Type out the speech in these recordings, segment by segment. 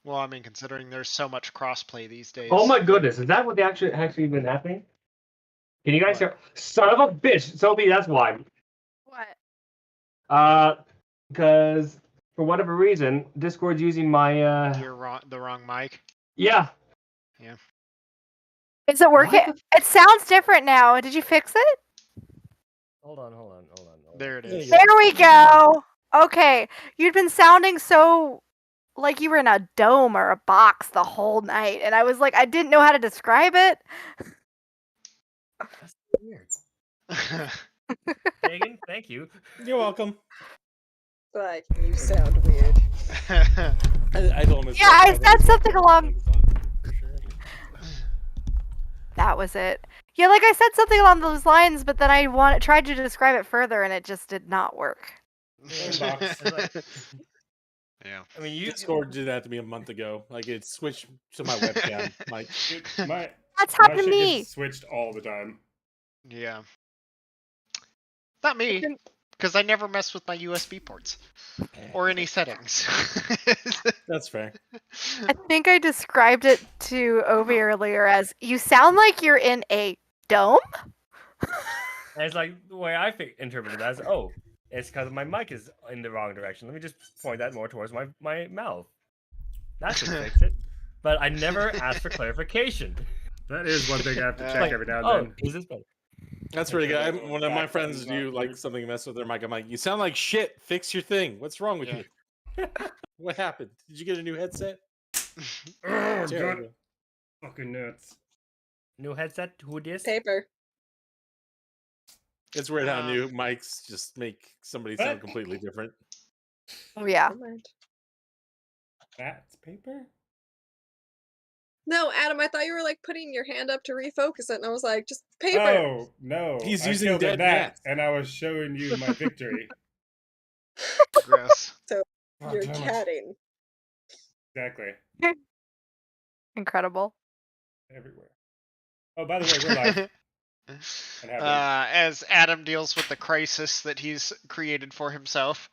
Well, I mean, considering there's so much crossplay these days. Oh my goodness, is that what they actually been happening? Can you guys hear? Son of a bitch, Sophie, that's why. What? Because for whatever reason, Discord's using my You're wrong. The wrong mic. Yeah. Yeah. Is it working? It sounds different now. Did you fix it? Hold on. There it is. There we go. Okay. You'd been sounding so like you were in a dome or a box the whole night, and I was like, I didn't know how to describe it. That's weird. Megan, thank you. You're welcome. Like, you sound weird. I almost. Yeah, I said something along. That was it. Yeah, like I said something along those lines, but then I tried to describe it further, and it just did not work. Yeah. I mean, Discord did that to me a month ago. Like it switched to my webcam. Like That's happened my to shit me. gets switched all the time. Yeah. Not me, because I never mess with my USB ports or any settings. That's fair. I think I described it to Ovi earlier as you sound like you're in a dome. And it's like the way I interpreted it as, oh, it's because my mic is in the wrong direction. Let me just point that more towards my mouth. That should fix it. But I never asked for clarification. That is one thing I have to check every now and then. Is this better? That's pretty good. One of my friends do like something to mess with their mic. I'm like, you sound like shit. Fix your thing. What's wrong with you? What happened? Did you get a new headset? Oh, Terrible. God. Fucking nuts. New headset? Who this? Paper. It's weird how new mics just make somebody sound completely different. Oh yeah. Never mind. That's paper? No, Adam, I thought you were like putting your hand up to refocus it, and I was like, just paper. Oh, no. He's I using killed dead that, gnats. and I was showing you my victory. Gross. So Oh, you're damn it. catting. Exactly. Incredible. Everywhere. Oh, by the way, we're live. And have As Adam deals with the crisis that he's created for himself.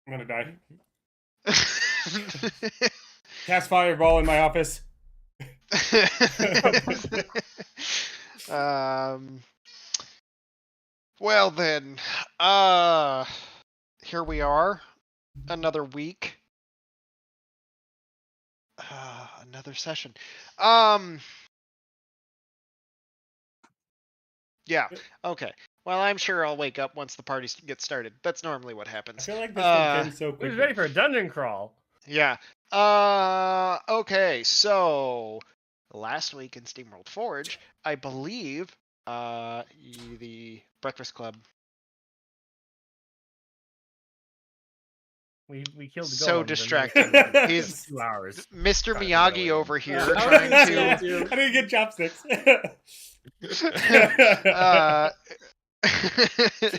I'm gonna die. Cast fireball in my office. Well then, here we are, another week, another session. Yeah. Okay. Well, I'm sure I'll wake up once the party gets started. That's normally what I happens. feel like this one came so Who's quickly. ready for a dungeon crawl? Yeah. Okay, so last week in SteamWorld Forge, I believe the Breakfast Club We killed the so golem. distracted. He's 2 hours. Mr. Trying to Miyagi get away. over here I trying was to I didn't get chopsticks.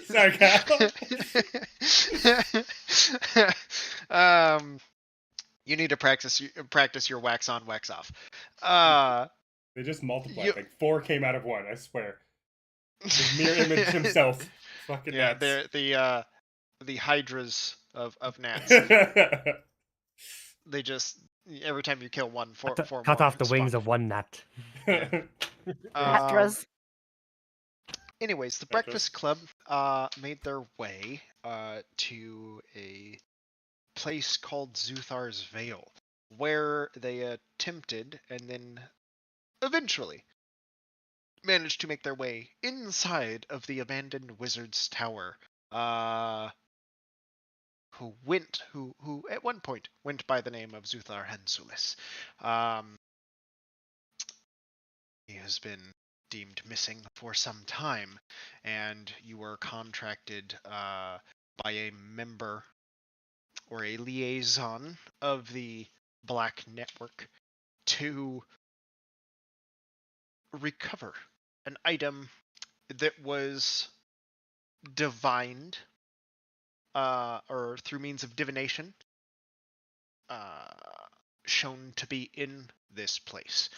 Sorry, Kyle. You need to practice your wax on, wax off. They just multiplied. Like 4 came out of 1, I swear. His mirror image himself. Fucking yeah, nuts. they're the hydras of gnats. They just every time you kill one, four Cut more off the spawn. wings of one gnat. Atras. Anyways, the Breakfast Club made their way to a place called Zuthar's Vale, where they attempted and then eventually managed to make their way inside of the abandoned wizard's tower. Who at one point went by the name of Zuthar Hansulis. He has been deemed missing for some time, and you were contracted by a member or a liaison of the Black Network to recover an item that was divined or through means of divination shown to be in this place.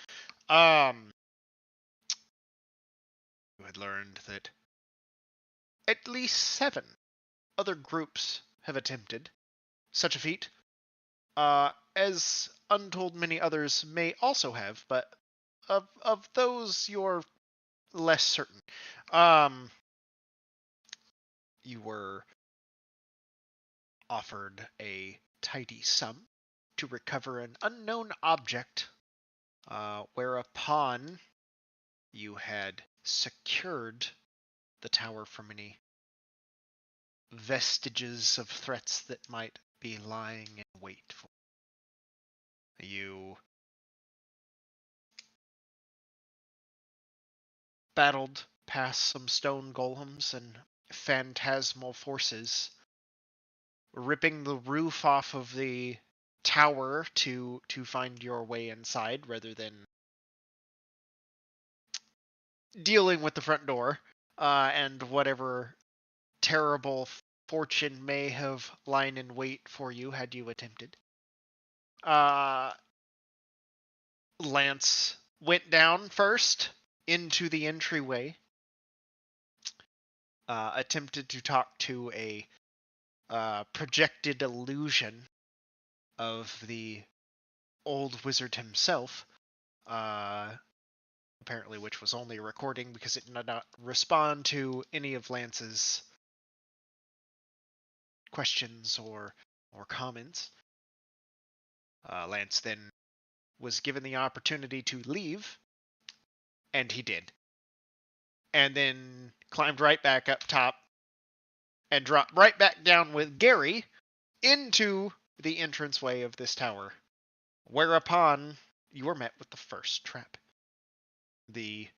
You had learned that at least 7 other groups have attempted such a feat, as untold many others may also have, but of those you're less certain. You were offered a tidy sum to recover an unknown object, whereupon you had secured the tower from any vestiges of threats that might be lying in wait for you. Battled past some stone golems and phantasmal forces, ripping the roof off of the tower to find your way inside rather than dealing with the front door and whatever terrible fortune may have lain in wait for you had you attempted. Lance went down first into the entryway, attempted to talk to a projected illusion of the old wizard himself, apparently, which was only a recording because it did not respond to any of Lance's questions or comments. Lance then was given the opportunity to leave, and he did. And then climbed right back up top and dropped right back down with Gary into the entranceway of this tower, whereupon you were met with the first trap. The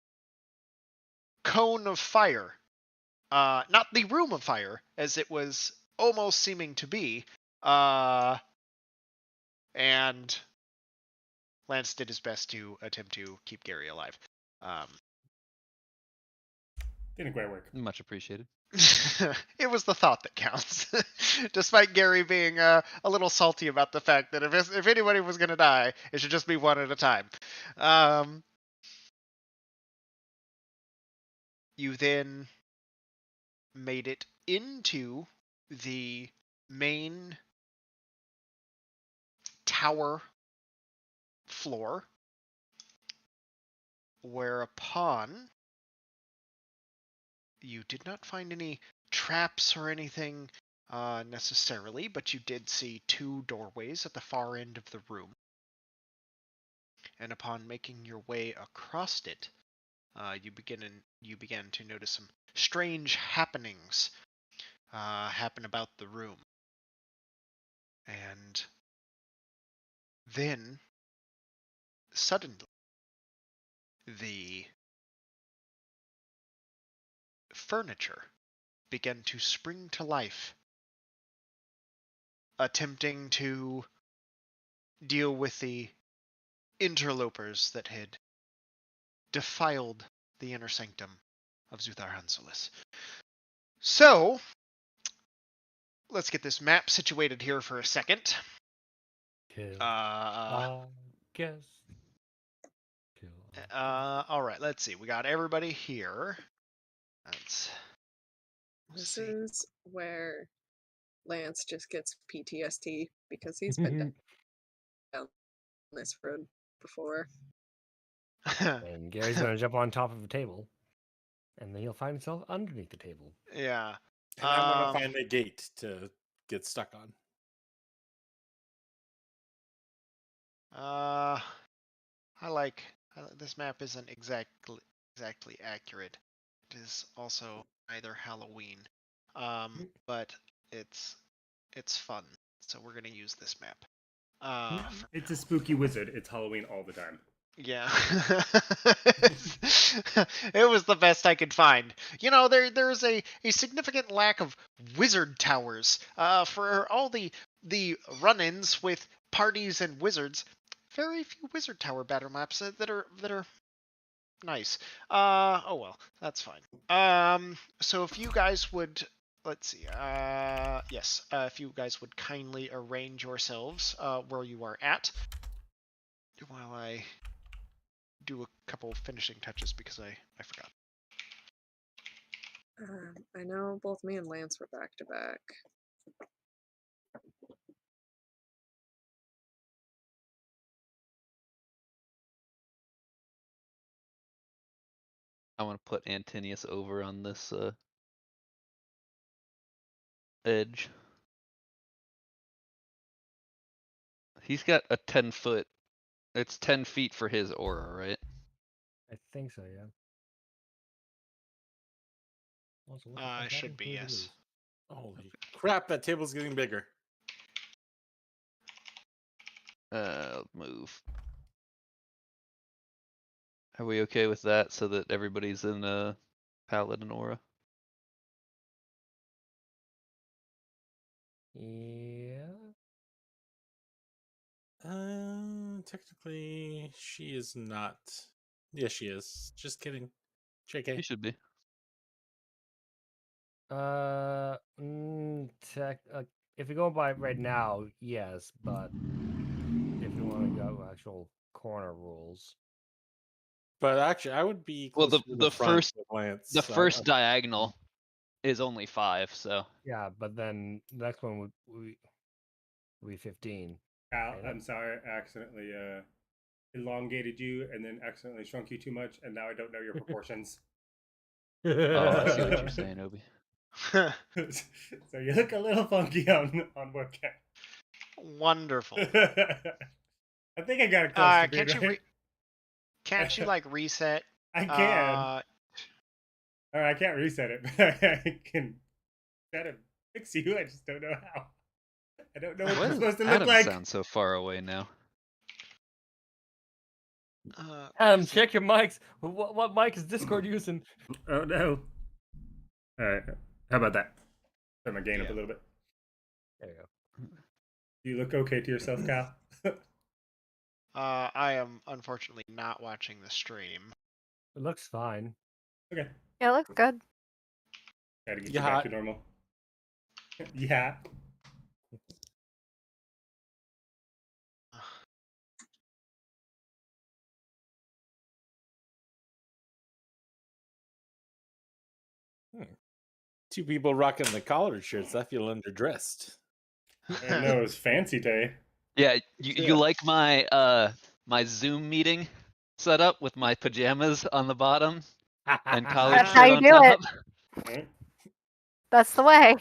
cone of fire. Not the room of fire, as it was almost seeming to be. And Lance did his best to attempt to keep Gary alive. Didn't quite work. Much appreciated. It was the thought that counts. Despite Gary being a little salty about the fact that if anybody was going to die, it should just be one at a time. You then made it into the main tower floor, whereupon you did not find any traps or anything necessarily, but you did see two doorways at the far end of the room. And upon making your way across it, you began to notice some strange happenings happen about the room. And then, suddenly, the furniture began to spring to life, attempting to deal with the interlopers that had defiled the inner sanctum of Zuthar Hansalis. So, let's get this map situated here for a second. Guess. All right, let's see. We got everybody here. This is where Lance just gets PTSD because he's been down this road before. And Gary's going to jump on top of the table, and then he'll find himself underneath the table. Yeah. And I'm going to find a gate to get stuck on. This map isn't exactly accurate. It is also either Halloween, but it's fun. So we're gonna use this map. It's a spooky wizard. It's Halloween all the time. Yeah. It was the best I could find. You know, there's a significant lack of wizard towers. For all the run-ins with parties and wizards, very few wizard tower battle maps that are nice. Oh well, that's fine. So if you guys would, let's see. Yes. If you guys would kindly arrange yourselves where you are at, while I do a couple finishing touches because I forgot. I know both me and Lance were back to back. I want to put Antinius over on this edge. He's got a 10-foot. It's 10 feet for his aura, right? I think so, yeah. Also, what the fuck Should happened? be, Who did we yes. lose? Holy crap! That table's getting bigger. Move. Are we okay with that so that everybody's in Paladin aura? Yeah. Technically, she is not. Yes, she is. Just kidding. He JK. should be. If we go by right now, yes, but if you want to go actual corner rules, But actually, I would be Well, closer to the front first with Lance. the first diagonal is only 5, so yeah, but then the next one would be 15. Al, Right? I'm sorry, I accidentally elongated you and then accidentally shrunk you too much, and now I don't know your proportions. oh, I see what you're saying, Obi. So you look a little funky on webcam. Wonderful. I think I got it close to being Can't you right. can't you like reset? I can. Or I can't reset it, but I can try to fix you. I just don't know how. I don't know what Why it's does supposed to look Adam like. sound so far away now? Check your mics. What mic is Discord using? Oh no. Alright. How about that? Turn my gain up a little bit. There you go. Do you look okay to yourself, Cal? I am unfortunately not watching the stream. It looks fine. Okay. Yeah, it looks good. Gotta get You you back hot? to normal. Yeah. Two people rocking the collared shirts. I feel underdressed. I know it's fancy day. Yeah, you like my my Zoom meeting setup with my pajamas on the bottom and collared That's shirt how you on do top? it. Right? That's the way.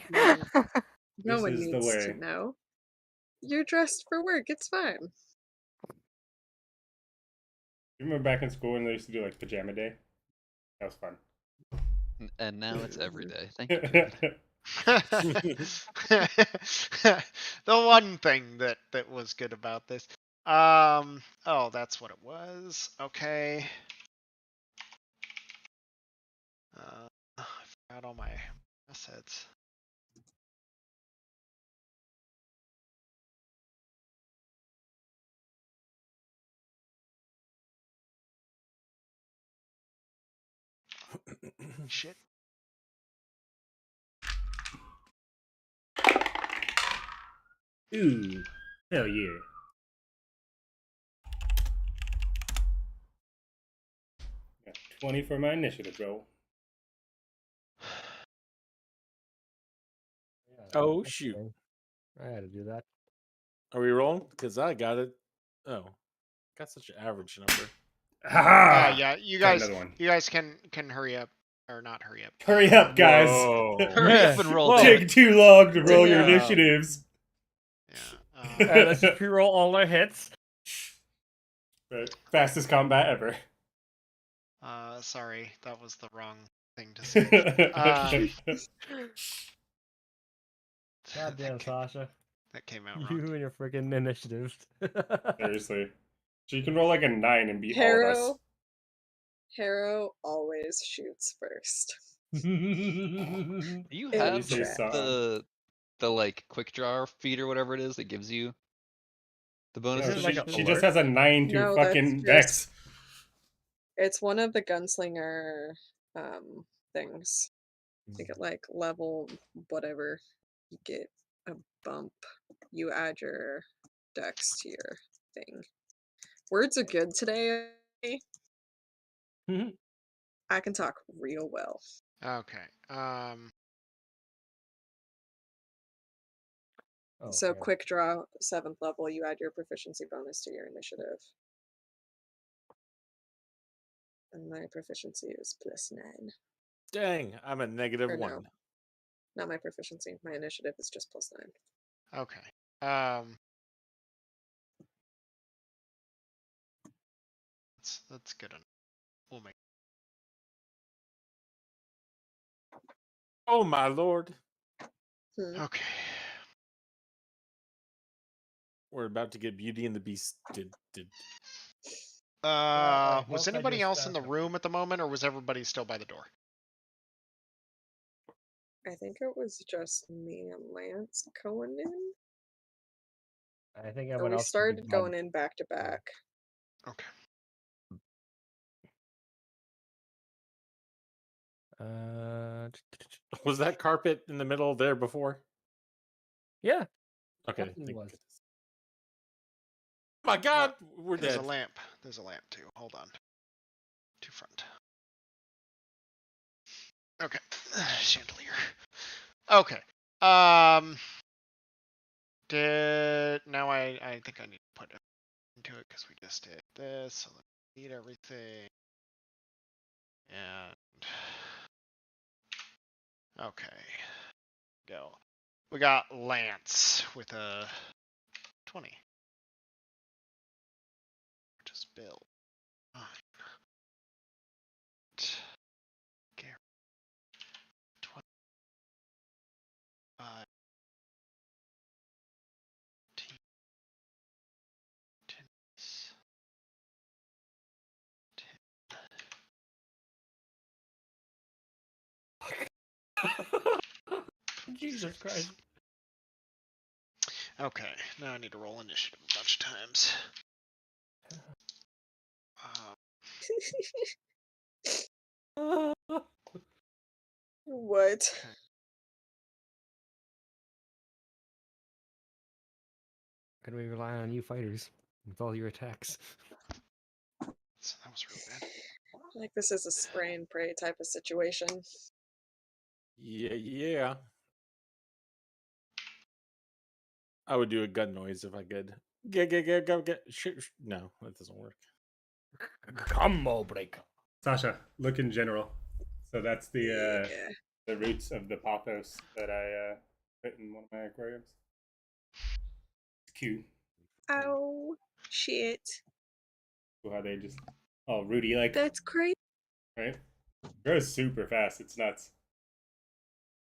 No This one is the needs way. to know. You're dressed for work. It's fine. You remember back in school when they used to do like pajama day? That was fun. And now it's every day. Thank you, David. The one thing that was good about this. Oh, that's what it was. Okay. I forgot all my assets. Shit. Ooh. Hell yeah. Got 20 for my initiative roll. Oh shoot! I had to do that. Are we rolling? Because I got it. Oh, got such an average number. Yeah, you Try guys another one. can hurry up or not hurry up. Hurry up, guys. Whoa. Hurry up and roll. Whoa. Take too long to roll your Damn. initiatives. Yeah. Let's just pre-roll all our hits. Right. Fastest combat ever. Sorry, that was the wrong thing to say. Goddamn, Sasha. That came out You wrong. and your freaking initiatives. Seriously. So you can roll like a 9 and beat all of us. Harrow always shoots first. You It have was just, the like quick draw feat or whatever it is that gives you the bonus. No, Isn't it like she a just alert? has a 9 to No, that's fucking just- dex. It's one of the gunslinger things. You get like level whatever. You get a bump. You add your dex to your thing. Words are good today. I can talk real well. Okay. So Okay. quick draw, 7th level, you add your proficiency bonus to your initiative. And my proficiency is +9. Dang, I'm at negative Or 1. no. Not my proficiency. My initiative is just +9. Okay. That's good enough. We'll make. Oh my lord. Okay. We're about to get Beauty and the Beast. Was anybody else in the room at the moment, or was everybody still by the door? I think it was just me and Lance going in. I think And everyone we else started going in back to back. Okay. Was that carpet in the middle there before? Yeah. Okay. Definitely was. Oh my god, we're There's dead. a lamp. There's a lamp too. Hold on. To front. Okay. Chandelier. Okay. Now I think I need to put it into it because we just did this. So let's need everything. And okay. Go. We got Lance with a 20. Just Bill. 9. Gary. 25. 10. 10. Jesus Christ. Okay, now I need to roll initiative a bunch of times. What? Okay. Can we rely on you fighters with all your attacks? That was really bad. Like this is a spray and pray type of situation. Yeah. I would do a gun noise if I could. Get. No, that doesn't work. Combo breaker. Sasha, look in general. So that's the roots of the pothos that I put in one of my aquariums. It's cute. Ow, shit. So how they just all rooty like. That's crazy. Right? It grows super fast. It's nuts.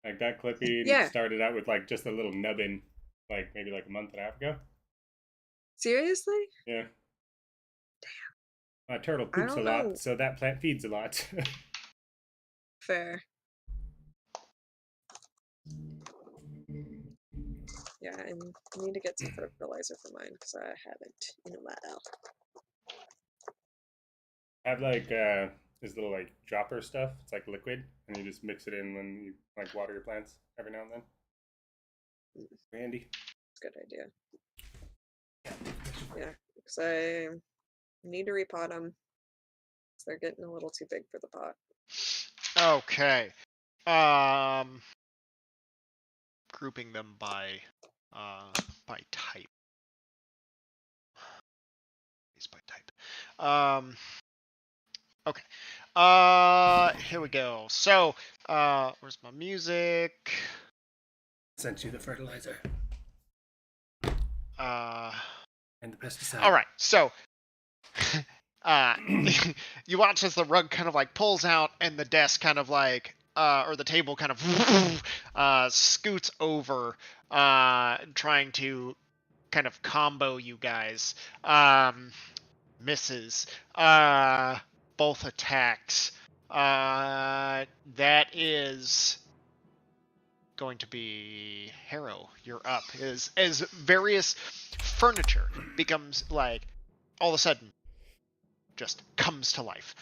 Like that clipping started out with like just a little nubbin, like maybe like a month and a half ago. Seriously? Yeah. Damn. My turtle poops a lot, so that plant feeds a lot. Fair. Yeah, I need to get some fertilizer for mine because I haven't in a while. I have like this little like dropper stuff. It's like liquid, and you just mix it in when you like water your plants every now and then. Randy. Good idea. Yeah, because I need to repot them. Because they're getting a little too big for the pot. Okay. Grouping them by type. By type. Okay. Here we go. So, where's my music? Sent you the fertilizer. And the pesticide. All right. So, you watch as the rug kind of like pulls out and the desk kind of like or the table kind of scoots over, trying to kind of combo you guys. Misses. Both attacks. That is going to be Harrow. You're up. As various furniture becomes like all of a sudden just comes to life.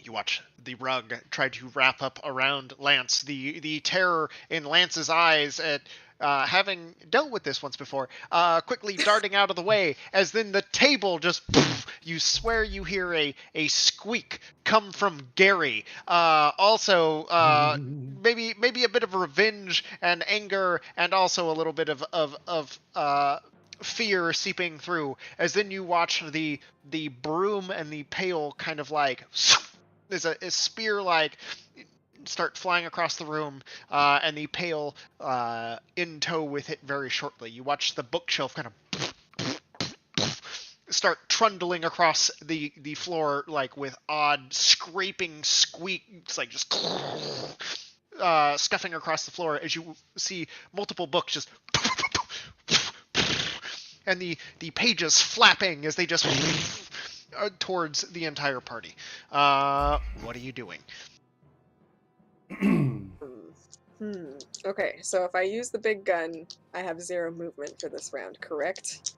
You watch the rug try to wrap up around Lance. The terror in Lance's eyes at having dealt with this once before, quickly darting out of the way, as then the table just, you swear you hear a squeak come from Gary. Also, maybe a bit of revenge and anger, and also a little bit of fear seeping through, as then you watch the broom and the pail kind of like there's a spear like start flying across the room, and the pail in tow with it very shortly. You watch the bookshelf kind of start trundling across the floor like with odd scraping squeaks, like just scuffing across the floor as you see multiple books just and the pages flapping as they just towards the entire party. What are you doing? Okay, so if I use the big gun, I have 0 movement for this round, correct?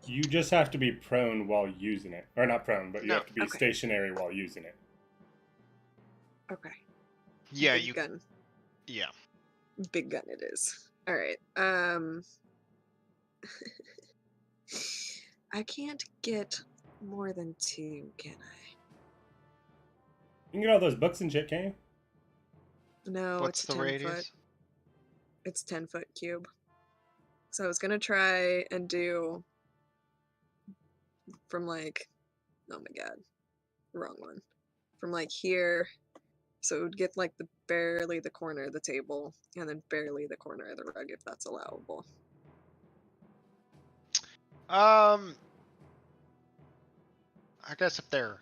You just have to be prone while using it. Or not prone, but you have to be okay. stationary while using it. Okay. Yeah, big gun. Yeah. Big gun it is. Alright, I can't get more than 2, can I? You can get all those books and shit, can't you? No, What's it's the 10 radius? foot. It's 10-foot cube. So I was gonna try and do from like, oh my god, wrong one. From like here, so it would get like barely the corner of the table, and then barely the corner of the rug, if that's allowable. I guess if they're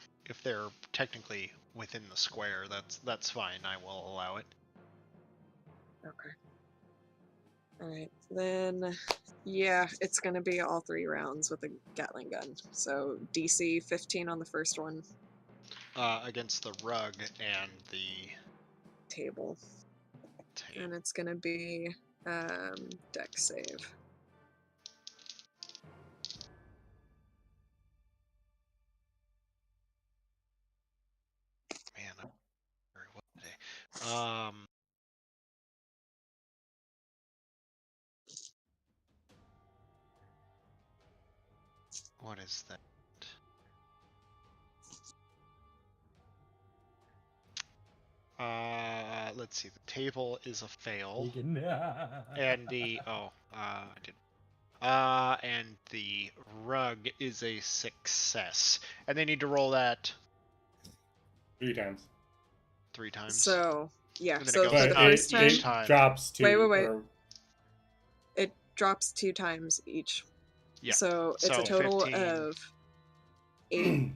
technically within the square, that's fine. I will allow it. Okay. Alright, then yeah, it's gonna be all 3 rounds with a Gatling gun. So DC 15 on the first one. Against the rug and the Table. table. And it's gonna be deck save. Man, I'm very well today. What is that? Let's see. The table is a fail, and the I did. And the rug is a success, and they need to roll that 3 times. 3 times. So yeah, And then it so goes for the up first time, each time. Drops 2. Wait. Or... It drops 2 times each. Yeah. So it's So a total 15. of 8.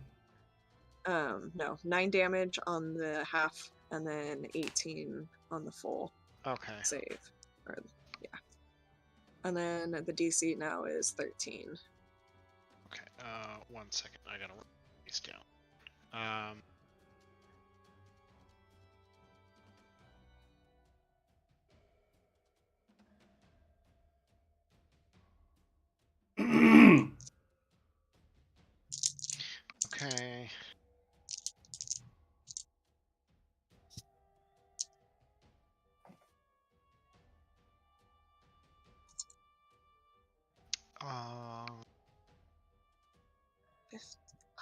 9 damage on the half, and then 18 on the full Okay. save. Or yeah. And then the DC now is 13. Okay. 1 second. I gotta write these down. Okay.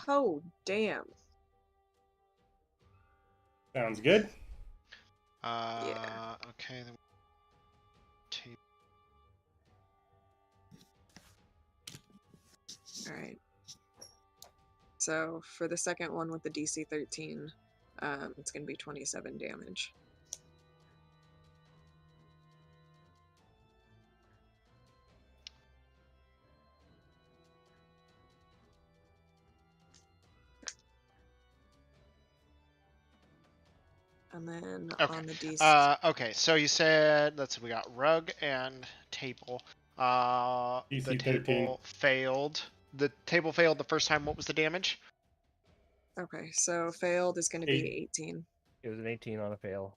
Oh damn. Sounds good. Yeah. Okay. Then Alright. So for the second one with the DC 13, it's going to be 27 damage. And then Okay. on the DC... okay, so you said, we got rug and table. The DC table 13. failed. The table failed the first time. What was the damage? Okay, so failed is going to be 18. It was an 18 on a fail.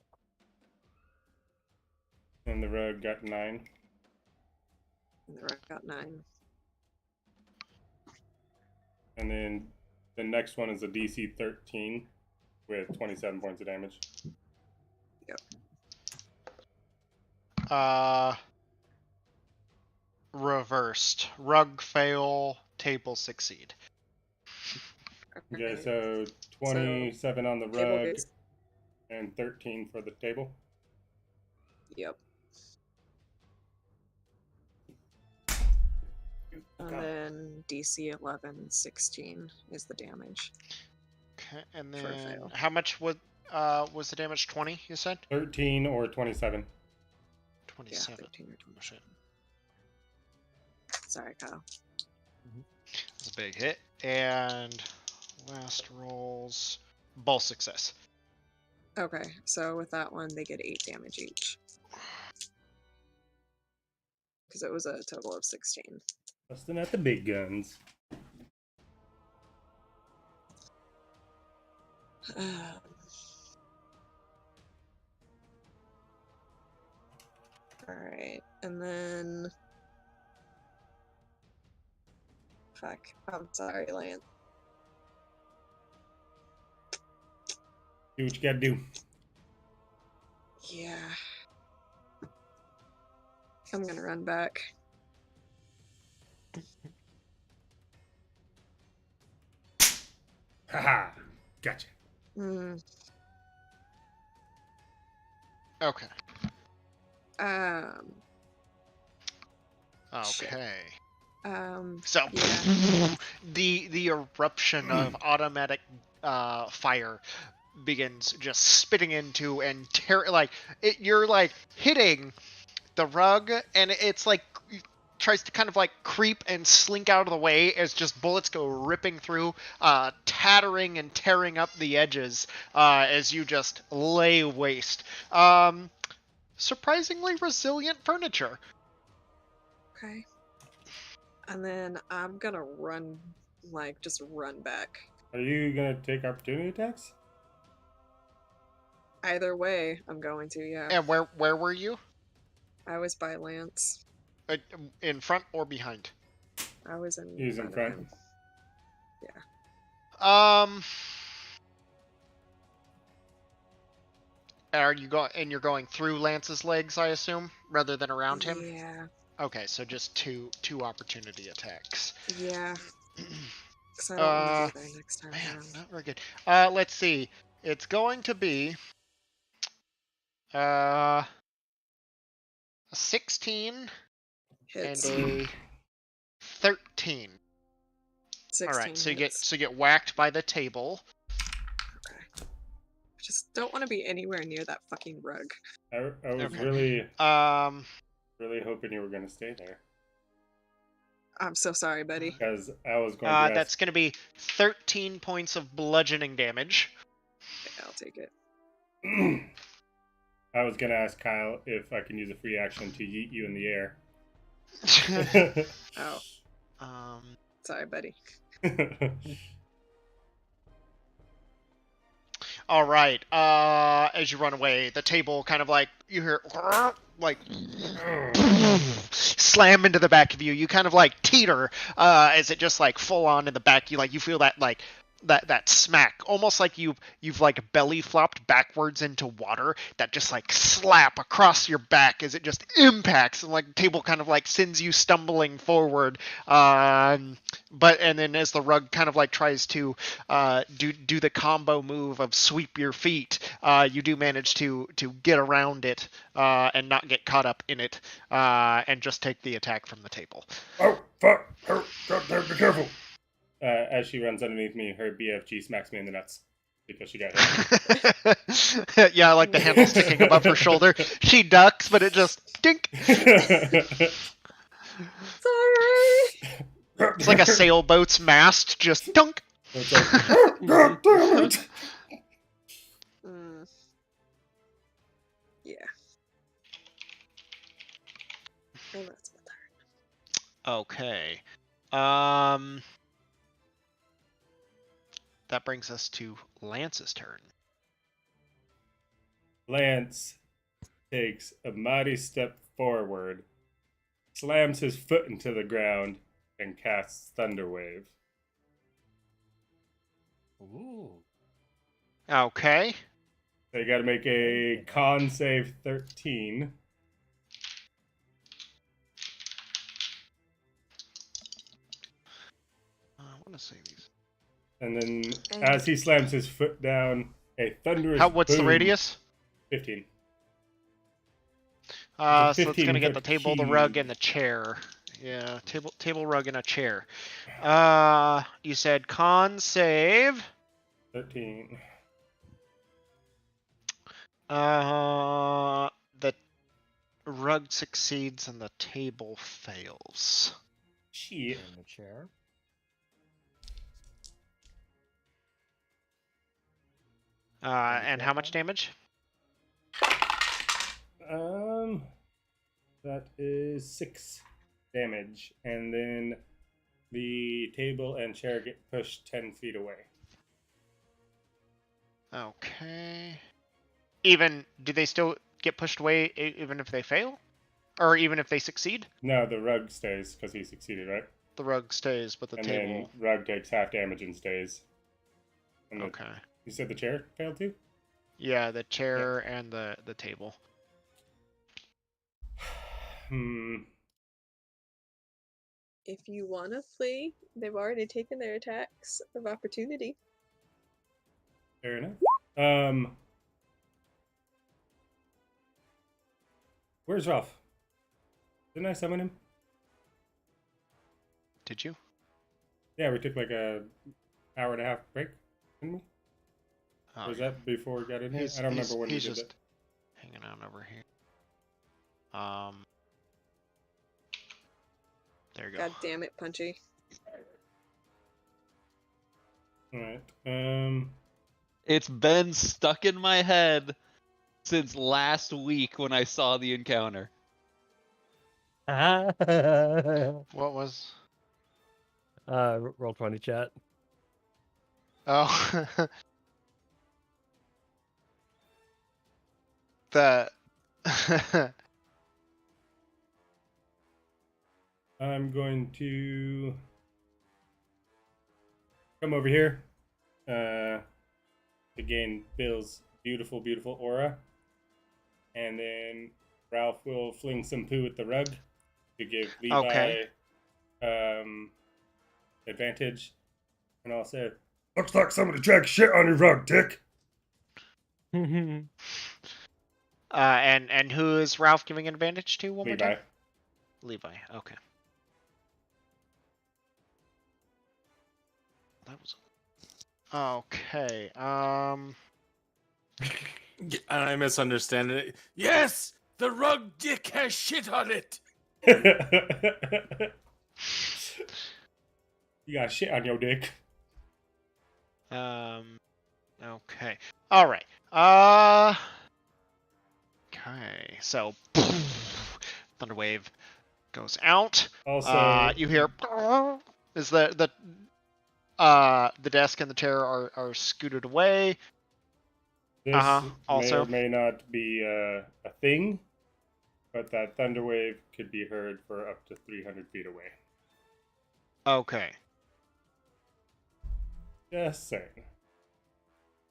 And the rug got 9. And the rug got 9. And then the next one is a DC 13 with 27 points of damage. Yep. Reversed. Rug fail, table succeed. Okay, so 27 on the rug and 13 for the table. Yep. And then DC 11, 16 is the damage. Okay, and For a then fail. how much was the damage? 20, you said? 13 or 27. Yeah, 27. 13 or Oh, shit. 27. Sorry, Kyle. That's a big hit. And last rolls, ball success. Okay, so with that one, they get 8 damage each. Because it was a total of 16. Busting at the big guns. Alright, and then... Fuck, I'm sorry, Lance. Do what you gotta do. Yeah. I'm gonna run back. Haha. Gotcha. Hmm. Okay. Shit. Okay. Yeah. So the eruption of automatic fire begins just spitting into and you're like hitting the rug, and it's like tries to kind of like creep and slink out of the way as just bullets go ripping through, tattering and tearing up the edges as you just lay waste. Surprisingly resilient furniture. Okay. And then I'm gonna run, just run back. Are you gonna take opportunity attacks? Either way, I'm going to, yeah. And where were you? I was by Lance. In front or behind? I was in He's in front front. of him. You're going through Lance's legs, I assume, rather than around him? Yeah. Okay, so just two opportunity attacks. Yeah. Because I don't want to be there next time Man, around. not very good. Let's see. It's going to be a 16 Hits. and a 13. 16 All right, so you hits. get whacked by the table. Okay. I just don't want to be anywhere near that fucking rug. I was Okay. really hoping you were gonna stay there. I'm so sorry, buddy. Because I was going to ask... That's going to be 13 points of bludgeoning damage. Okay, I'll take it. I was gonna ask Kyle if I can use a free action to yeet you in the air. Oh. Sorry, buddy. All right. As you run away, the table kind of like you hear like slam into the back of you. You kind of like teeter as it just like full on in the back. You feel that like that smack, almost like you've like belly flopped backwards into water, that just like slap across your back as it just impacts, and like the table kind of like sends you stumbling forward. And then as the rug kind of like tries to do the combo move of sweep your feet, you do manage to get around it and not get caught up in it, and just take the attack from the table. Oh fuck! Oh, God, be careful! As she runs underneath me, her BFG smacks me in the nuts because she got hit. Yeah, like the handle sticking above her shoulder. She ducks, but it just dink. Sorry. It's like a sailboat's mast, just dunk. It's like, oh, God damn it! Yeah. And that's my turn. Okay. That brings us to Lance's turn. Lance takes a mighty step forward, slams his foot into the ground, and casts Thunderwave. Ooh. Okay. So you gotta make a con save 13. I want to say these. And then as he slams his foot down, a thunderous What's the boom- radius? 15. So it's 15 gonna get foot the table, the key. rug, and the chair. Yeah, table rug and a chair. You said con save. 13. The rug succeeds and the table fails. Shit. In the chair. And how much damage? That is 6 damage, and then the table and chair get pushed 10 feet away. Okay. Do they still get pushed away even if they fail? Or even if they succeed? No, the rug stays because he succeeded, right? The rug stays, but the And table... then rug takes half damage and stays. And Okay. You said the chair failed too? Yeah, the chair and the table. If you want to flee, they've already taken their attacks of opportunity. Fair enough. Where's Ralph? Didn't I summon him? Did you? Yeah, we took like a hour and a half break, didn't we? Oh, Or was that before we got in here? I don't remember when we he's did just that. hanging out over here. There you go. God damn it, Punchy. Alright. It's been stuck in my head since last week when I saw the encounter. What was? Roll 20 chat. Oh. I'm going to come over here to gain Bill's beautiful, beautiful aura. And then Ralph will fling some poo at the rug to give Levi advantage. And I'll say, "Looks like somebody dragged shit on your rug, Dick." And who is Ralph giving advantage to one more Levi. time? Levi, okay. That was... Okay, And I misunderstand it. Yes! The rug dick has shit on it! You got shit on your dick. Okay. Alright. Okay, so... Thunderwave goes out. Also, You hear... Is the desk and the chair are scooted away. this also. may or may not be a thing, but that thunderwave could be heard for up to 300 feet away. Okay. Just saying.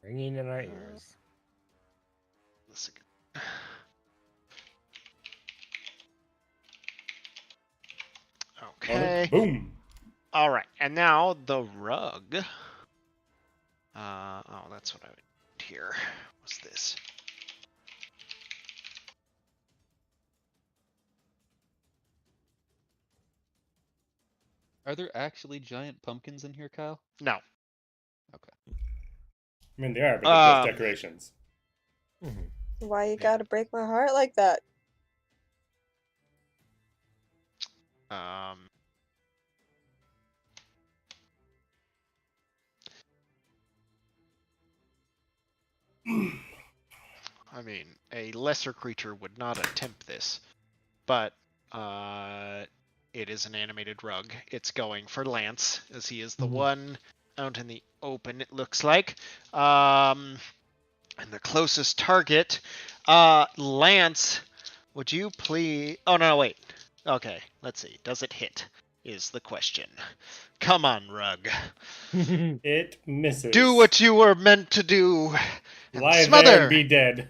Ringing in our ears. Let's see. Okay. Boom. All right, and now the rug. Oh, that's what I would hear. What's this? Are there actually giant pumpkins in here, Kyle? No. Okay. I mean, they are, but they're just decorations. Why you gotta break my heart like that? I mean, a lesser creature would not attempt this, but it is an animated rug. It's going for Lance, as he is the one out in the open, it looks like. And the closest target, Lance, would you please... Oh, no, wait. Okay, let's see. Does it hit? Is the question. Come on, rug. It misses. Do what you were meant to do. Lie smother. there and be dead.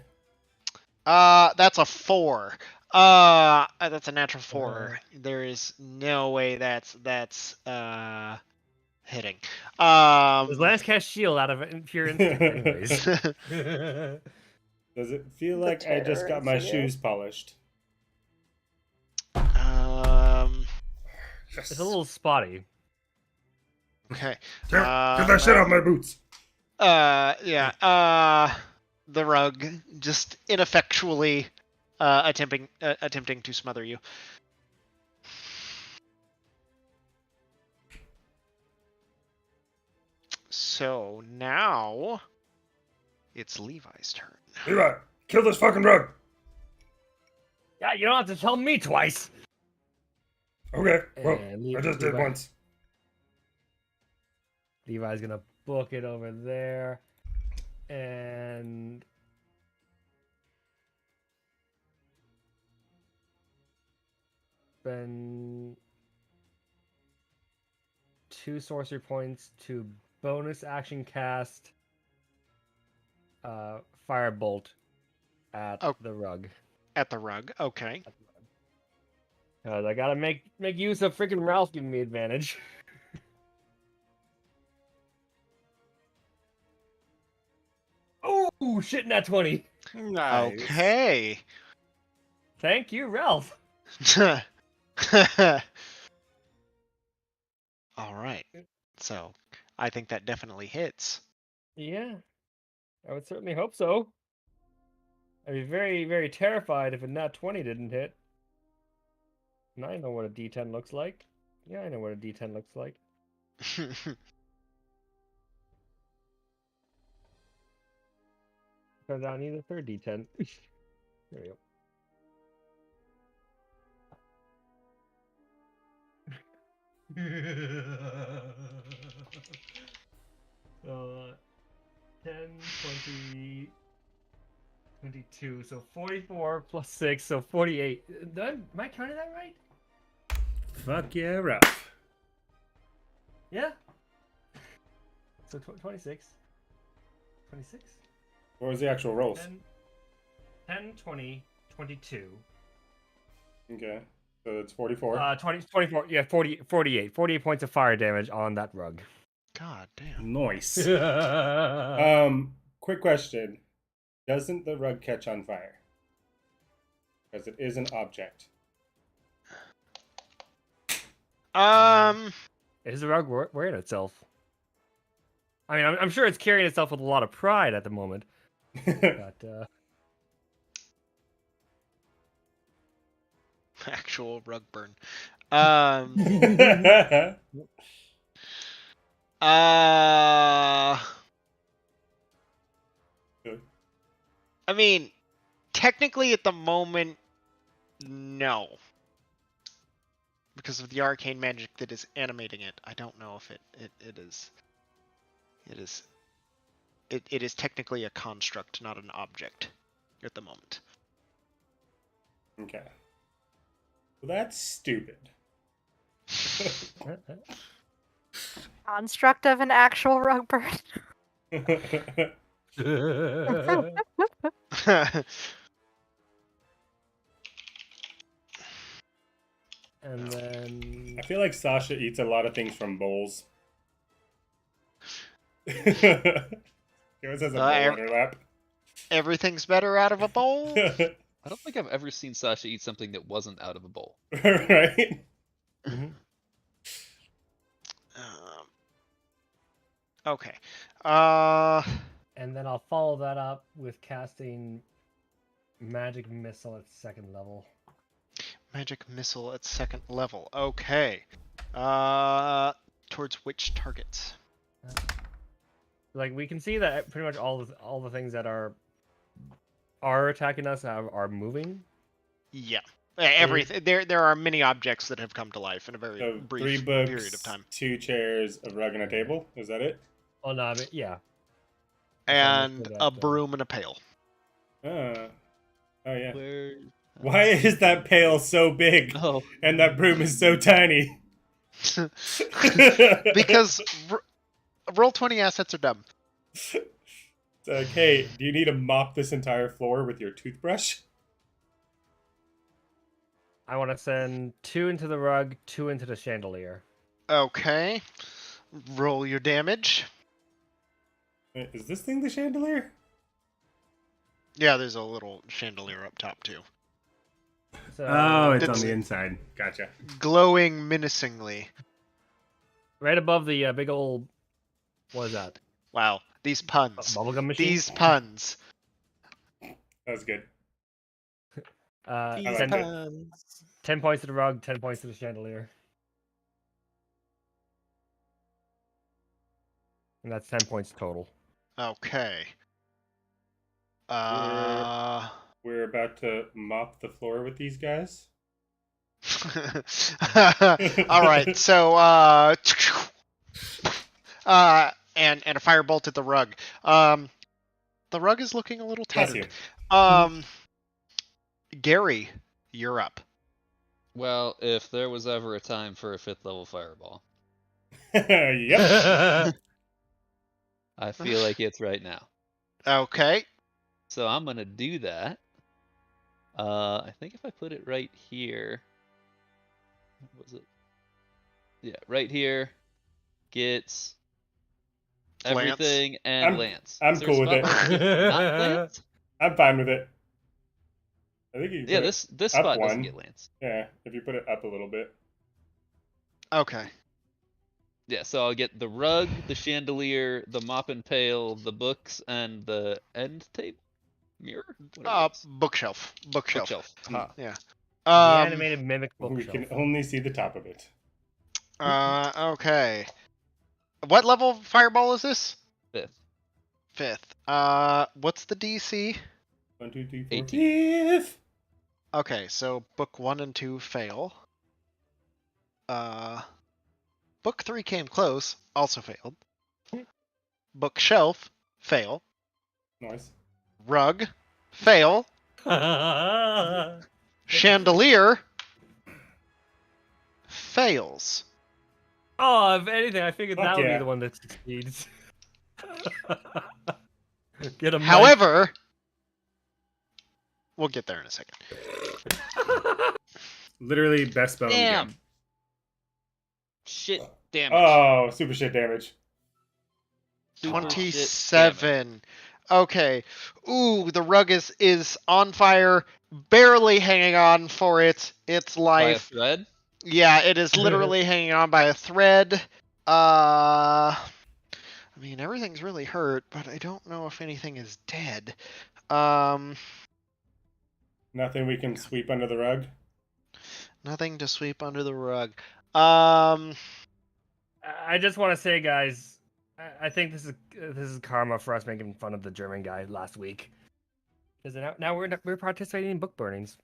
That's a 4. That's a natural 4. There is no way that's hitting. Does Lance cast shield out of pure instinct anyways? Does it feel like I just got my shoes polished? Yes. It's a little spotty. Okay. Get that shit off my boots. Yeah. The rug just ineffectually attempting to smother you. So now it's Levi's turn. Levi, kill this fucking rug. Yeah, you don't have to tell me twice. Okay, well, And I just did once. Levi's gonna book it over there, and spend 2 sorcery points to bonus action cast Firebolt at the rug. At the rug, okay. Cause I gotta make use of freaking Ralph giving me advantage. Oh shit! Nat 20. Nice. Okay. Thank you, Ralph. All right. So I think that definitely hits. Yeah, I would certainly hope so. I'd be very, very terrified if a nat 20 didn't hit. And I know what a D10 looks like. Yeah, I know what a D10 looks like. Because I need a third D10. There we go. So, 10, 20, 22, so 44 plus 6, so 48. Am I counting that right? Fuck yeah, Ralph. Yeah. So 26. 26? What was the actual rolls? 10, 20, 22. Okay, so it's 44. 24, yeah, 48 points of fire damage on that rug. God damn. Nice. Quick question. Doesn't the rug catch on fire? Because it is an object. Is the rug wearing itself? I mean, I'm sure it's carrying itself with a lot of pride at the moment. But, Actual rug burn. I mean, technically at the moment, no. Because of the arcane magic that is animating it, I don't know if it is technically a construct, not an object at the moment. Okay. Well, that's stupid. Construct of an actual rug burn. and then I feel like Sasha eats a lot of things from bowls. She always has a bowl on her lap. Everything's better out of a bowl? I don't think I've ever seen Sasha eat something that wasn't out of a bowl. Right? Mm-hmm. Okay. And then I'll follow that up with casting Magic Missile at 2nd level. Magic Missile at 2nd level. Okay. Towards which targets? Like we can see that pretty much all the things that are attacking us are moving. Yeah. Everything. There are many objects that have come to life in a very brief 3 books, period of time. 2 chairs, a rug, and a table. Is that it? Oh no, I mean, yeah. And a broom and a pail. Oh yeah. Where? Why is that pail so big Oh, and that broom is so tiny? Because roll 20 assets are dumb. It's like, hey, do you need to mop this entire floor with your toothbrush? I want to send 2 into the rug, 2 into the chandelier. Okay. Roll your damage. Wait, is this thing the chandelier? Yeah, there's a little chandelier up top too. So, Oh, it's on It's- the inside. Gotcha. glowing menacingly. right above the big old. What is that? Wow, these puns. Bubblegum machine. These puns. That was good. These like it. 10 points to the rug, 10 points to the chandelier. And that's 10 points total. Okay. We're about to mop the floor with these guys. All right. So and a firebolt at the rug. The rug is looking a little Bless tattered. you. Gary, you're up. Well, if there was ever a time for a 5th level fireball, Yep. I feel like it's right now. Okay. So I'm gonna do that. I think if I put it right here, what was it? Yeah, right here gets Lance. everything and I'm- Lance. I'm Is there a cool with spot it. where I get not Lance? I'm fine with it. I think you can Yeah, put it this up spot doesn't one. get Lance. Yeah, if you put it up a little bit. Okay. Yeah, so I'll get the rug, the chandelier, the mop and pail, the books, and the end table? Mirror? Whatever it is. Bookshelf. Bookshelf. Ha. Yeah. The animated mimic We bookshelf. can only see the top of it. Okay. What level fireball is this? 5th. 5th. What's the DC? 1, 2, 3, 4, 18. 5. Okay, so book 1 and 2 fail. Book 3 came close, also failed. Bookshelf, fail. Nice. Rug, fail. Chandelier, fails. Oh, if anything, I figured Fuck that would yeah. be the one that succeeds. Get a mic. However, we'll get there in a second. Literally best spell in the Damn. game. Shit damage. Oh, super shit damage. Super shit 27. Okay. Ooh, the rug is on fire, barely hanging on for its By a life. thread? Yeah, it is literally hanging on by a thread. I mean, everything's really hurt, but I don't know if anything is dead. Nothing we can sweep under the rug. Nothing to sweep under the rug. I just want to say, guys, I think this is karma for us making fun of the German guy last week. Because now we're participating in book burnings.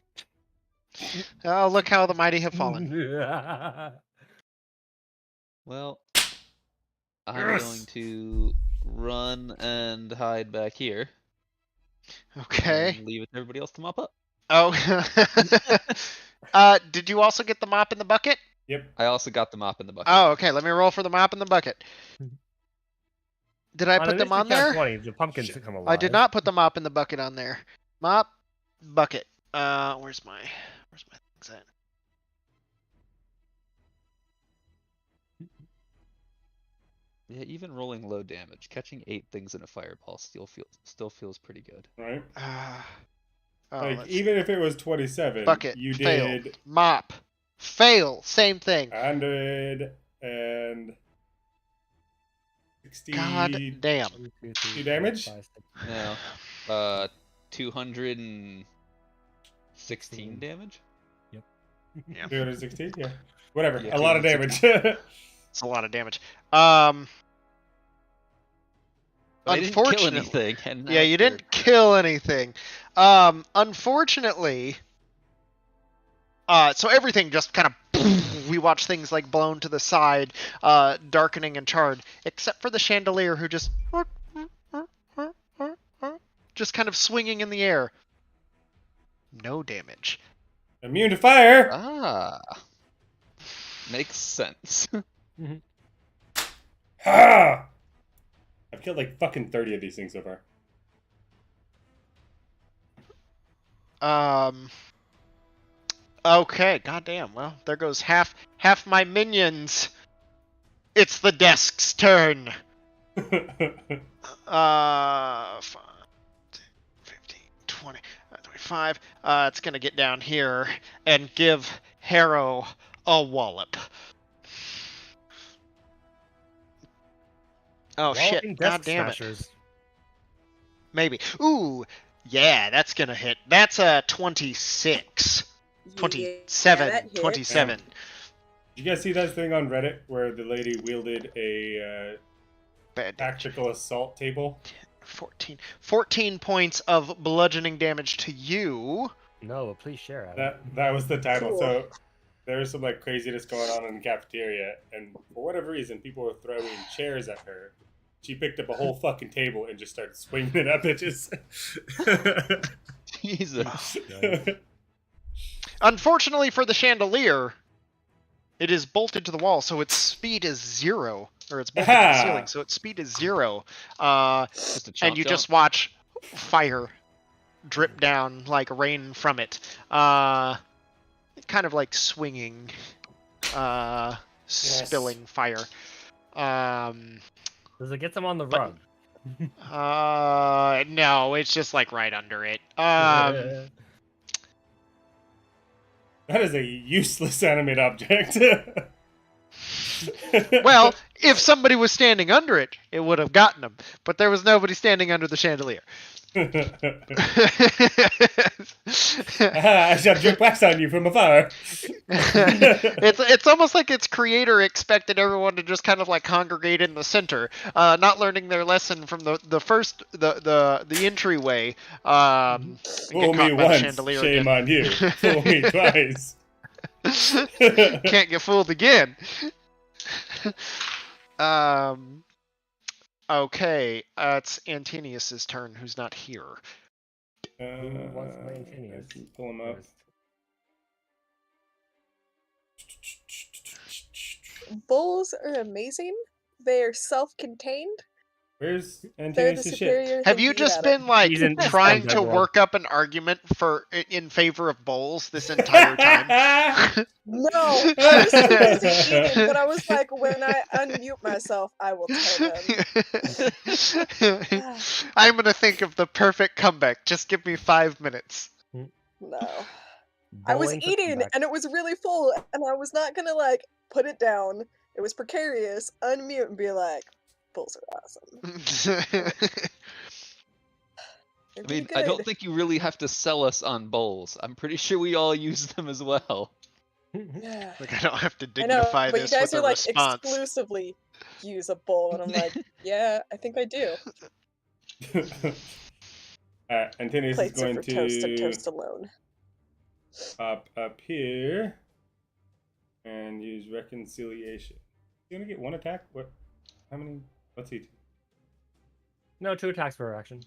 Oh, look how the mighty have fallen. Well, I'm Yes. going to run and hide back here. Okay. And leave it to everybody else to mop up. Oh. Did you also get the mop in the bucket? Yep. I also got the mop in the bucket. Oh, okay. Let me roll for the mop in the bucket. Did I put them on there? 20, the pumpkins to come alive. I did not put the mop in the bucket on there. Mop, bucket. Where's my things at? Yeah, even rolling low damage, catching 8 things in a fireball still feels pretty good. Right? Let's Like, see. even if it was 27, Bucket, you fail. did Mop, fail. Same thing. 160 God damn. 1, 2, 3, damage? 4, 5, 6. No. 216 damage? 216? Yeah. Whatever. Yeah, a lot of damage. It's a lot of damage. But I didn't kill Unfortunately, anything. And yeah, you didn't kill anything. Unfortunately, so everything just kind of, we watch things like blown to the side, darkening and charred, except for the chandelier who just kind of swinging in the air. No damage. Immune to fire! Ah. Makes sense. Ha! I've killed like fucking 30 of these things so far. Okay, goddamn. Well, there goes half my minions. It's the desk's turn. 5, 10, 15, 20, 5. It's gonna get down here and give Harrow a wallop. Oh shit! Walloping God desk damn it! smashers. Maybe. Ooh, yeah, that's gonna hit. That's a 26. Yeah, 27. that hits. 27. Did you guys see that thing on Reddit where the lady wielded a Bad damage. tactical assault table? 14 points of bludgeoning damage to you. No, but please share it. That was the title. Cool. So there's some like craziness going on in the cafeteria, and for whatever reason, people were throwing chairs at her. She picked up a whole fucking table and just started swinging it at bitches. Jesus. Unfortunately for the chandelier, it is bolted to the wall, so its speed is 0. Or it's bolted to the ceiling, so its speed is 0. Just a And you chomp just watch fire drip down like rain from it. Kind of like swinging, spilling fire. Does it get them on the rug? No, it's just like right under it. That is a useless animate object. Well, if somebody was standing under it, it would have gotten them. But there was nobody standing under the chandelier. I shall drip wax on you from afar. It's almost like its creator expected everyone to just kind of like congregate in the center, not learning their lesson from the entryway. And Fool get me caught by the once, chandelier shame again. on you. Fool me twice. Can't get fooled again. Okay, it's Antinius's turn, who's not here. Who wants to play Antinius? Pull him up. Bulls are amazing. They are self-contained. Where's They're the Antonius' shit? superior. Have thing you to get just at been like He's in- trying he's to in that work up an argument in favor of bowls this entire time? No, I was too busy eating, but I was like, when I unmute myself, I will tell them. I'm gonna think of the perfect comeback. Just give me 5 minutes. No. I was Bowling for eating, comeback. and it was really full, and I was not gonna, like, put it down. It was precarious, unmute, and be like, bulls are awesome. They're I mean, pretty I don't good. think you really have to sell us on bowls. I'm pretty sure we all use them as well. Yeah. Like, I don't have to I know, dignify but you this guys with are a like response. exclusively use a bowl, and I'm like, yeah, I think I do. Antonius is Plates are going for toast and to toast alone. pop up here and use reconciliation. You gonna get 1 attack? What? How many? What's he do? No, 2 attacks per action.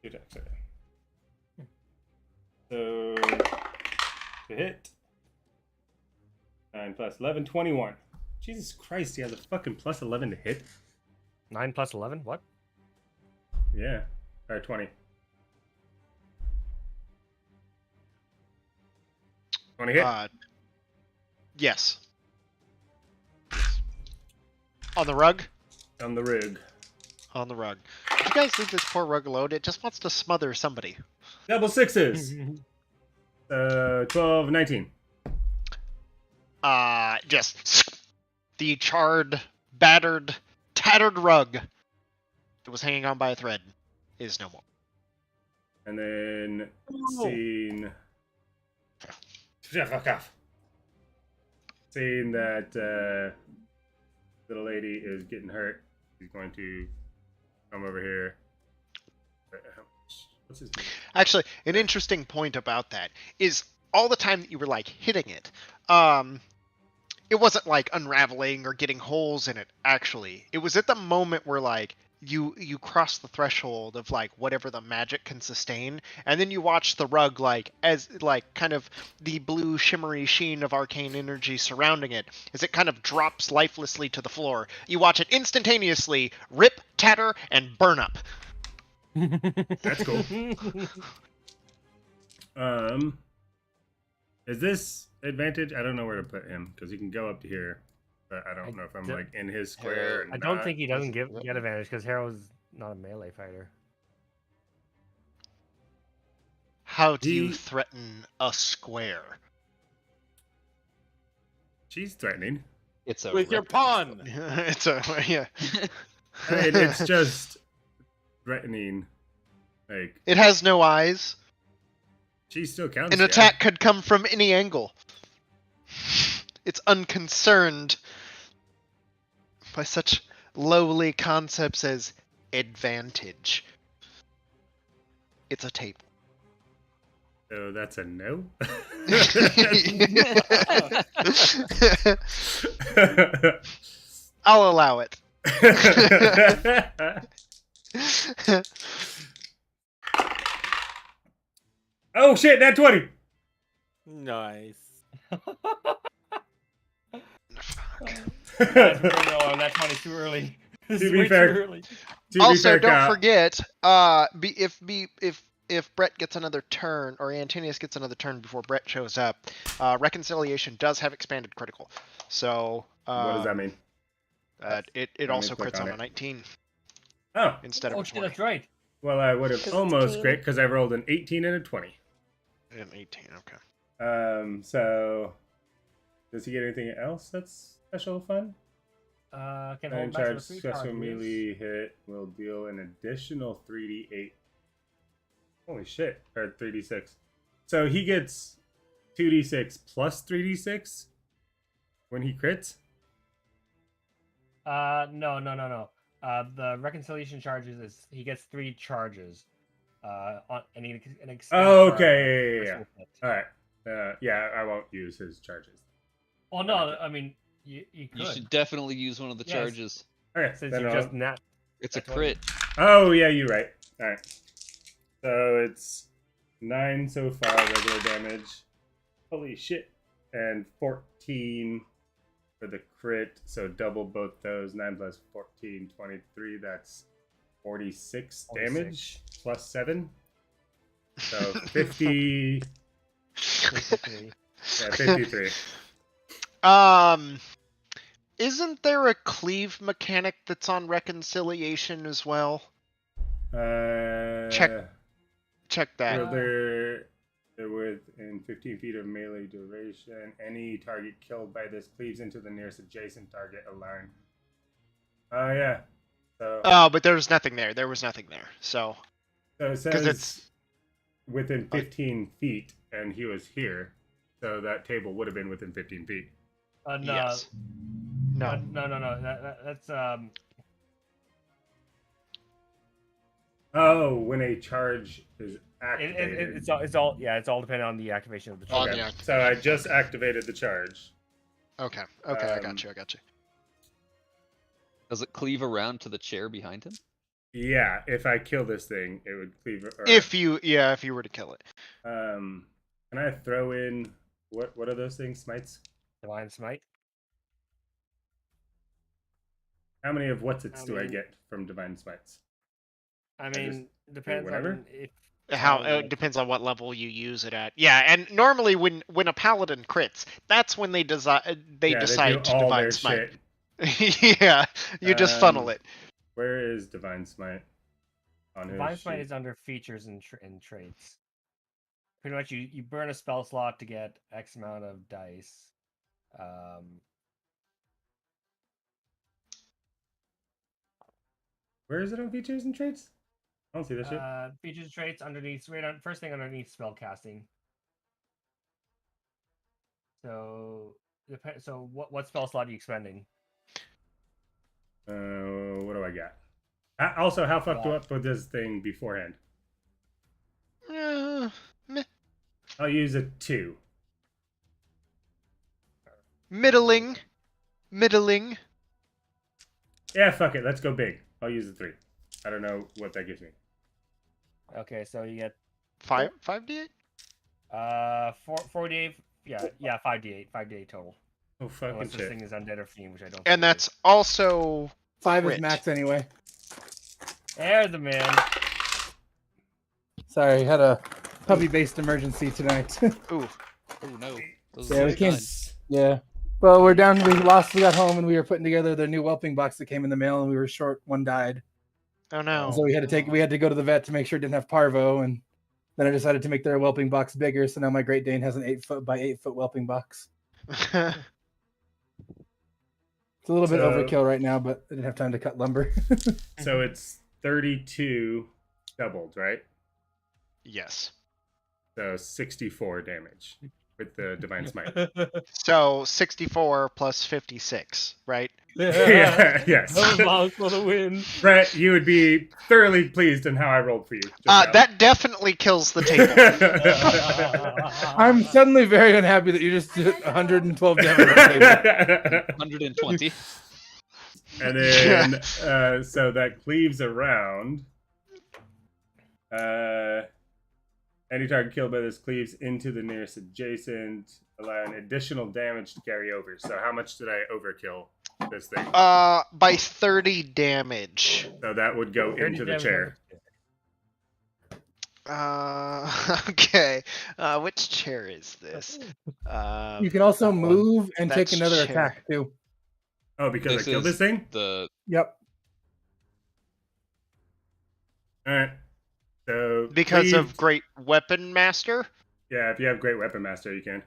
2 attacks. Okay. So to hit 9 plus 11, 21. Jesus Christ, he has a fucking plus 11 to hit. 9 plus 11? What? Yeah, or 20. 20 hit. Yes. On the rug? On the rig. On the rug. Did you guys leave this poor rug alone? It just wants to smother somebody. Double sixes. 12, 19. Just the charred, battered, tattered rug that was hanging on by a thread is no more. And then Oh. seeing fuck off. Seeing that little lady is getting hurt, he's going to come over here. What's his name? Actually, an interesting point about that is all the time that you were like hitting it, it wasn't like unraveling or getting holes in it. Actually, it was at the moment where like you cross the threshold of like whatever the magic can sustain, and then you watch the rug like as like kind of the blue shimmery sheen of arcane energy surrounding it as it kind of drops lifelessly to the floor. You watch it instantaneously rip, tatter, and burn up. That's cool. Is this advantage? I don't know where to put him because he can go up to here, but I don't know if I'm don't- like in his square. Or I don't not. think he doesn't get advantage because Harrow's not a melee fighter. How do you He- threaten a square? She's threatening. It's a With your rep- pawn. It's a yeah. I mean, it's just threatening. Like, It has no eyes. she still counts. An attack could come from any angle. It's unconcerned by such lowly concepts as advantage. It's a table. So that's a no. I'll allow it. Oh shit, that 20. Nice. No, that 20 is too early. This To is be way fair- too early. To be Also, fair, don't Kyle, forget, if Brett gets another turn or Antonius gets another turn before Brett shows up, reconciliation does have expanded critical. So what does that mean? It me also click crits on on a it. 19 Oh, instead of Oh a shit, 20. that's right. well, I would have 'Cause almost 18. crit because I rolled an 18 and a 20. An 18, okay. So does he get anything else that's special fun? Can Nine hold charge max for 3 special charges. melee hit will deal an additional 3d8. Holy shit, or 3d6. So he gets 2d6 plus 3d6 when he crits. No. The reconciliation charges is he gets 3 charges. On and he an extended Oh, charge okay, on yeah. first hit. All right. Yeah, I won't use his charges. Well, no, I mean you could. You should definitely use one of the Yes. charges. Okay, Since then you I'll- just nat. It's a That's what- crit. Oh, yeah, you're right. All right. So it's 9 so far, regular damage. Holy shit. And 14 for the crit. So double both those. 9 plus 14, 23. That's 46 damage plus 7. So 50. 53. Yeah, 53. Isn't there a cleave mechanic that's on reconciliation as well? Check that. Well, they're within 15 feet of melee duration. Any target killed by this cleaves into the nearest adjacent target alone. Oh, yeah. So, Oh, but there was nothing there. There was nothing there. So, so it 'cause says it's within 15 feet, and he was here. So that table would have been within 15 feet. No. yes. No. No. That's Oh, when a charge is activated. it's all dependent on the activation of the On charge. the Okay. act- So I just activated the charge. Okay. I got you. Does it cleave around to the chair behind him? Yeah, if I kill this thing, it would cleave. Or, If you were to kill it. can I throw in what are those things? Smites? Divine Smite. How many of what's its I do I mean- get from divine smites? I just mean, depends whatever? on if How how it depends on what level you use it at. Yeah, and normally when a paladin crits, that's when they decide Yeah, decide do to all divine their smite. shit. Yeah, you just funnel it. Where is divine smite? On his Divine Smite sheet? is under features and traits. Pretty much, you burn a spell slot to get X amount of dice. Where is it on features and traits? I don't see that shit. Features and traits underneath, first thing underneath spell casting. So, what spell slot are you expending? What do I got? Also, how fucked Well- up with this thing beforehand? Meh. I'll use a 2. Middling. Yeah, fuck it. Let's go big. I'll use a 3. I don't know what that gives me. Okay, so you get 5d8? 48. Yeah, 5d8 total. Oh, fucking Unless this shit. thing is undead or fiend, which I don't. And think it that's also 5 crit. is max anyway. is. There's the man. Sorry, had a puppy-based emergency tonight. Ooh. Oh no. Those Yeah, are we the can't- signs. yeah. Well, we're down. We got home and we were putting together the new whelping box that came in the mail, and we were short. One died, Oh no. so we had to go to the vet to make sure it didn't have parvo, and Then I decided to make their whelping box bigger, so now my Great Dane has an 8-foot by 8-foot whelping box. It's a little bit overkill right now, but I didn't have time to cut lumber. So it's 32 doubled, right? Yes. So 64 damage with the Divine Smite. So 64 plus 56, right? Yeah, yes. Long for the win. Brett, you would be thoroughly pleased in how I rolled for you. just now. That definitely kills the table. I'm suddenly very unhappy that you just did 112 damage. on the table. 120. And then, so that cleaves around. Any target killed by this cleaves into the nearest adjacent, allowing additional damage to carry over. So how much did I overkill this thing? By 30 damage. So that would go into the chair. Okay. Which chair is this? You can also move and That's take another chair. attack too. Oh, because I killed this thing? Yep. Alright. So Because of cleaved- Great Weapon Master? Yeah, if you have Great Weapon Master, you can.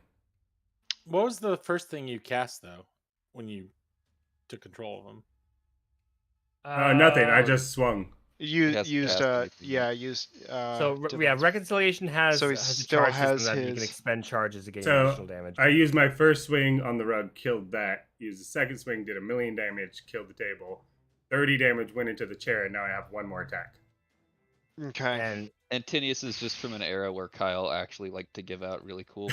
What was the first thing you cast though when you took control of them? Nothing. I just swung. You He hasn't used cast anything yet. Yeah, reconciliation has So he has a still charge has system that you can his- expend charges to gain So, additional damage. I used my first swing on the rug, killed that. Used the second swing, did 1,000,000 damage, killed the table. 30 damage went into the chair, and now I have one more attack. Okay. And Antinius is just from an era where Kyle actually liked to give out really cool.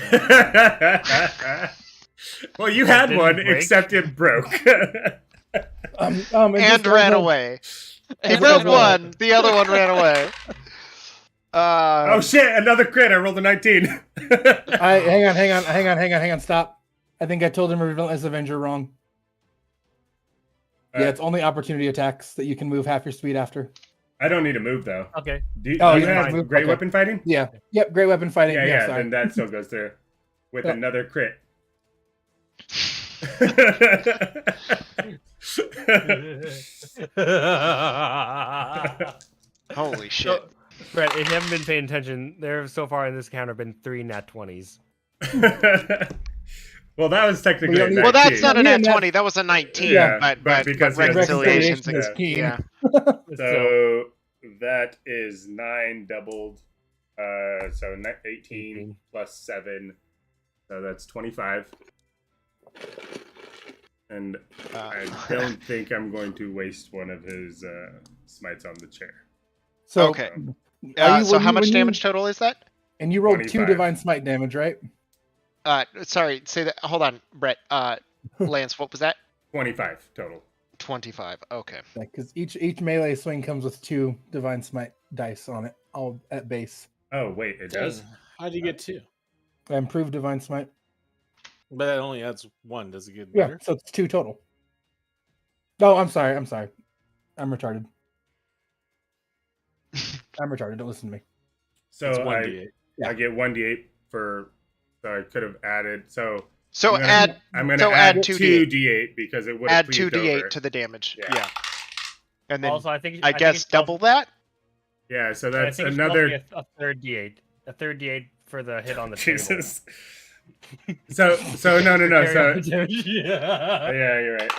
Well, you had didn't one, break? except it broke. And And ran away. He And broke ran away. one. The other one ran away. Oh shit! Another crit. I rolled a 19. Hang on, stop. I think I told him Relentless Avenger wrong. Yeah, it's only opportunity attacks that you can move half your speed after. I don't need to move though. okay. Do you, Oh, do you you have have to move? great Okay. weapon fighting? Yeah. Yep, great weapon fighting. Yeah, sorry. then that still goes through with Yep. another crit. Holy shit. So, Brett, if you haven't been paying attention, there have so far in this counter been 3 nat 20s. Well, that was technically We a don't need- 19. Well, that's not a Yeah, nat that- 20. That was a 19. Yeah, but but because he has reconciliation's reconciliation is key. yeah. So that is 9 doubled. So 18 plus 7. So that's 25. And I don't think I'm going to waste one of his smites on the chair. So, Okay. are you- So when how you- much when you- damage total is that? And you rolled 25. 2 Divine Smite damage, right? Sorry, say that. Hold on, Brett. Lance, what was that? 25 total. 25. Okay. Because each melee swing comes with 2 Divine Smite dice on it, all at base. Oh, wait, it does? How'd you get 2? Improved Divine Smite. But that only adds 1. Does it get Yeah, better? so it's 2 total. Oh, I'm sorry. I'm retarded. I'm retarded. Don't listen to me. So It's I 1d8. I get 1d8 for. So I could have added. So So I'm gonna, add I'm gonna so add add 2d8 because it would add have 2d8 to the damage. Yeah. Yeah. And then Also, I think I guess double that. Yeah, so I that's think another. a third D8. A third D8 for the hit on the Jesus. So no. So table. yeah, you're right.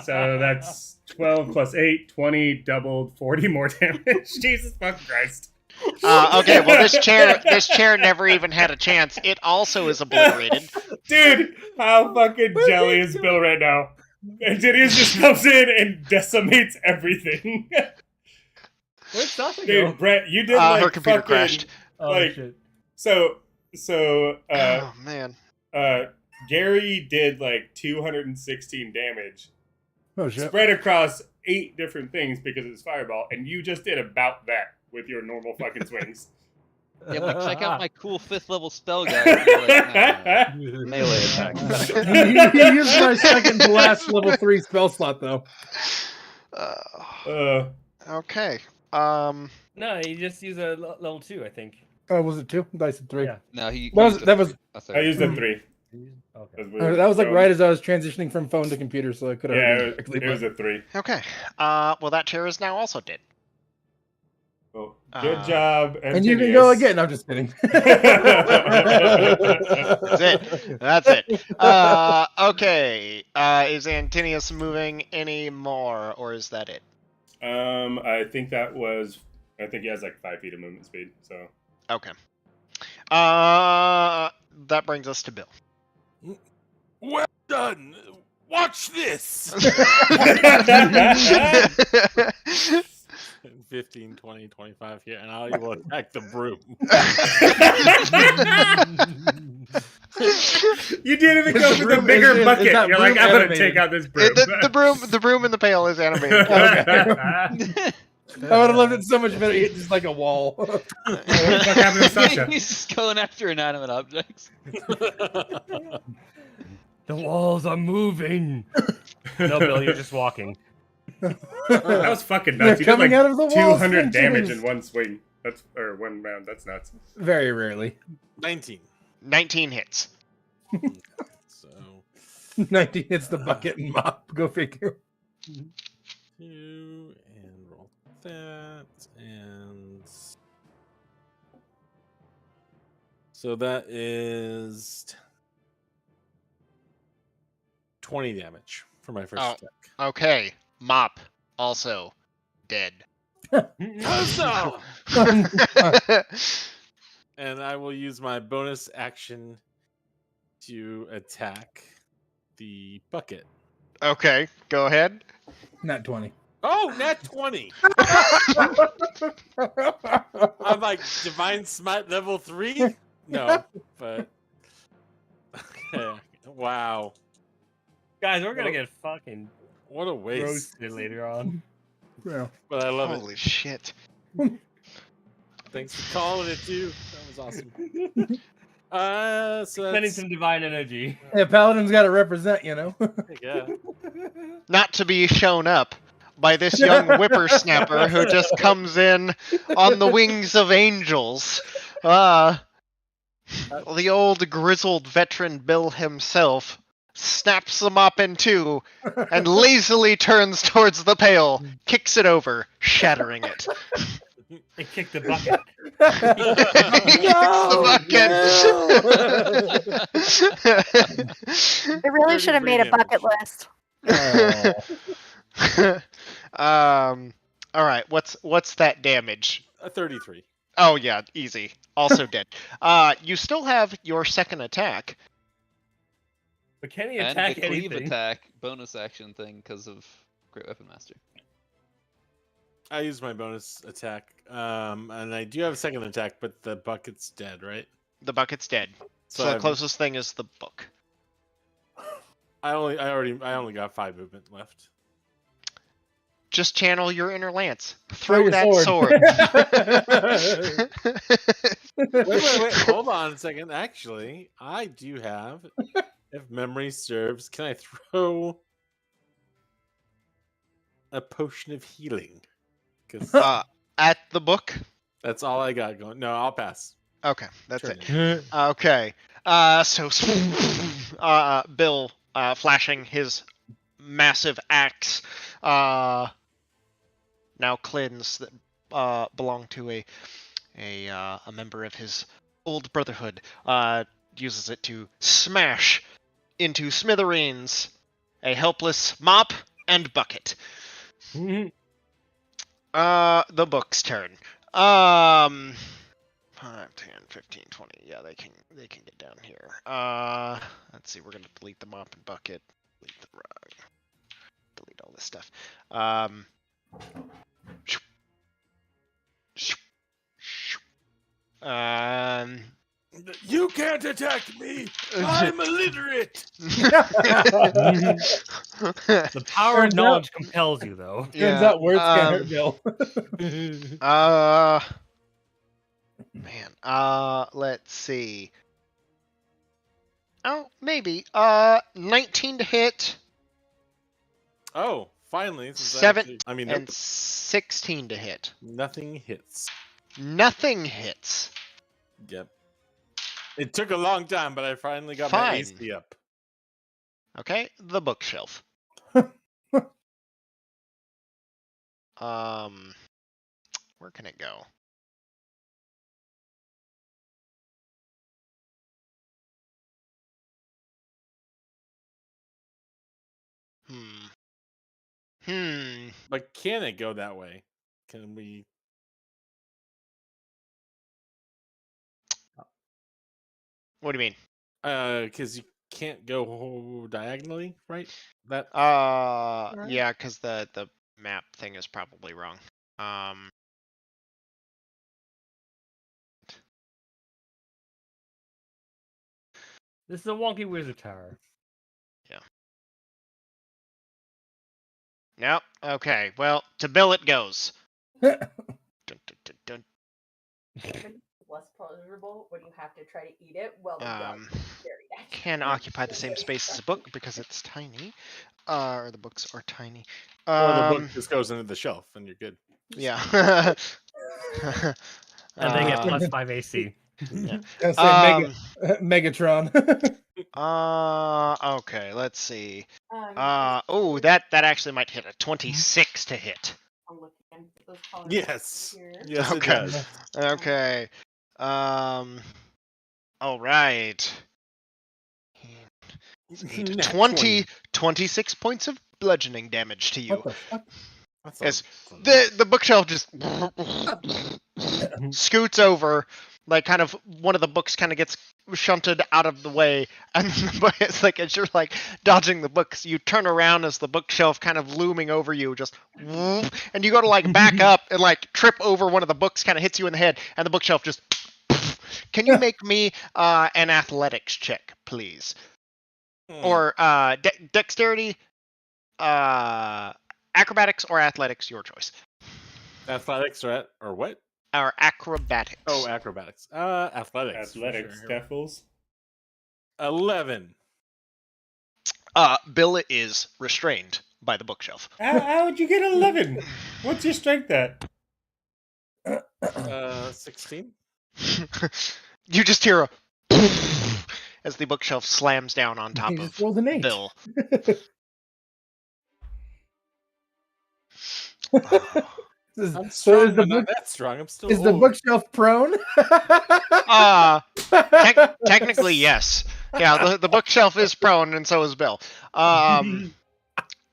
So that's 12 plus 8, 20 doubled, 40 more damage. Jesus fucking Christ. Okay, well this chair never even had a chance. It also is obliterated. Dude, how fucking jelly is Bill right now? And Didius just comes in and decimates everything. Where'd Sasha Dude, go? Brett, you did like Her computer fucking, crashed. Oh, like, shit. So Oh man. Gary did like 216 damage Oh shit. spread across 8 different things because it's fireball, and you just did about that with your normal fucking swings. Yeah, I'm like, check out my cool 5th level spell guy. Like, melee attack. He used my second to last level 3 spell slot though. Okay. No, you just use a level 2, I think. Oh, was it 2? I said 3. Yeah. No, That was I used a 3. Okay. that was like right as I was transitioning from phone to computer, so I could have. Yeah, it was a 3. Okay. Well, that chair is now also dead. Well, good job, And you can go Antinius. again. I'm just kidding. That's it. Okay. Is Antinius moving any more, or is that it? I think that was. I think he has like 5 feet of movement speed. So. Okay. That brings us to Bill. Well done. Watch this. 15, 20, 25 here, and I will attack the broom. You didn't even go for the bigger bucket. that You're like, broom I'm gonna animated? take out this broom. The broom in the pail is animated. I would have loved it so much better. Hit just like a wall. What the fuck happened to Sasha? He's just going after inanimate objects. The walls are moving. No, Bill, you're just walking. That was fucking nuts. You They're did like coming out of the walls, 200 damage Rangers. in one swing. That's or one round. That's nuts. Very rarely. 19. 19 hits. So 19 hits the bucket and mop. Go figure. 2 and roll that, and so that is 20 damage for my first Oh. attack. Okay. Mop. Also dead. Huzzah! And I will use my bonus action to attack the bucket. Okay. Go ahead. Not 20. Oh, nat 20! I'm like, Divine Smite level 3? No, but... Okay. Wow. Guys, we're gonna get fucking What a waste. roasted later on. Yeah. But I love Holy shit. it. Thanks for calling it, too. That was awesome. So Spending that's... some divine energy. Yeah, Paladin's got to represent, you know. Yeah. Not to be shown up by this young whippersnapper who just comes in on the wings of angels. The old grizzled veteran Bill himself snaps the mop in two and lazily turns towards the pail, kicks it over, shattering it. It kicked the bucket. They really should have made a bucket list. All right, what's that damage? 33. Oh yeah, easy. Also dead. You still have your second attack. But can he And attack the cleave anything? attack bonus action thing because of Great Weapon Master. I use my bonus attack, and I do have a second attack, but the bucket's dead, right? The bucket's dead. So the I'm- closest thing is the book. I only got 5 movement left. Just channel your inner lance. Throw your that sword. Wait, hold on a second. Actually, I do have, if memory serves, can I throw a potion of healing? Because At the book? that's all I got going. No, I'll pass. Okay, that's Turn it. Okay. So Bill flashing his massive axe now clins that belong to a member of his old brotherhood, uses it to smash into smithereens a helpless mop and bucket. The book's turn. 5, 10, 15, 20. Yeah, they can get down here. Let's see. We're gonna delete the mop and bucket. Delete the rug. Delete all this stuff. You can't attack me. I'm illiterate. The power of Turns knowledge compels you, though. Turns out words can't hurt Bill. Man. Let's see. Oh, maybe. 19 to hit. Oh, finally. since I 7 actually- I mean, and nope, 16 to hit. nothing hits. Nothing hits. Yep. It took a long time, but I finally got my Fine. AC up. Okay, the bookshelf. Where can it go? But can it go that way? Can we? What do you mean? Because you can't go diagonally, right? That. Yeah, because the map thing is probably wrong. This is a wonky wizard tower. Yeah. Nope. Okay. Well, to Bill it goes. Dun, dun, dun, dun. Less pleasurable when you have to try to eat it. Well, Can occupy the same space as a book because it's tiny. Or the books are tiny. Or the book just goes into the shelf and you're good. Yeah. And they get +5 AC. Yeah. Megatron. Okay, let's see. Oh, that actually might hit a 26 to hit. Yes. Yes, Okay. it does. Okay. All right. 26 points of bludgeoning damage to you. What the fuck? As the bookshelf just scoots over, like kind of one of the books kind of gets shunted out of the way, and it's like as you're like dodging the books, you turn around as the bookshelf kind of looming over you, just whoop, and you go to like back up and like trip over one of the books, kind of hits you in the head, and the bookshelf just. Can you make me an athletics check, please? Or dexterity, acrobatics, or athletics, your choice. Athletics or what? Or acrobatics. Oh, acrobatics. Athletics. Athletics, sure. Scuffles. 11. Bill is restrained by the bookshelf. How would you get 11? What's your strength at? 16. You just hear a as the bookshelf slams down on top of Bill. I'm strong, but not that strong. I'm still. Is the bookshelf prone? Technically, yes. Yeah, the bookshelf is prone, and so is Bill.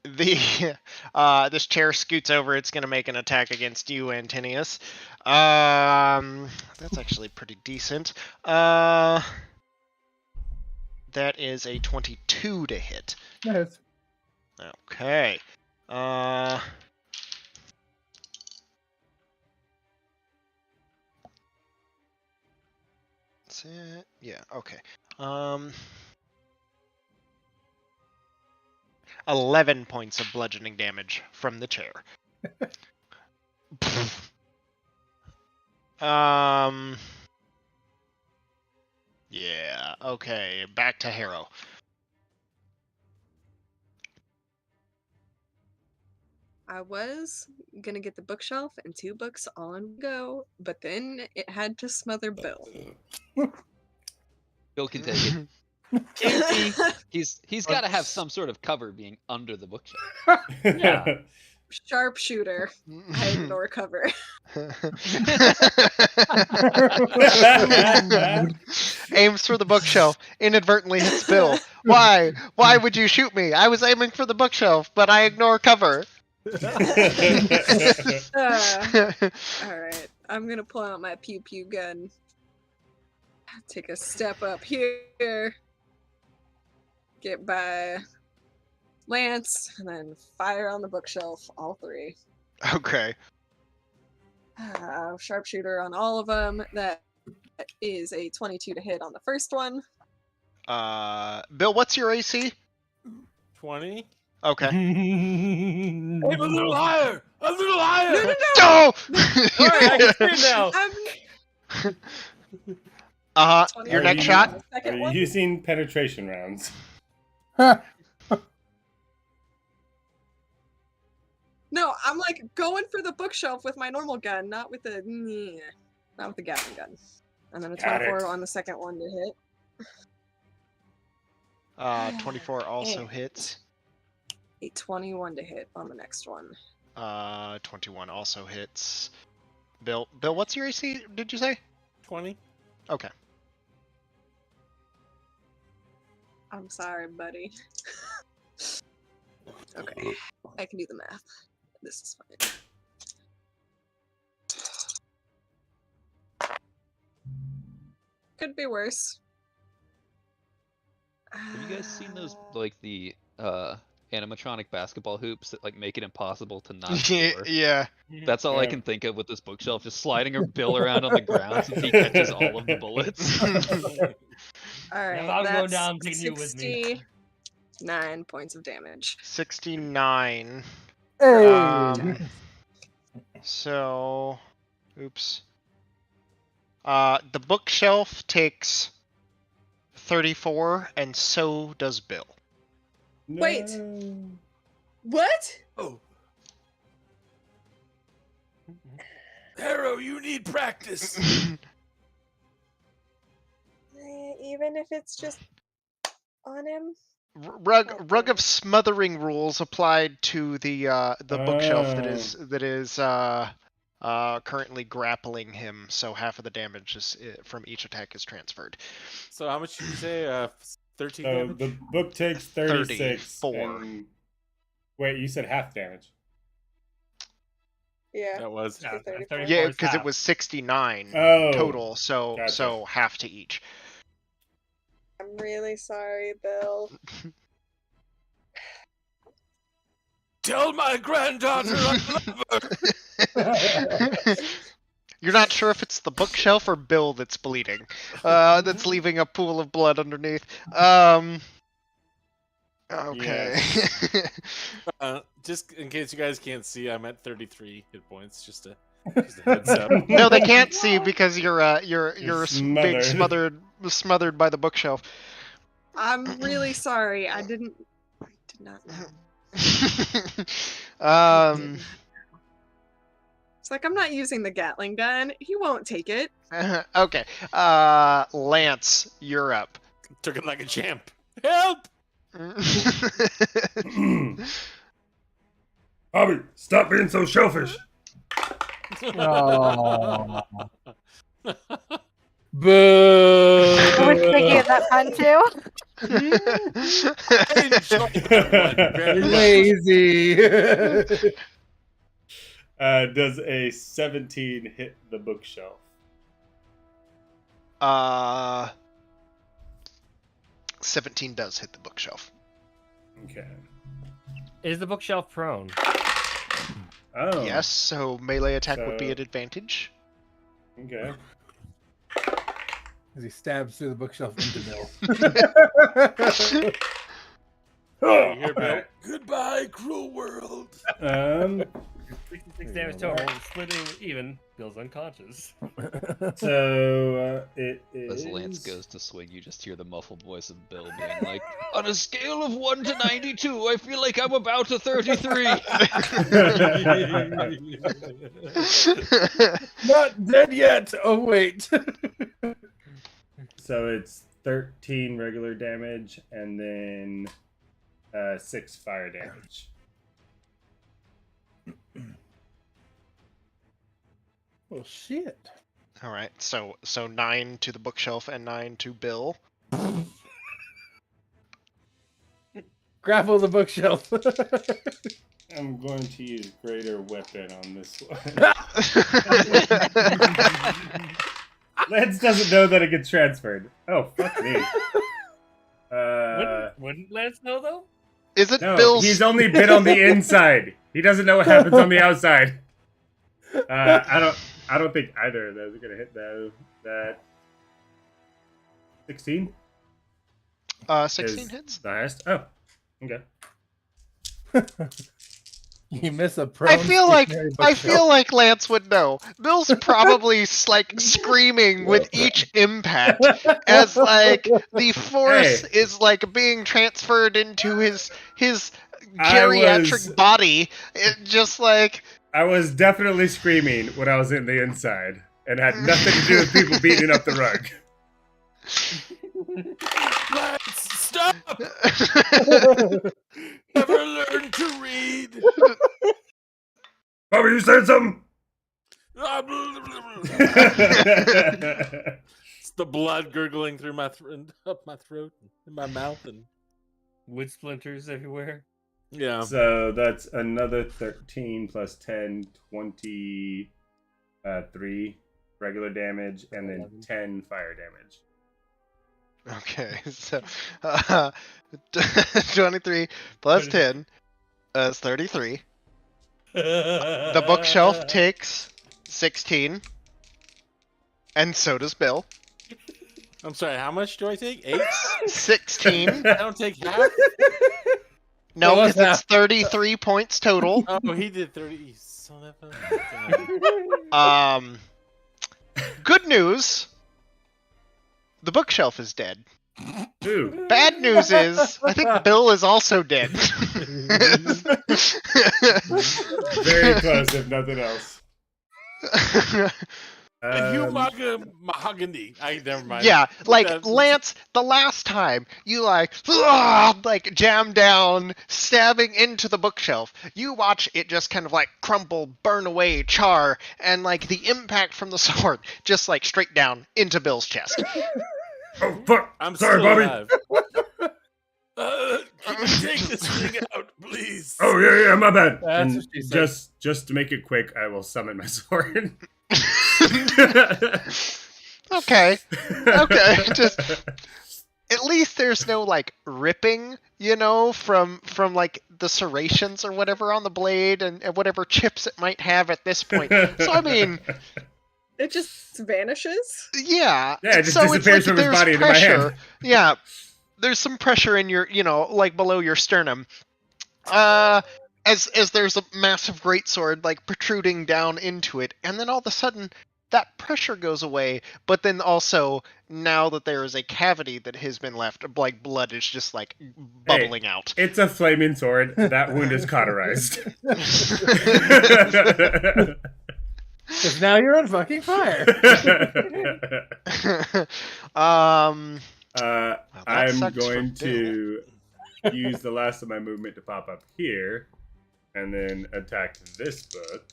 This chair scoots over. It's going to make an attack against you, Antinius. That's actually pretty decent. That is a 22 to hit. Yes. Okay. That's it. Yeah. Okay. 11 points of bludgeoning damage from the chair. Yeah. Okay. Back to Harrow. I was gonna get the bookshelf and 2 books all in one go, but then it had to smother Bill. Bill can take it. He's got to have some sort of cover being under the bookshelf. Yeah. Sharpshooter. I ignore cover. Aims for the bookshelf, inadvertently hits Bill. Why? Why would you shoot me? I was aiming for the bookshelf, but I ignore cover. Alright, I'm gonna pull out my pew pew gun. Take a step up here. Get by Lance, and then fire on the bookshelf, all 3. Okay. Sharpshooter on all of them. That is a 22 to hit on the first one. Bill, what's your AC? 20. Okay. I'm a little higher. A little higher. No! Oh! Alright, I can spin now. Your next shot? Are you using penetration rounds? No, I'm like going for the bookshelf with my normal gun, not with the Gatling gun. And then a 24 on the second one to hit. 24 also hits. A 21 to hit on the next one. 21 also hits. Bill, what's your AC? Did you say? 20. Okay. I'm sorry, buddy. Okay, I can do the math. This is fine. Could be worse. Have you guys seen those, like, the animatronic basketball hoops that, like, make it impossible to not score? Yeah. That's all I can think of with this bookshelf, just sliding a Bill around on the ground so he catches all of the bullets. Alright, I'll go that's down taking you with me. 69 points of damage. 69. Hey. So, oops. The bookshelf takes 34, and so does Bill. Wait. What? Oh. Harrow, you need practice. Even if it's just on him? Rug of smothering rules applied to the bookshelf that is currently grappling him. So half of the damage is from each attack is transferred. So how much did you say? 13 So damage? the book takes 36. 34. And... Wait, you said half damage. Yeah. That was. Yeah, 34. 34 Yeah, is because it half. was 69 Oh, total. So gotcha. half to each. I'm really sorry, Bill. Tell my granddaughter I love her. You're not sure if it's the bookshelf or Bill that's bleeding. That's leaving a pool of blood underneath. Okay. Just in case you guys can't see, I'm at 33 hit points. Just a heads up. No, they can't see because you're being smothered. smothered by the bookshelf. I'm really sorry. I did not know. It's like I'm not using the Gatling gun. He won't take it. Okay. Lance, you're up. Took it like a champ. Help! Bobby, stop being so selfish. Oh. Boo! I was thinking of that pun too. Lazy. Does a 17 hit the bookshelf? 17 does hit the bookshelf. Okay. Is the bookshelf prone? Oh. Yes, so melee attack would be So- an advantage. Okay. As he stabs through the bookshelf into Bill. Oh, here, Bill. Goodbye, cruel world. 66 damage total, splitting even. Bill's unconscious. So it is. As Lance goes to swing, you just hear the muffled voice of Bill being like, "On a scale of 1 to 92, I feel like I'm about to 33." Not dead yet. Oh wait. So it's 13 regular damage and then 6 fire damage. Well, shit. All right, so 9 to the bookshelf and 9 to Bill. Grapple the bookshelf. I'm going to use greater weapon on this one. Lance doesn't know that it gets transferred. Oh, fuck me. Wouldn't Lance know though? Is it No, Bill's? he's only been on the inside. He doesn't know what happens on the outside. I don't think either of those are gonna hit though. That 16? 16 is hits. the highest. Oh, okay. You miss a I feel like Lance would know. Bill's probably like screaming with each impact as like the force is like being transferred into his geriatric body. It just like I was definitely screaming when I was in the inside, and had nothing to do with people beating up the rug. Lance, stop! Never learned to read. Bobby, you said something? It's the blood gurgling through my up my throat, in my mouth, and Wood splinters everywhere. yeah. So that's another 13 plus 10, 23 regular damage, and then 10 fire damage. Okay, so 23 plus 10 is 33. The bookshelf takes 16, and so does Bill. I'm sorry. How much do I take? 8. 16. I don't take half. No, what's because it's 33 points total. Oh, he did 30. You son of a. Good news. The bookshelf is dead. Ooh. Bad news is, I think Bill is also dead. Very close, if nothing else. Mahogany. Never mind. Yeah, like That's- Lance, the last time you like jam down, stabbing into the bookshelf. You watch it just kind of like crumble, burn away, char, and like the impact from the sword just like straight down into Bill's chest. Oh, fuck! I'm Sorry, still Bobby. alive. Can you take this thing out, please? Oh, yeah, my bad. That's And what she said. just to make it quick, I will summon my sword. Okay, just at least there's no like ripping, you know, from like the serrations or whatever on the blade and whatever chips it might have at this point. So I mean, It just vanishes. yeah. Yeah, it just so it's disappears from his there's body into my hand. pressure. Yeah, there's some pressure in your, you know, like below your sternum. As there's a massive greatsword like protruding down into it, and then all of a sudden that pressure goes away, but then also now that there is a cavity that has been left, like blood is just like bubbling out. It's a flaming sword. That wound is cauterized. Because now you're on fucking fire. Well, that I'm sucks for going Bill. to use the last of my movement to pop up here, and then attack this book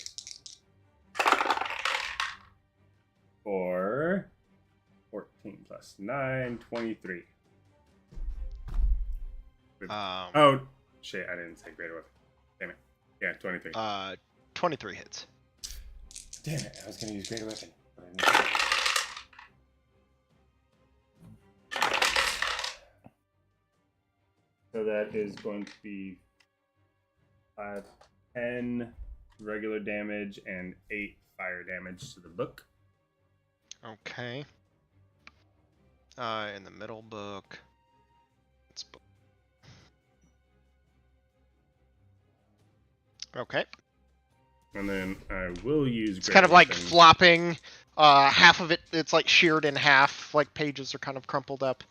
for 14 plus 9, 23. Oh, shit, I didn't say greater weapon. Damn it. Yeah, 23. 23 hits. Damn it, I was going to use greater weapon. So that is going to be 10 regular damage and 8 fire damage to the book. Okay. In the middle book. It's okay. And then I will use. It's kind of like flopping. Half of it, it's like sheared in half. Like pages are kind of crumpled up.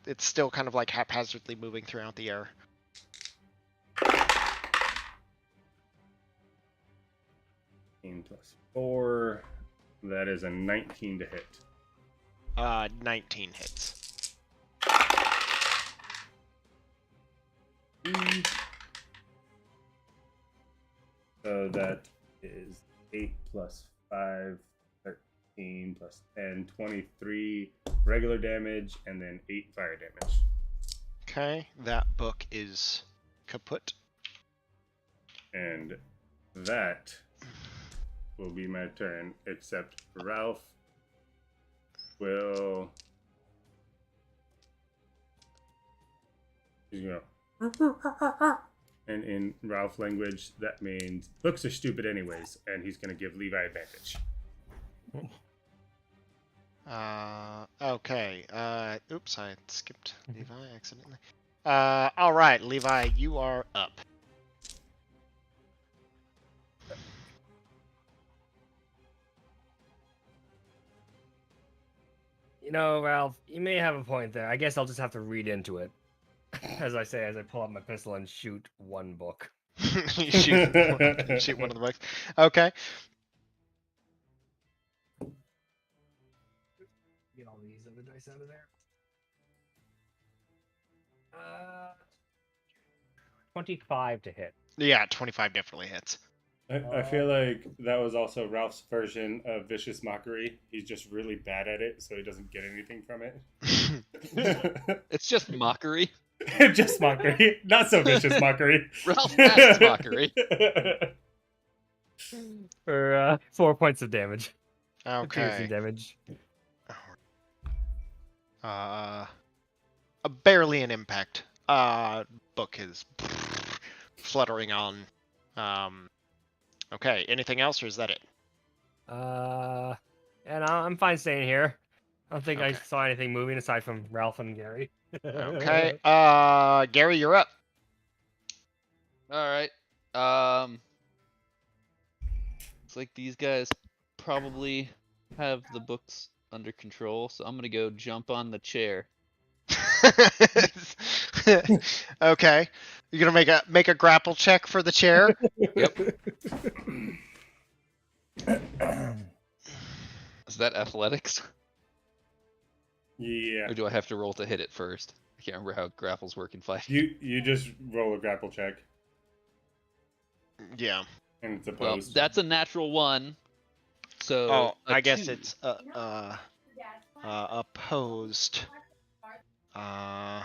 It's still kind of like haphazardly moving throughout the air. Plus 4. That is a 19 to hit. 19 hits. So that is 8 plus 5, 13 plus 10, 23 regular damage, and then 8 fire damage. Okay, that book is kaput. And that will be my turn, except Ralph will... He's gonna... And in Ralph language, that means books are stupid anyways, and he's going to give Levi advantage. Okay. Oops, I skipped Levi accidentally. All right, Levi, you are up. You know, Ralph, you may have a point there. I guess I'll just have to read into it. As I say, as I pull out my pistol and shoot one book. You shoot one of the books. Okay. Get all these other dice out of there. 25 to hit. Yeah, 25 definitely hits. I feel like that was also Ralph's version of vicious mockery. He's just really bad at it, so he doesn't get anything from it. It's just mockery. Just mockery, not so vicious mockery. Ralph casts mockery. For 4 points of damage. Okay. Piercing damage. Barely an impact. Book is fluttering on. Okay. Anything else, or is that it? And I'm fine staying here. I don't think I Okay. saw anything moving aside from Ralph and Gary. Okay. Gary, you're up. All right. Looks like these guys probably have the books under control, so I'm gonna go jump on the chair. Okay. You're gonna make a grapple check for the chair. Yep. Is that athletics? Yeah. Or do I have to roll to hit it first? I can't remember how grapples work in fighting. You just roll a grapple check, Yeah. and it's Well, opposed. that's a natural one. So Oh, a I guess 2. it's opposed. I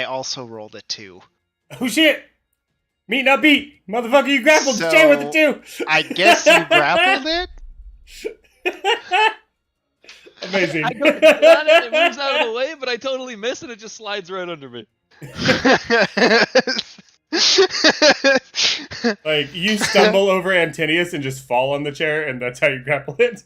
also rolled a 2. Oh shit! Meet not beat, motherfucker! You grappled the chair with the 2. I guess you grappled it. Amazing. I go to get on it, it moves out of the way, but I totally miss and it just slides right under me. Like you stumble over Antinius and just fall on the chair, and that's how you grapple it.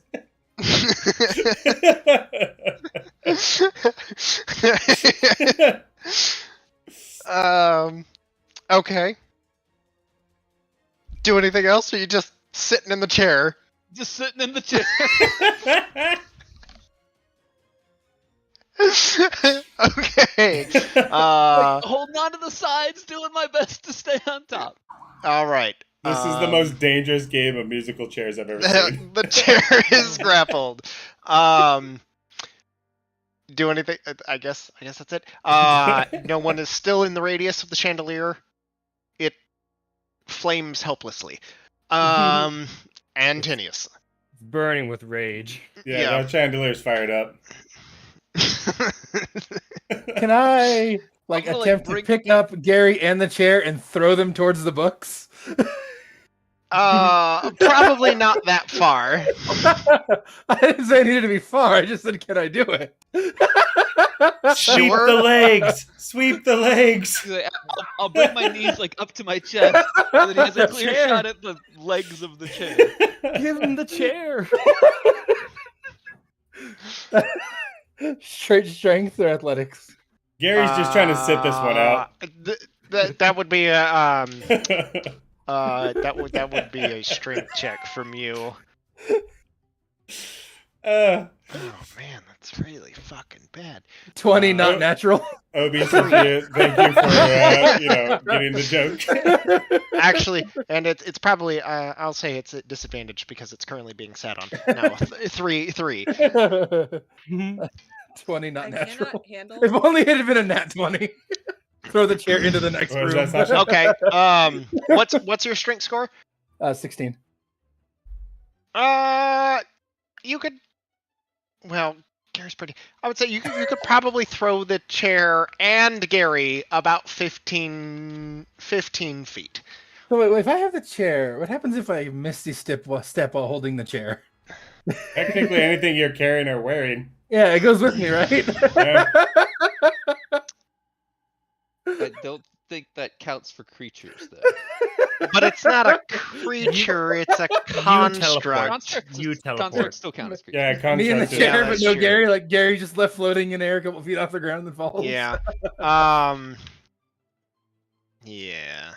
Okay. Do anything else, or you just sitting in the chair? Just sitting in the chair. Okay. Holding on to the sides, doing my best to stay on top. All right. This is the most dangerous game of musical chairs I've ever seen. The chair is grappled. Do anything? I guess that's it. No one is still in the radius of the chandelier. It flames helplessly. Antinius. Burning with rage. Yeah, that chandelier's fired up. Can I I'm gonna, attempt to pick up Gary and the chair and throw them towards the books? Probably not that far. I didn't say it needed to be far. I just said, can I do it? Sweep the legs. Sweep the legs. I'll bring my knees up to my chest, and then he has a clear shot at the legs of the chair. Give him the chair. Straight strength or athletics? Gary's just trying to sit this one out. That would be a that would be a strength check from you. Oh man, that's really fucking bad. 20, not natural. Obi, Sophia, thank you for getting the joke. Actually, and it's probably I'll say it's at disadvantage because it's currently being sat on. No, 3. 20, not I natural. cannot handle. If only it had been a nat 20. Throw the chair into the next Well, room. that's not sure. Okay. What's your strength score? 16. You could. Well, Gary's pretty. I would say you could probably throw the chair and Gary about 15 feet. So wait, if I have the chair, what happens if I misty step while holding the chair? Technically, anything you're carrying or wearing. Yeah, it goes with me, right? Yeah. I don't think that counts for creatures, though. But it's not a creature; it's a construct. Constructs still count as creatures. Yeah, Me in the construct is- chair, Yeah, but that's no true. Gary. Like Gary just left floating in air a couple feet off the ground and falls. Yeah. Yeah.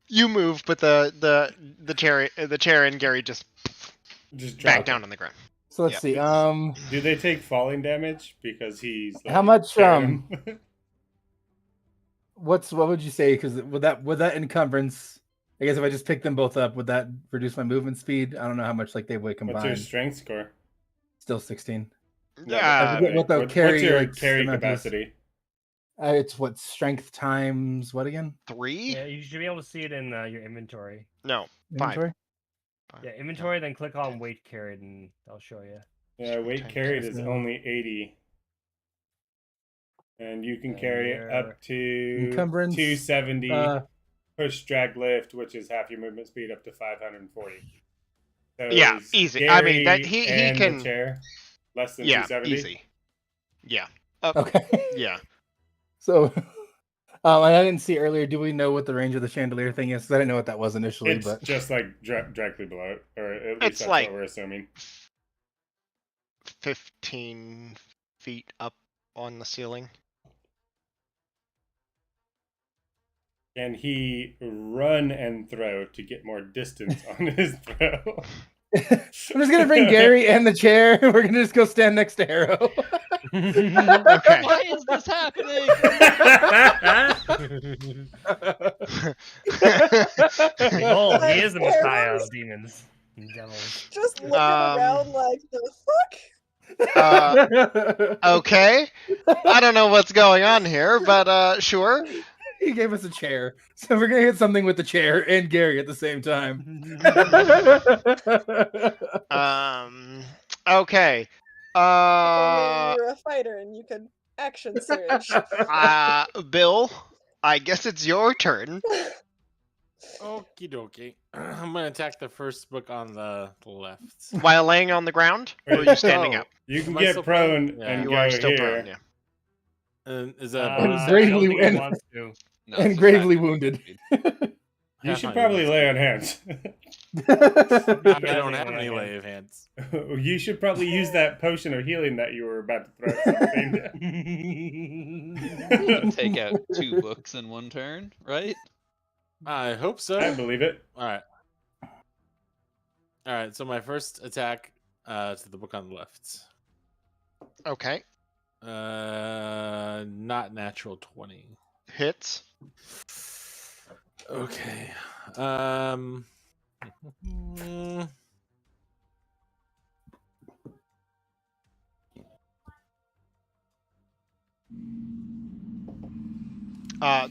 You move, but the chair and Gary just drop back down on the ground. So let's see. Do they take falling damage because he's? How much? carrying them? What would you say? Because would that encumbrance? I guess if I just pick them both up, would that reduce my movement speed? I don't know how much they would What's your combine. strength score? Still 16. I forget what they'll carry. What's your like, carry amount is. capacity? It's what strength times what again? 3? Yeah, you should be able to see it in your inventory. No, 5. Inventory? Yeah, inventory, then click on weight carried, and I'll show you. Yeah, weight carried is only 80. And you can carry it up to Encumbrance, 270. Push, drag, lift, which is half your movement speed, up to 540. So Yeah, is easy. I mean, that Gary he and can. the chair less than Yeah, 270. easy. Yeah. Okay. Yeah. So, I didn't see earlier. Do we know what the range of the chandelier thing is? 'Cause I didn't know what that was initially. It's But just like directly below it, or at least It's that's like- what we're assuming. 15 feet up on the ceiling. Can he run and throw to get more distance on his throw? I'm just gonna bring Gary and the chair. We're gonna just go stand next to Arrow. Okay. Why is this happening? Behold, he is the messiah of demons and devils. Just looking Um, around like, the fuck? Okay. I don't know what's going on here, but sure. He gave us a chair, so we're gonna hit something with the chair and Gary at the same time. Okay. If only you were a fighter and you could action surge. Bill, I guess it's your turn. Okie dokie. I'm gonna attack the first book on the left. While laying on the ground, or are you standing up? You can Am I get still prone prone? Yeah. and You go are still here. prone, yeah. And is that a I bonus don't Gravely think he and- wants to. No, And it's gravely attack. wounded. You Half should my probably units. lay on hands. I don't have any Yeah. lay of hands. You should probably use that potion of healing that you were about to throw at something. You can take out 2 books in one turn, right? I hope so. I believe it. All right. So my first attack to the book on the left. Okay. Not natural 20. Hits. Okay.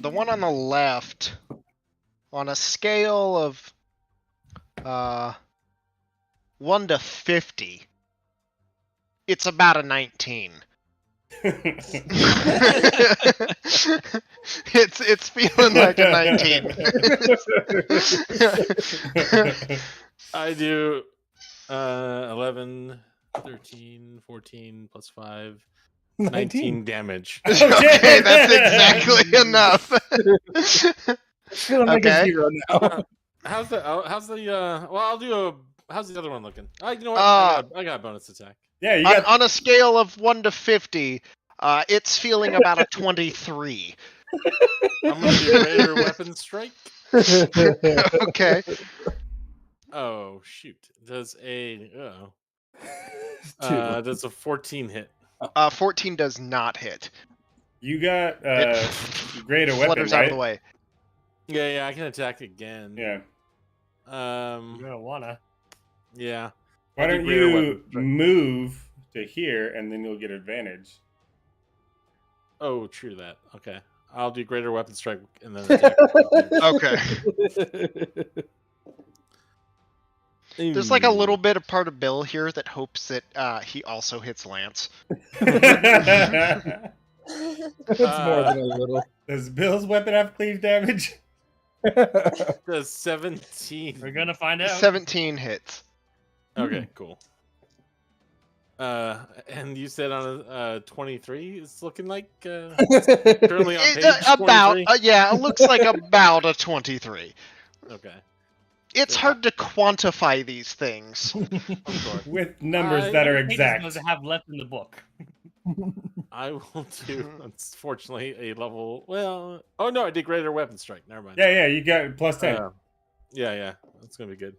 The one on the left, on a scale of 1 to 50, it's about a 19. it's feeling like a 19. I do 11, 13, 14 plus 5, 19 damage. Okay, that's exactly enough. Still like a Okay. 0 now. How's the well, I'll do a how's the other one looking? You know what? I got a bonus attack. Yeah, you got On a scale of 1 to 50, it's feeling about a 23. I'm gonna do greater weapon strike. Okay. Oh shoot! Does does a 14 hit? 14 does not hit. you got It greater weapon, flutters out of right? the way. Yeah, I can attack again. Yeah. You're gonna wanna. Yeah. Why I'll do don't greater you weapon strike. move to here and then you'll get advantage? Oh, true that. Okay, I'll do greater weapon strike and then attack. Okay. There's like a little bit of part of Bill here that hopes that he also hits Lance. It's more than a little. Does Bill's weapon have cleave damage? Does 17. We're gonna find out. 17 hits. Okay, cool. And you said on a 23, it's looking like currently on page About 23? yeah, it looks like about a 23. Okay, It's hard to quantify these things. of course. With numbers that are Pages exact. does it have left in the book? I will do, unfortunately, a level. Well, oh no, I did greater weapon strike. Never mind. Yeah, you got plus 10. Yeah, that's gonna be good.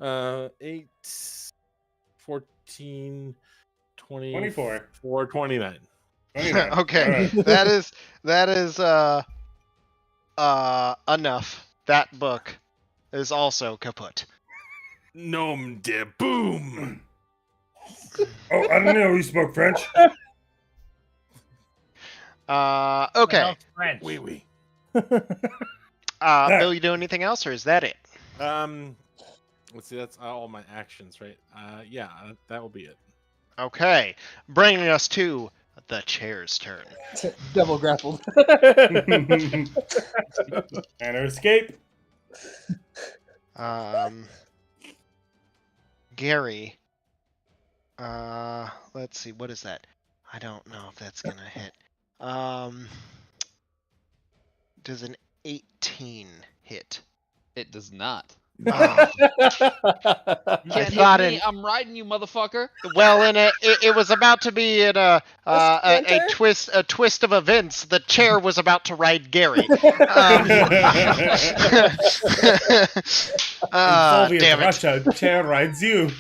8, 14, 20, 24. 29. 29. Okay, Alright. that is enough. That book is also kaput. Nom de boom. Oh, I didn't know you spoke French. Okay. French. Wee wee. Bill, you do anything else, or is that it? Let's see. That's all my actions, right? Yeah, that will be it. Okay, bringing us to the chair's turn. Double grappled. And escape. Gary. Let's see. What is that? I don't know if that's gonna hit. Does an 18 hit? It does not. Oh. I I thought in, I'm riding you, motherfucker. well, it was about to be in a splinter? twist of events. The chair was about to ride Gary. In Soviet Damn it. Russia, chair rides you.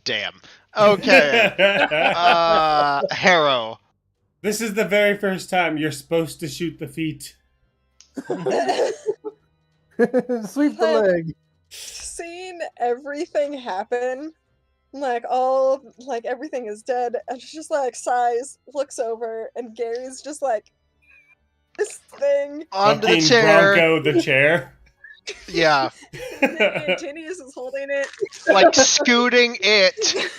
Damn. Okay. Harrow. This is the very first time you're supposed to shoot the feet. Sweep the leg. Seeing everything happen, like everything is dead, and she just like sighs, looks over, and Gary's just like this thing On the Fucking chair. Bronco the chair. Yeah. Antinius is holding it. Like scooting it.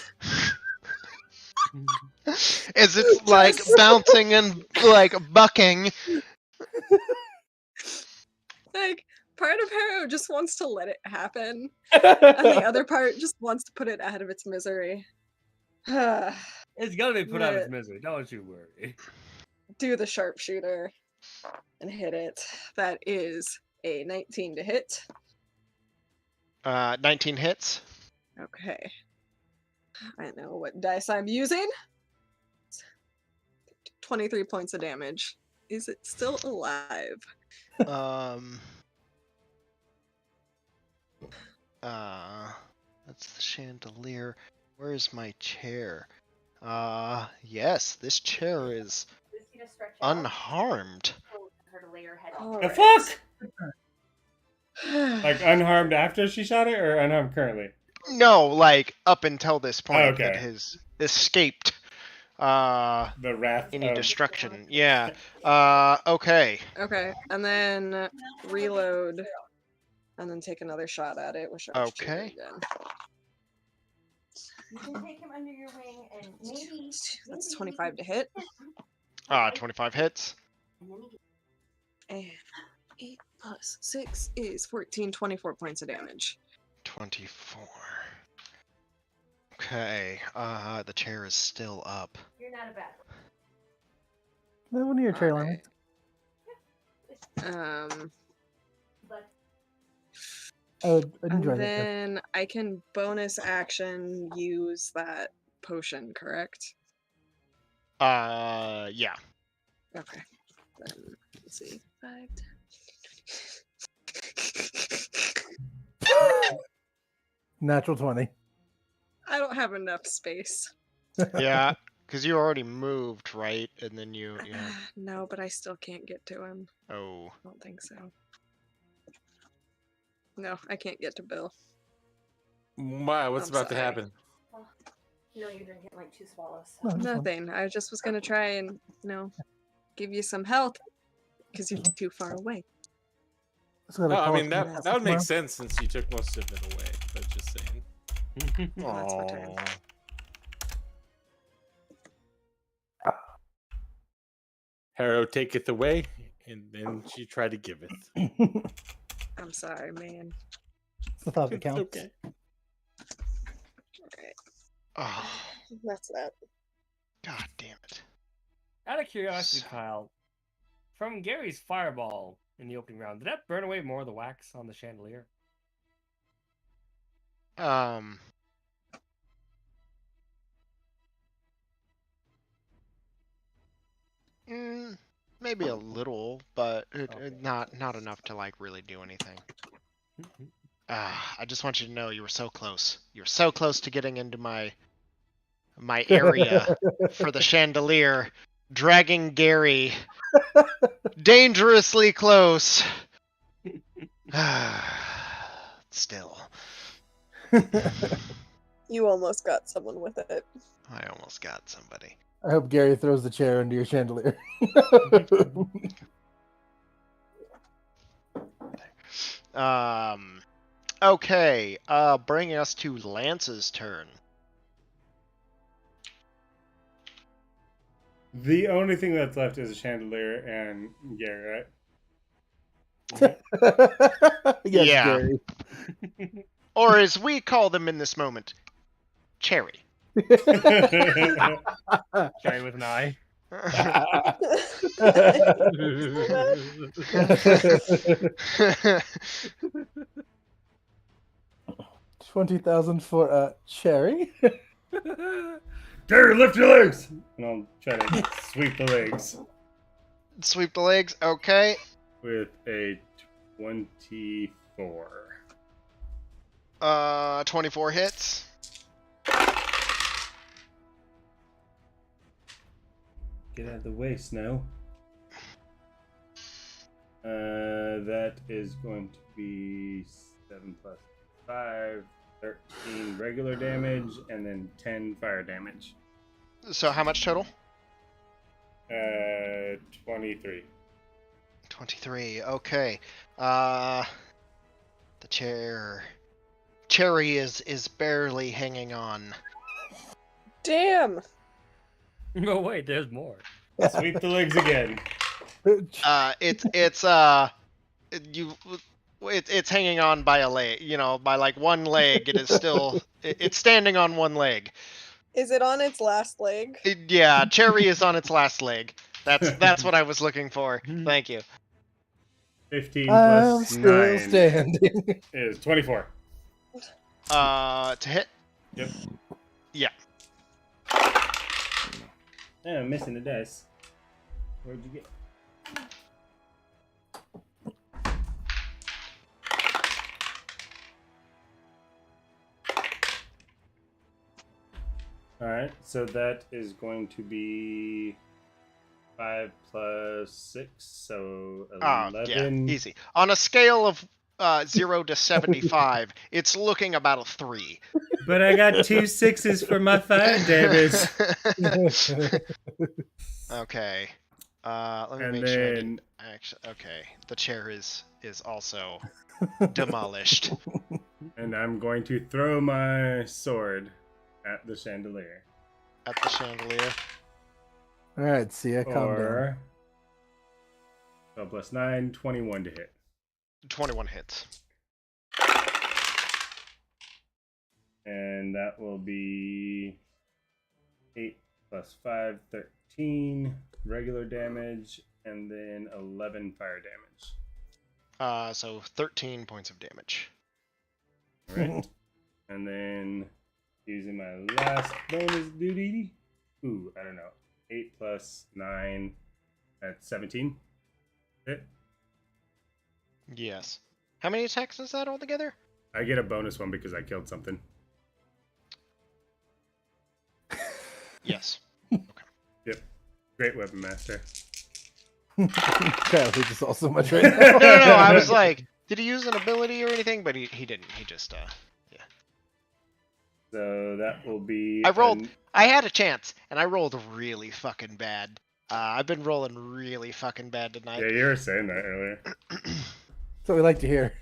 As it's like bouncing and like bucking. Like part of Harrow just wants to let it happen, and the other part just wants to put it out of its misery. It's gonna be put out of Yeah. its misery. Don't you worry. Do the sharpshooter and hit it. That is a 19 to hit. 19 hits. Okay. I know what dice I'm using. 23 points of damage. Is it still alive? That's the chandelier. Where's my chair? Yes, this chair is unharmed. The fuck? Like unharmed after she shot it, or unharmed currently? No, like up until this point, Okay. it has escaped The wrath any of... destruction. Yeah. Okay. Okay, and then reload, and then take another shot at it with sharpshooter Okay. again. You can take him under your wing and maybe. That's 25 to hit. 25 hits. And 8 plus 6 is 14, 24 points of damage. 24. Okay. The chair is still up. You're not a bad One of your chair lines. I would enjoy And that. then I can bonus action use that potion, correct? Yeah. Okay. Then let's see. 5, 10. Natural 20. I don't have enough space. Yeah, because you already moved, right? And then you. No, but I still can't get to him. Oh. I don't think so. No, I can't get to Bill. Wow, what's I'm about to sorry. happen? No, you're drinking like 2 swallows. No, that's fine. Nothing. I just was gonna try and, give you some health because you're too far away. Let's go to No, I call mean it that tomorrow. that would make sense since you took most of it away. But just saying. Well, that's my turn. Aw. Harrow taketh away, and then she tried to give it. I'm sorry, man. It's the thought that It's counts. okay. Alright, Oh. that's that. God damn it. Out of curiosity, Kyle, from Gary's fireball in the opening round, did that burn away more of the wax on the chandelier? Maybe a little, but not enough to like really do anything. I just want you to know you were so close. You were so close to getting into my area for the chandelier, dragging Gary dangerously close. Still. You almost got someone with it. I almost got somebody. I hope Gary throws the chair into your chandelier. Okay. Bringing us to Lance's turn. The only thing that's left is a chandelier and Gary, Yes, Yeah. Gary. Or as we call them in this moment, Cherry. right? Cherry with an eye. 20,000 for Cherry. Gary, lift your legs! And I'll try to sweep the legs Sweep the legs. Okay. with a 24. 24 hits. Get out of the way, Snow. That is going to be 7 plus 5, 13 regular damage, and then 10 fire damage. So how much total? 23. 23. Okay. The Cherry is barely hanging on. Damn. Oh wait, there's more. Sweep the legs again. It's hanging on by a leg, by like one leg. It is still it's standing on one leg. Is it on its last leg? Yeah, Cherry is on its last leg. That's what I was looking for. Thank you. 15 I'm plus still 9 standing. is 24. To hit. Yep. Yeah. Yeah, I'm missing the dice. Where'd you get? Alright, so that is going to be 5 plus 6, so 11. Yeah, easy. On a scale of 0 to 75, it's looking about a 3. But I got 2 6s for my fire damage. Okay. Let me And make sure I then didn't actually. Okay, the chair is also demolished. and I'm going to throw my sword at the chandelier. At the chandelier. All right, see ya. Calm down. Or 12 plus 9, 21 to hit. 21 hits. And that will be 8 plus 5, 13 regular damage, and then 11 fire damage. So 13 points of damage. Alright. And then using my last bonus duty. Ooh, I don't know. 8 plus 9, that's 17. Hit. Yes. How many attacks is that altogether? I get a bonus one because I killed something. Yes. Yep. Great weapon master. Kyle hates us all so much right No, now. I was like, did he use an ability or anything? But he didn't. He just yeah. So that will be. I had a chance, and I rolled really fucking bad. I've been rolling really fucking bad tonight. Yeah, you were saying that earlier. That's what we like to hear.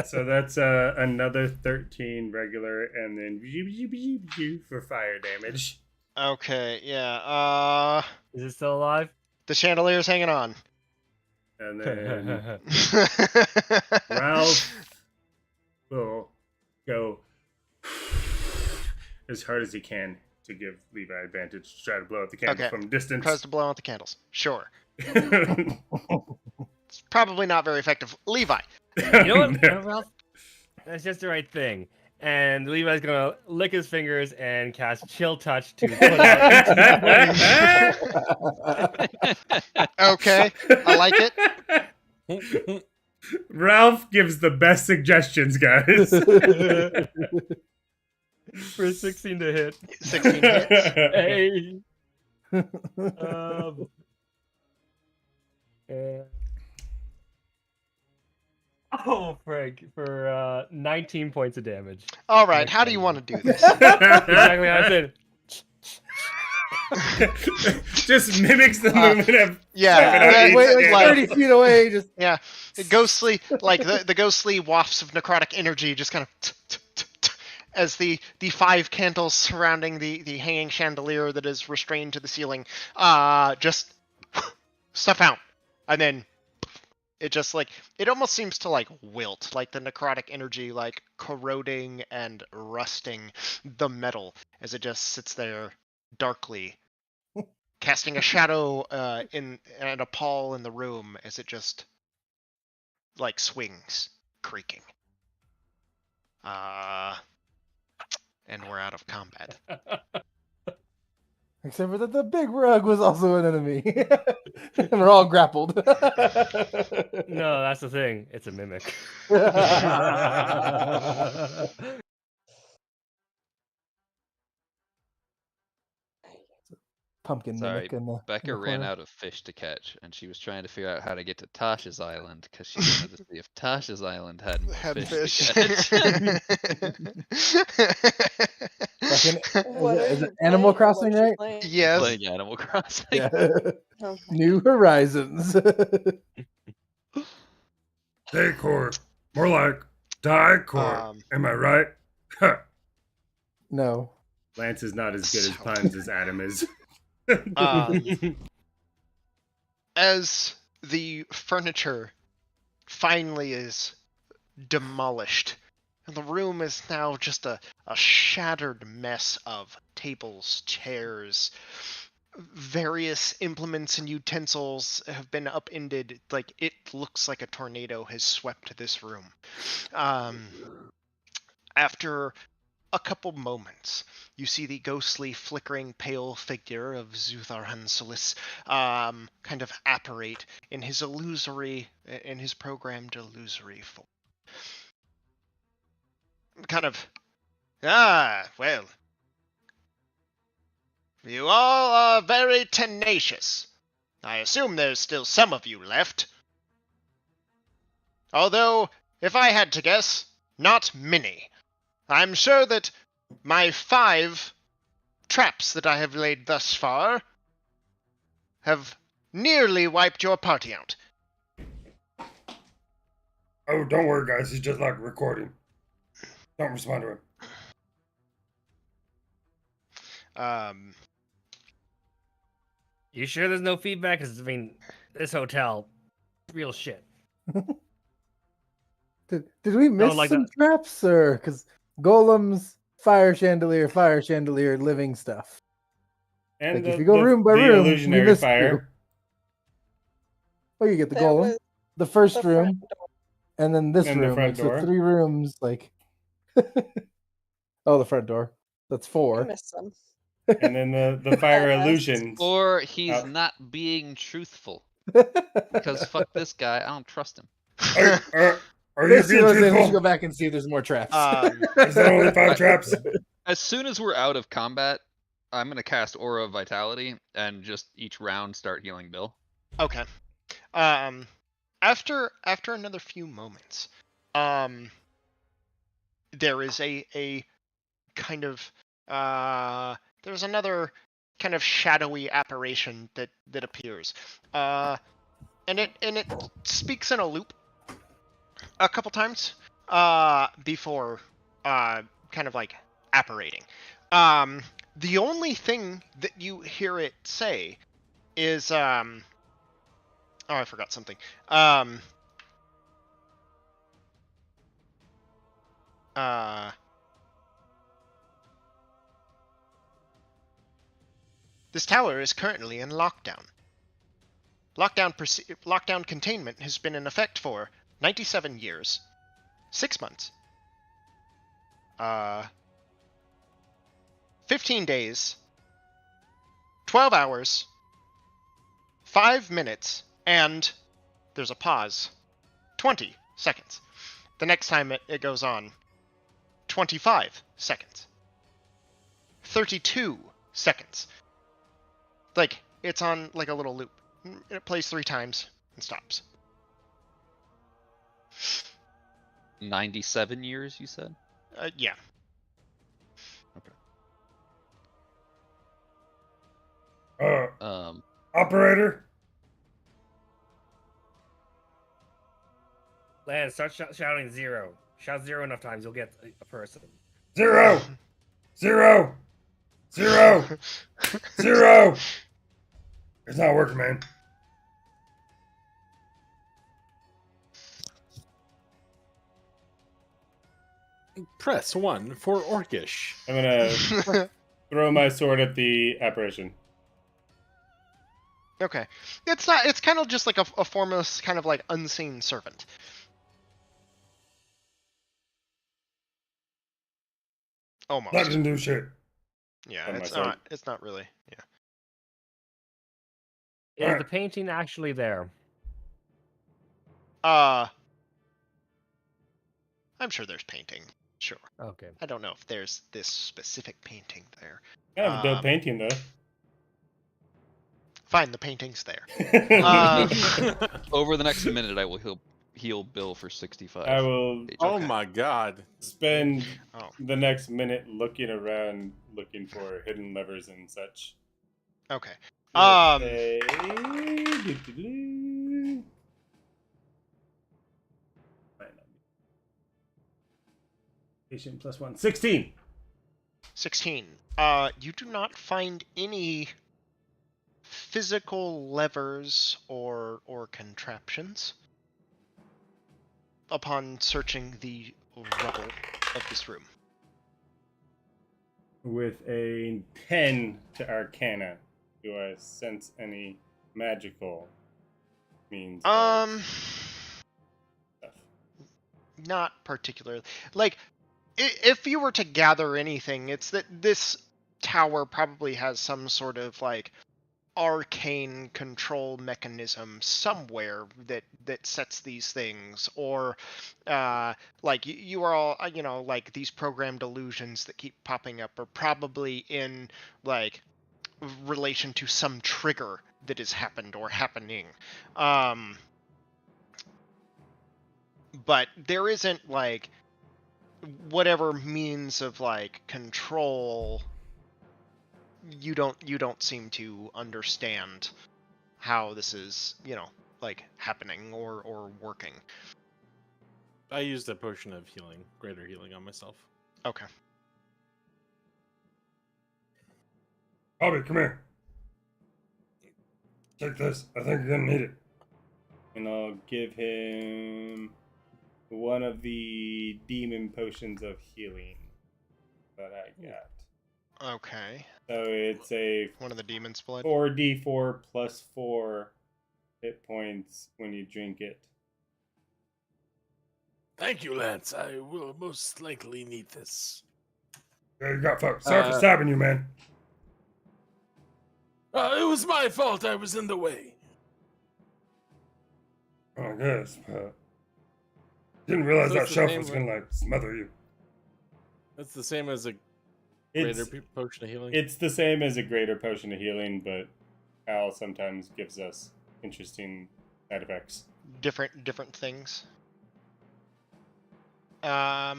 So that's another 13 regular, and then for fire damage. Okay, yeah. Is it still alive? The chandelier's hanging on. And then Ralph will go as hard as he can to give Levi advantage to try to blow out the candle from distance. Tries to blow out the candles. Sure. It's probably not very effective. Levi. You know what, Ralph? That's just the right thing. And Levi's gonna lick his fingers and cast Chill Touch to put out. Okay, I like it. Ralph gives the best suggestions, guys. For 16 to hit. 16 hits. Hey. Oh, Frank, for 19 points of damage. All right, how do you want to do this? Exactly how I said. Just mimics the movement of Wait, like 30 feet away. Just yeah, ghostly, like the ghostly wafts of necrotic energy just kind of as the 5 candles surrounding the hanging chandelier that is restrained to the ceiling, just stuff out, and then it just like it almost seems to like wilt, like the necrotic energy like corroding and rusting the metal as it just sits there darkly, casting a shadow and a pall in the room as it just like swings, creaking. And we're out of combat. except for that the big rug was also an enemy. And we're all grappled. No, that's the thing. It's a mimic. Pumpkin Sorry, mimic in the Becca in the ran corner. out of fish to catch, and she was trying to figure out how to get to Tasha's island because she wanted to see if Tasha's island had more Had fish. fish. To catch. Is it Animal Crossing, right? Yes. Playing Animal Crossing. Yeah. Okay. New Horizons. Decor. More like Dicor. Am I right? No. Lance is not as good as puns as Adam is. As the furniture finally is demolished, and the room is now just a shattered mess of tables, chairs, various implements and utensils have been upended. Like, it looks like a tornado has swept this room. After a couple moments, you see the ghostly, flickering, pale figure of Zuthar Hansulis kind of apparate in his programmed illusory form. Kind of, well, you all are very tenacious. I assume there's still some of you left. Although, if I had to guess, not many. I'm sure that my 5 traps that I have laid thus far have nearly wiped your party out. Oh, don't worry, guys. He's just like recording. Don't respond to him. You sure there's no feedback? Because, I mean, this hotel, real shit. Did we miss like some traps, or because golems, fire chandelier, living stuff? And like if you go room by room, illusionary we missed fire. 2. Oh, you get the That golem, was the first the room, front door. and then this And the room. front Like, so door. 3 rooms, like. Oh, the front door. That's I 4. missed some. And then the fire illusions. Or he's Oh. not being truthful. Because fuck this guy, I don't trust him. Are you Basically, being what I'm saying, we should go truthful? back and see if there's more traps. Is there only 5 traps? As soon as we're out of combat, I'm gonna cast Aura of Vitality and just each round start healing Bill. Okay. After another few moments, there is a kind of there's another kind of shadowy apparition that appears, and it speaks in a loop a couple times before kind of like apparating. The only thing that you hear it say is oh, I forgot something. This tower is currently in lockdown. Lockdown containment has been in effect for 97 years, 6 months, 15 days, 12 hours, 5 minutes, and there's a pause, 20 seconds. The next time it goes on, 25 seconds, 32 seconds, Like, it's on like a little loop. It plays 3 times and stops. 97 years, you said? Yeah. Operator. Lance, start shouting 0. Shout 0 enough times, you'll get a person. 0, 0, 0, 0. It's not working, man. Press 1 for Orcish. I'm gonna throw my sword at the apparition. Okay. It's not. It's kind of just like a formless, kind of like unseen servant. Almost. That didn't do shit. Yeah, on my it's sword. not. It's not really. Yeah. Is the painting actually there? I'm sure there's painting. Sure. Okay. I don't know if there's this specific painting there. Kind of a dope painting, though. Fine, the painting's there. Over the next minute, I will heal Bill for 65. I will Oh my god. spend the next minute looking around, looking for hidden levers and such. Okay. Patient plus 1. 16. 16. You do not find any physical levers or contraptions upon searching the rubble of this room. With a 10 to Arcana, do I sense any magical means? Not particularly. Like, if you were to gather anything, it's that this tower probably has some sort of like arcane control mechanism somewhere that sets these things, or like you are all, you know, like these programmed illusions that keep popping up are probably in like relation to some trigger that has happened or happening. But there isn't like whatever means of like control. You don't seem to understand how this is, you know, like happening or working. I used a potion of healing, greater healing on myself. Okay. Bobby, come here. Take this. I think you're gonna need it. And I'll give him one of the demon potions of healing that I got. Okay. So it's a one of the demon's blood. 4d4 plus 4 hit points when you drink it. Thank you, Lance. I will most likely need this. Yeah, you got fucked. Sorry for stabbing you, man. It was my fault. I was in the way. I guess, but didn't realize that shelf was gonna like smother you. That's the same as a greater potion of healing. It's the same as a greater potion of healing, but Al sometimes gives us interesting side effects. Different things. I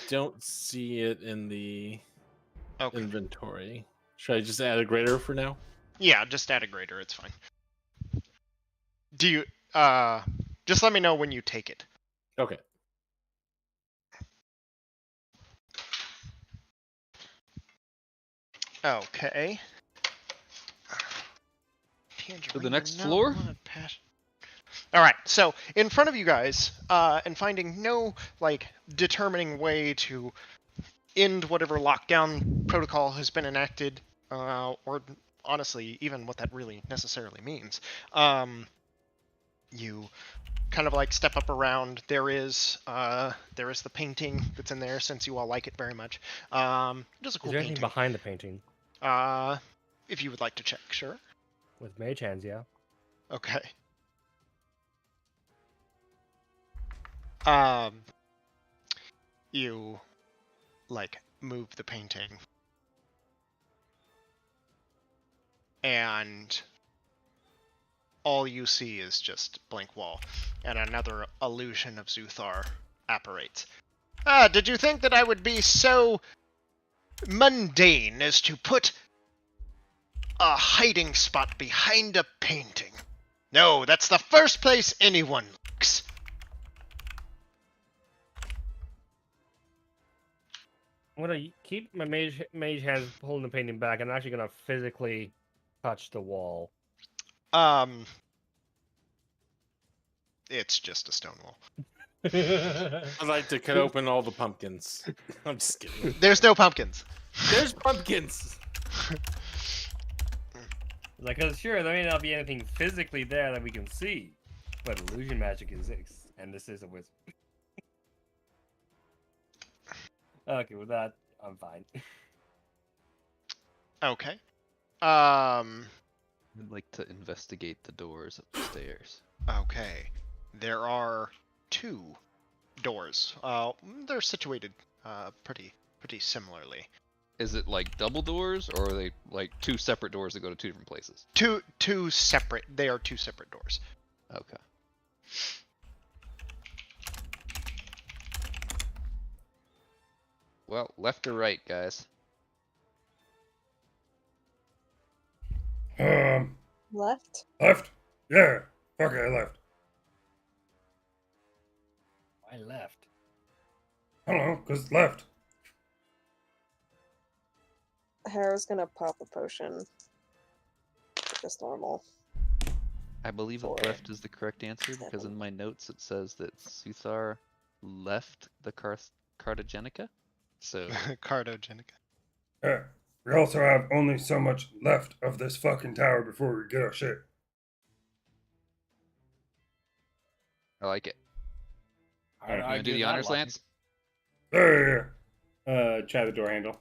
don't see it in the inventory. Should I just add a greater for now? Yeah, just add a greater. It's fine. Do you just let me know when you take it. Okay. Okay. To the next floor? All right, so in front of you guys, and finding no like determining way to end whatever lockdown protocol has been enacted, or honestly, even what that really necessarily means, you kind of like step up around. There is the painting that's in there, since you all like it very much. Just a cool Is there anything painting behind the painting? If you would like to check, sure. With mage hands, yeah. Okay. You like move the painting, and all you see is just blank wall, and another illusion of Zuthar apparates. Ah, did you think that I would be so mundane as to put a hiding spot behind a painting? No, that's the first place anyone looks. I'm gonna keep my mage hands holding the painting back. I'm actually gonna physically touch the wall. It's just a stone wall. I'd like to cut open all the pumpkins. I'm just kidding. There's no pumpkins. There's pumpkins. Like, sure, there may not be anything physically there that we can see, but illusion magic exists, and this is a wizard. Okay, with that, I'm fine. Okay. I'd like to investigate the doors upstairs. Okay. There are 2 doors. They're situated pretty similarly. Is it like double doors, or are they like 2 separate doors that go to 2 different places? Two separate. They are 2 separate doors. Okay. Well, left or right, guys? Left? Left? Yeah. Fuck it, I left. Why left? I don't know, because left. Harrow's gonna pop a potion. Just normal. I believe that left is the correct answer, because in my notes it says that Zuthar left the Cartagenica. So Cartogenica. Yeah. We also have only so much left of this fucking tower before we get our shit. I like it. I'd You wanna argue do the that honors, logic. Lance? Yeah. Try the door handle.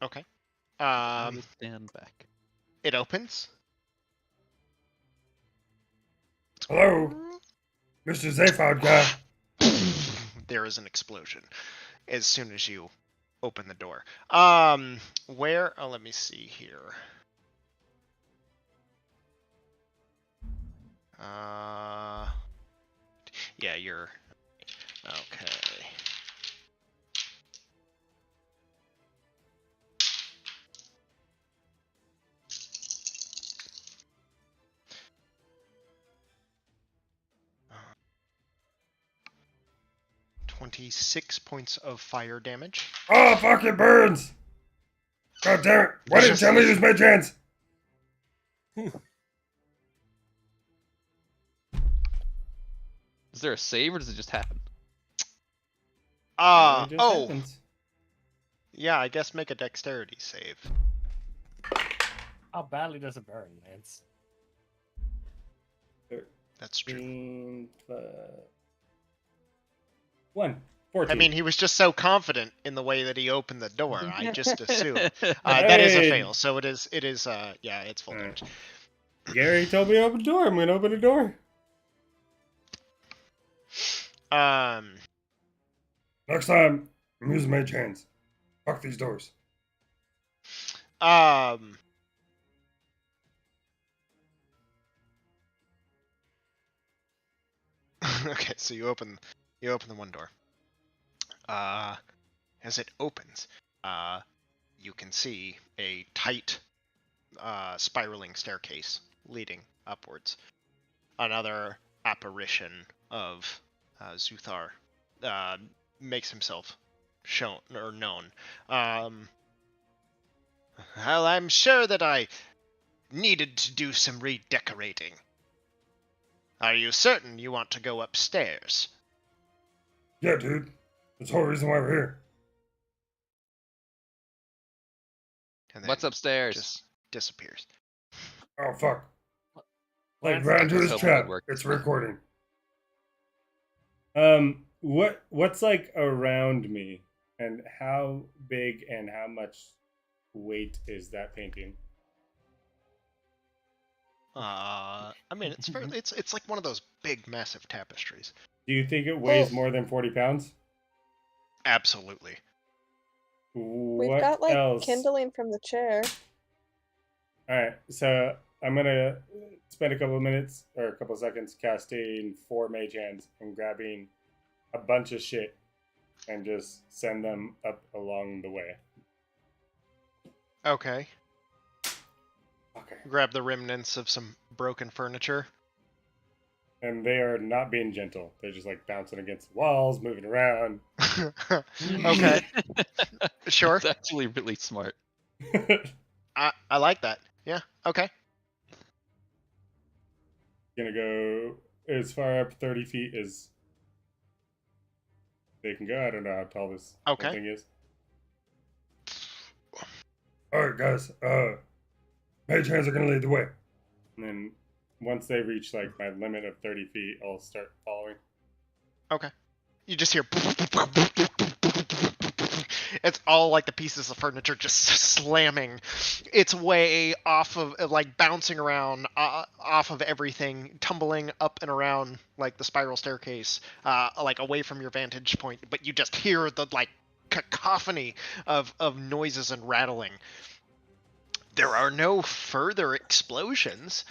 Okay. I will stand back. It opens. Hello? Mr. Zaphod guy. There is an explosion as soon as you open the door. Where? Oh, let me see here. Yeah, you're okay. Uh, 26 points of fire damage. Oh, fuck, it burns! God damn it! Why didn't you tell me to use my chance? Is there a save, or does it just happen? It just Oh, happens. yeah, I guess make a dexterity save. How badly does it burn, Lance? That's true. 1. 14. I mean, he was just so confident in the way that he opened the door. I just assumed that is a Hey. fail. So it is. Yeah, it's full Alright. damage. Gary told me to open the door. I'm gonna open the door. Next time, I'm using my chance. Fuck these doors. Okay, so you open the one door. As it opens, you can see a tight, spiraling staircase leading upwards. Another apparition of Zuthar makes himself known. Well, I'm sure that I needed to do some redecorating. Are you certain you want to go upstairs? Yeah, dude. That's the whole reason why we're here. And then What's upstairs? just disappears. Oh, fuck. Like, Lance, right I into was this hoping it trap. worked. It's recording. What's like around me, and how big and how much weight is that painting? I mean, it's fairly, it's like one of those big, massive tapestries. Do you think it weighs Oh. more than 40 pounds? Absolutely. We've What got like else? kindling from the chair. All right, so I'm gonna spend a couple of minutes or a couple of seconds casting 4 mage hands and grabbing a bunch of shit and just send them up along the way. Okay. Okay. Grab the remnants of some broken furniture. And they are not being gentle. They're just like bouncing against the walls, moving around. Okay. Sure. It's actually really smart. I like that. Yeah. Okay. Gonna go as far up 30 feet as they can go. I don't know how tall this whole Okay. thing is. Alright guys, mage hands are gonna lead the way. And then once they reach like my limit of 30 feet, I'll start following. Okay. You just hear. It's all like the pieces of furniture just slamming its way off of, like, bouncing around off of everything, tumbling up and around like the spiral staircase, like away from your vantage point. But you just hear the like cacophony of noises and rattling. There are no further explosions.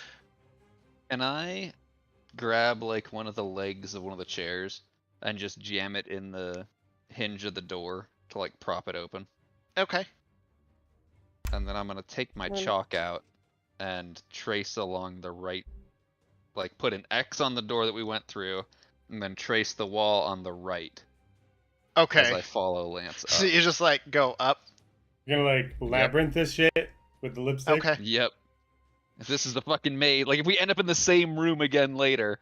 Can I grab like one of the legs of one of the chairs and just jam it in the hinge of the door to like prop it open? Okay. And then I'm gonna take my chalk out and trace along the right, like put an X on the door that we went through, and then trace the wall on the right. Okay. As I follow Lance up. So you just like go up. You're gonna like labyrinth this shit with the lipstick? Okay. Yep. If this is the fucking maid, like if we end up in the same room again later.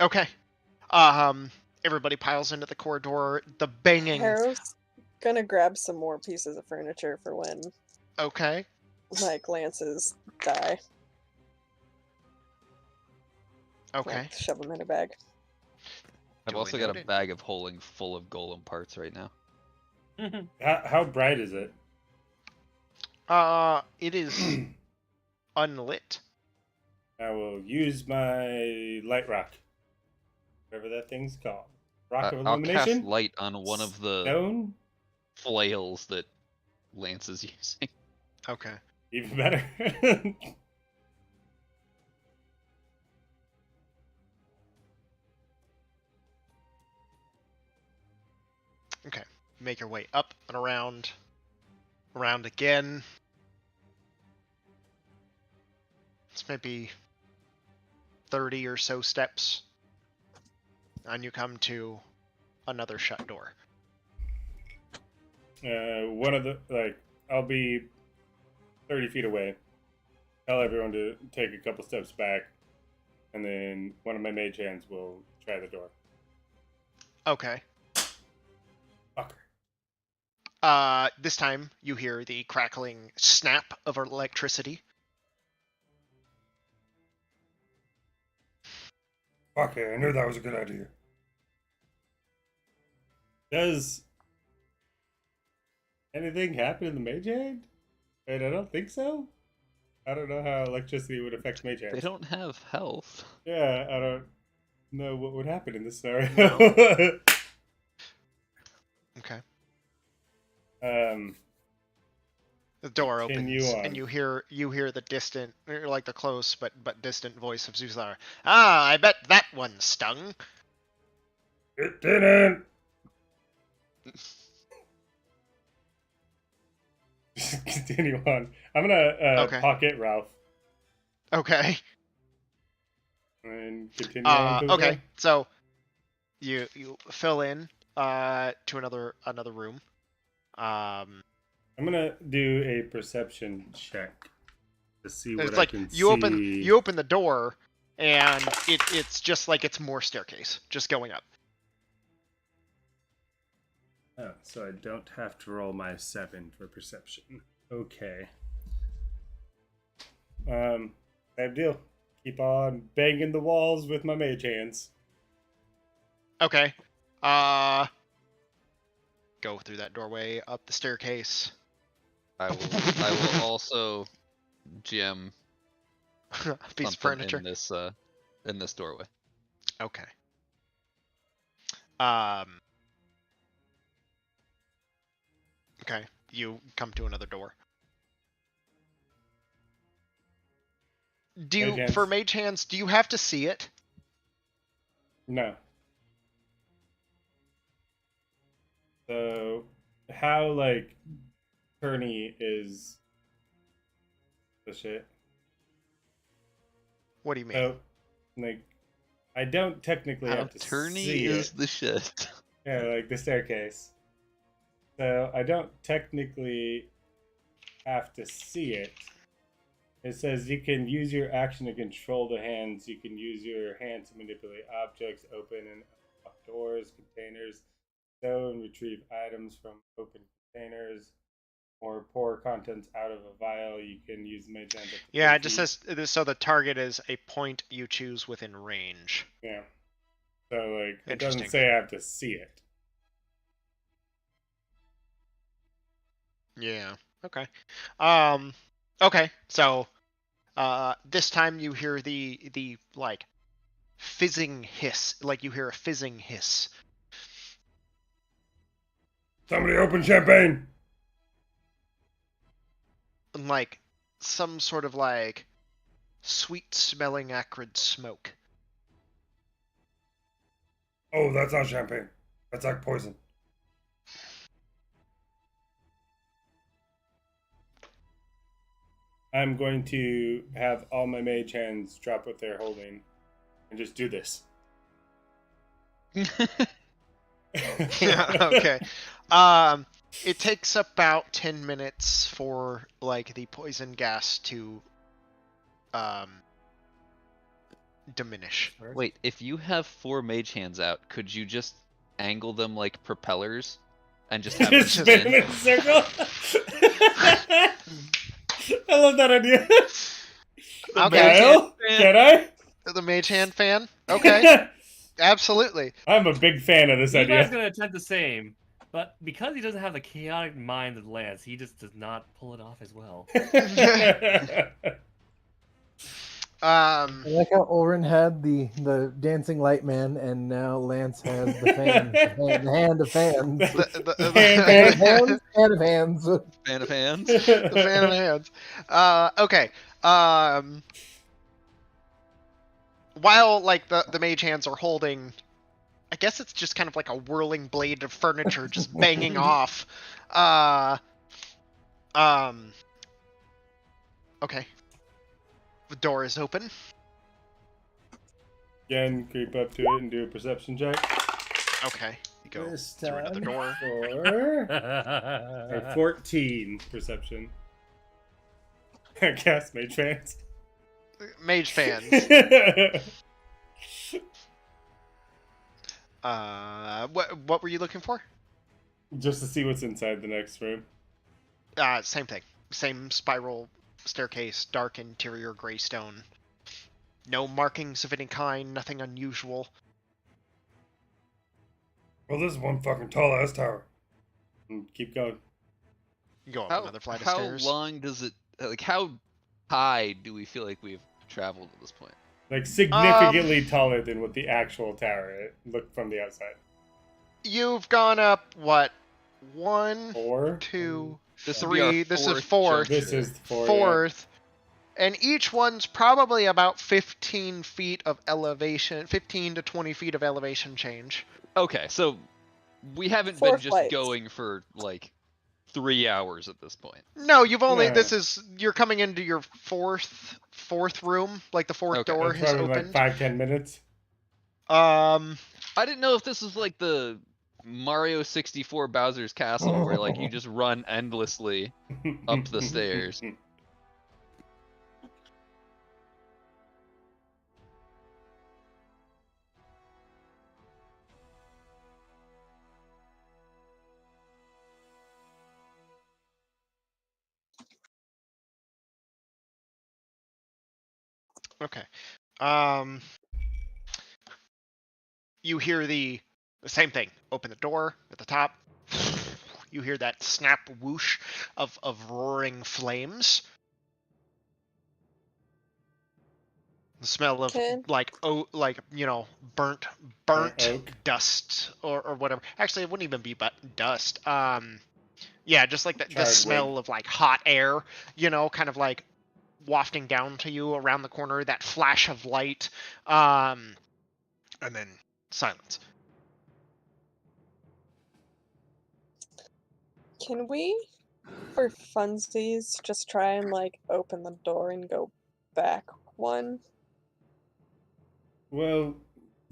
Okay. Everybody piles into the corridor. The banging. Harrow's gonna grab some more pieces of furniture for when Okay. like Lance's die. Okay. Like, shove them in a bag. I've Duly also got a noted. bag of holding full of golem parts right now. How bright is it? It is unlit. I will use my light rock. Whatever that thing's called. Rock of I'll cast illumination? light on one of the Stone? flails that Lance is using. Okay. Even better. Okay. Make your way up and around. Around again. It's maybe 30 or so steps. And you come to another shut door. One of the, like, I'll be 30 feet away. Tell everyone to take a couple steps back. And then one of my mage hands will try the door. Okay. Fucker. This time you hear the crackling snap of electricity. Okay, I knew that was a good idea. Does anything happen in the mage hand? And I don't think so. I don't know how electricity would affect mage hands. They don't have health. Yeah, I don't know what would happen in this scenario. No. Okay. The door Continue opens, on. and you hear the distant, or like the close but distant voice of Zuzar. Ah, I bet that one stung. It didn't. Continue on. I'm gonna Okay. pocket Ralph Okay. and continue on. To the Okay. door. So you fill in to another room. I'm gonna do a perception check to see what It's I like can see. you open the door, and it's just like it's more staircase, just going up. Oh, so I don't have to roll my 7 for perception. Okay. Same deal. Keep on banging the walls with my mage hands. Okay. Go through that doorway, up the staircase. I will also gem A piece of something furniture. in this doorway. Okay. Okay, you come to another door. Do Mage you, hands. for mage hands, do you have to see it? No. So, how like turny is the shit? What do you mean? So, like, I don't technically How have to turny see is it. the shit. Yeah, like the staircase. So I don't technically have to see it. It says you can use your action to control the hands. You can use your hand to manipulate objects, open and unlock doors, containers, stow and retrieve items from open containers, or pour contents out of a vial. You can use mage hands. Up to Yeah, 30 it just feet. says so the target is a point you choose within range. Yeah. So like it Interesting. doesn't say I have to see it. Yeah. Okay. Okay. So, this time you hear the like fizzing hiss, like you hear a fizzing hiss. Somebody open champagne. And like some sort of like sweet smelling acrid smoke. Oh, that's not champagne. That's like poison. I'm going to have all my mage hands drop what they're holding and just do this. Okay. It takes about 10 minutes for like the poison gas to diminish. Wait, if you have 4 mage hands out, could you just angle them like propellers and just have Just them spin spin? them in a circle. I love that idea. Okay. Kyle, can I? The mage hand fan? Okay. Absolutely. I'm a big fan of this Levi's idea. gonna attempt the same, but because he doesn't have the chaotic mind of Lance, he just does not pull it off as well. I like how Oren had the dancing light man, and now Lance has the fan, the hand of fans. The Fan, Hand of hands. Fan of hands? The fan of hands. Okay. While like the mage hands are holding, I guess it's just kind of like a whirling blade of furniture just banging off. Okay. The door is open. Again, creep up to it and do a perception check. Okay. You go This through another time door. for a 14 perception. Cast mage fans. Mage fans. What were you looking for? Just to see what's inside the next room. Same thing. Same spiral staircase, dark interior gray stone. No markings of any kind, nothing unusual. Well, this is one fucking tall ass tower. Keep going. You go up How, another flight of how stairs. long does it, like, how high do we feel like we've traveled at this point? Like significantly taller than what the actual tower looked from the outside. You've gone up, what? 1, 4? 2, This would be our 3. This is fourth fourth. This is the 4. Fourth. And each one's probably about 15 feet of elevation, 15 to 20 feet of elevation change. Okay, so we haven't 4 been just flights. going for, like, 3 hours at this point. No, you've only. No. This is you're coming into your fourth room, like the fourth Okay. door It's has probably opened. like 5-10 minutes. I didn't know if this was like the Mario 64 Bowser's Castle, where, like, you just run endlessly up the stairs. Okay. You hear the same thing. Open the door at the top. You hear that snap whoosh of roaring flames. The smell of Okay. like burnt oak. dust or whatever. Actually, it wouldn't even be dust. Yeah, just like the Charred smell wood. of like hot air, you know, kind of like wafting down to you around the corner, that flash of light, and then silence. Can we, for funsies, just try and like open the door and go back one? Well,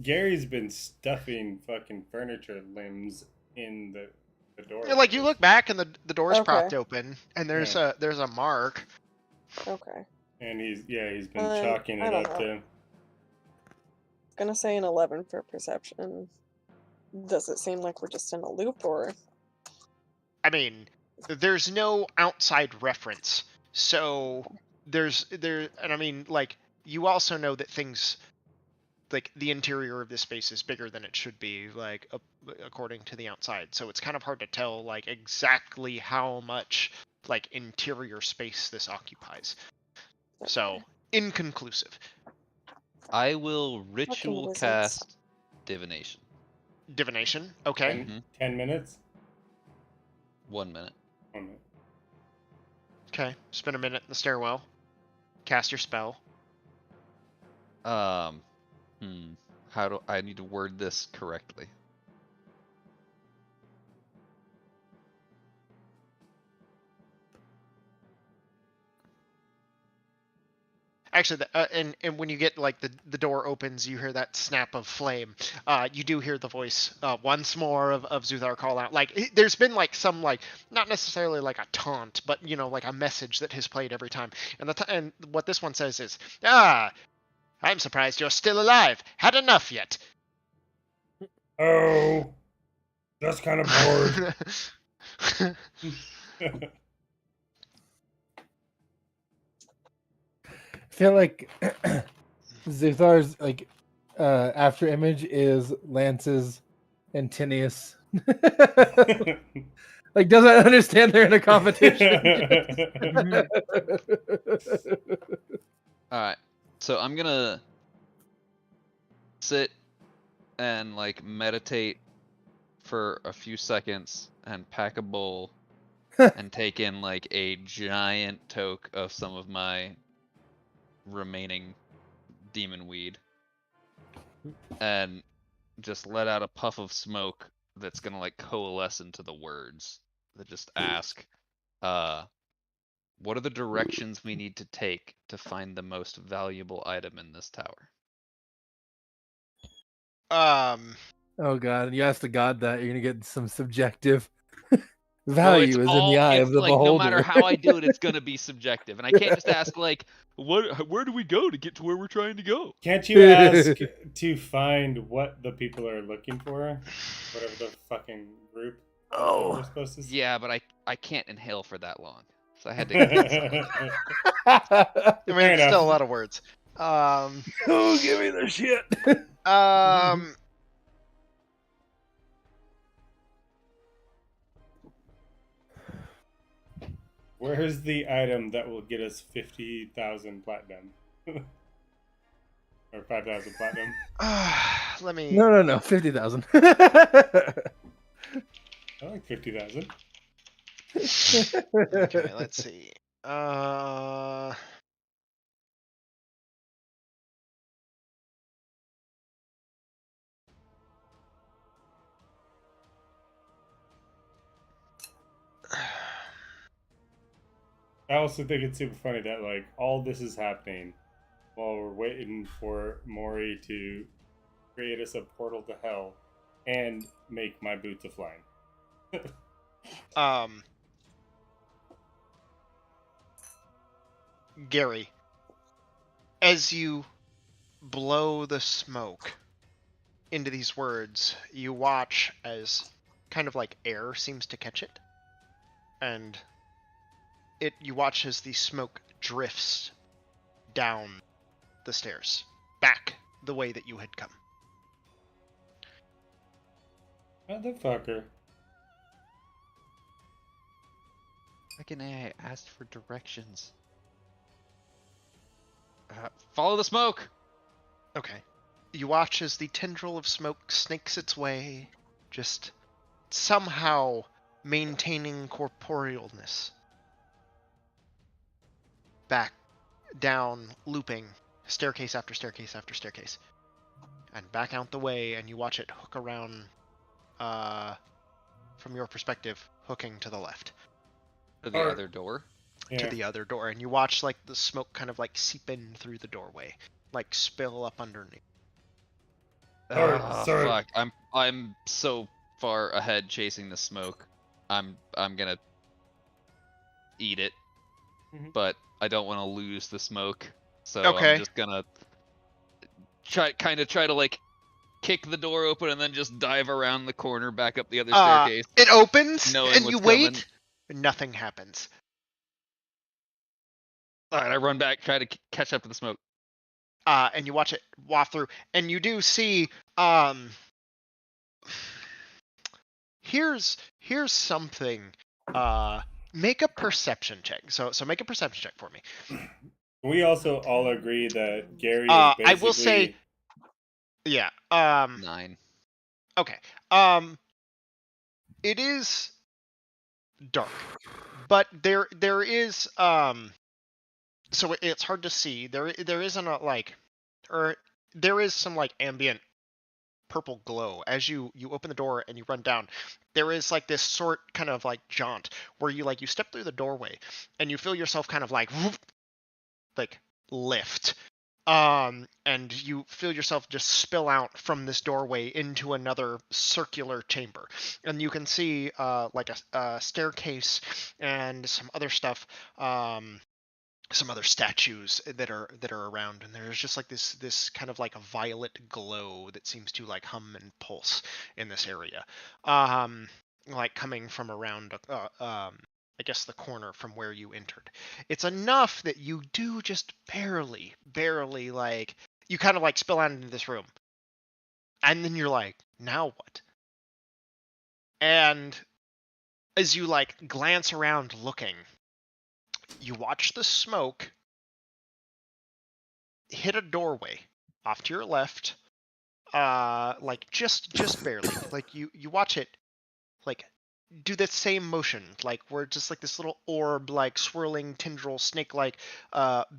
Gary's been stuffing fucking furniture limbs in the door. Like you look back and the door's Okay. propped open, and there's Yeah. a mark. Okay. And he's been I chalking it don't up know. to. Gonna say an 11 for perception. Does it seem like we're just in a loop, or? I mean, there's no outside reference, so and I mean, like, you also know that things, like, the interior of this space is bigger than it should be, like, according to the outside, so it's kind of hard to tell, like, exactly how much, like, interior space this occupies. So, inconclusive. I will ritual wizards. cast divination. Divination, okay. 10 minutes? 1 minute. 1 minute. Okay, spend a minute in the stairwell. Cast your spell. How do I need to word this correctly? Actually, and when you get, like, the door opens, you hear that snap of flame. You do hear the voice once more of Zuthar call out. Like, there's been, like, some, like, not necessarily like a taunt, but, you know, like a message that has played every time. And what this one says is, I'm surprised you're still alive. Had enough yet? Oh, that's kind of bored. I feel like Zuthar's like after image is Lance's and Tinius. Like doesn't understand they're in a competition. Alright. So I'm gonna sit and like meditate for a few seconds and pack a bowl and take in like a giant toke of some of my remaining demon weed and just let out a puff of smoke that's gonna like coalesce into the words that just ask what are the directions we need to take to find the most valuable item in this tower? Oh god, you ask the god that you're gonna get some subjective Well, value is in the eye of the like, beholder. no matter how I do it, it's gonna be subjective, and I can't just ask like, where do we go to get to where we're trying to go? Can't you ask to find what the people are looking for? Whatever the fucking group we're supposed to see? Yeah, but I can't inhale for that long, so I had to. I mean, Fair it's enough. still a lot of words. Oh, give me the shit. Where's the item that will get us 50,000 platinum? Or 5,000 platinum? Let me. No, 50,000. I like 50,000. Okay, let's see. I also think it's super funny that like all this is happening while we're waiting for Mori to create us a portal to hell and make my boots a flying. Gary, as you blow the smoke into these words, you watch as kind of like air seems to catch it, and you watch as the smoke drifts down the stairs, back the way that you had come. Motherfucker. Fucking I asked for directions. Follow the smoke. Okay. You watch as the tendril of smoke snakes its way, just somehow maintaining corporealness. Back, down, looping, staircase after staircase after staircase. And back out the way, and you watch it hook around, from your perspective, hooking to the left. To the other door? To the other door, and you watch like the smoke kind of like seep in through the doorway, like spill up underneath. Sorry. Fuck! I'm so far ahead chasing the smoke. I'm gonna eat it, but I don't want to lose the smoke, so I'm just gonna try to like kick the door open and then just dive around the corner back up the other staircase. It opens, knowing and you what's wait. coming. Nothing happens. All right, I run back, try to catch up to the smoke. And you watch it waft through, and you do see. Here's something. Make a perception check. So make a perception check for me. We also all agree that Gary is basically... I will say, yeah. 9. Okay. It is dark, but there is so it's hard to see. There isn't a like, or there is some like ambient purple glow as you open the door and you run down. There is like this sort kind of like jaunt where you step through the doorway and you feel yourself kind of like lift, and you feel yourself just spill out from this doorway into another circular chamber, and you can see like a staircase and some other stuff, some other statues that are around, and there's just like this kind of like a violet glow that seems to like hum and pulse in this area, like coming from around I guess the corner from where you entered. It's enough that you do just barely like, you kind of like spill out into this room, and then you're like, now what? And as you like glance around looking, you watch the smoke hit a doorway off to your left, like just barely. Like you watch it like do that same motion, like where just like this little orb, like swirling tendril snake like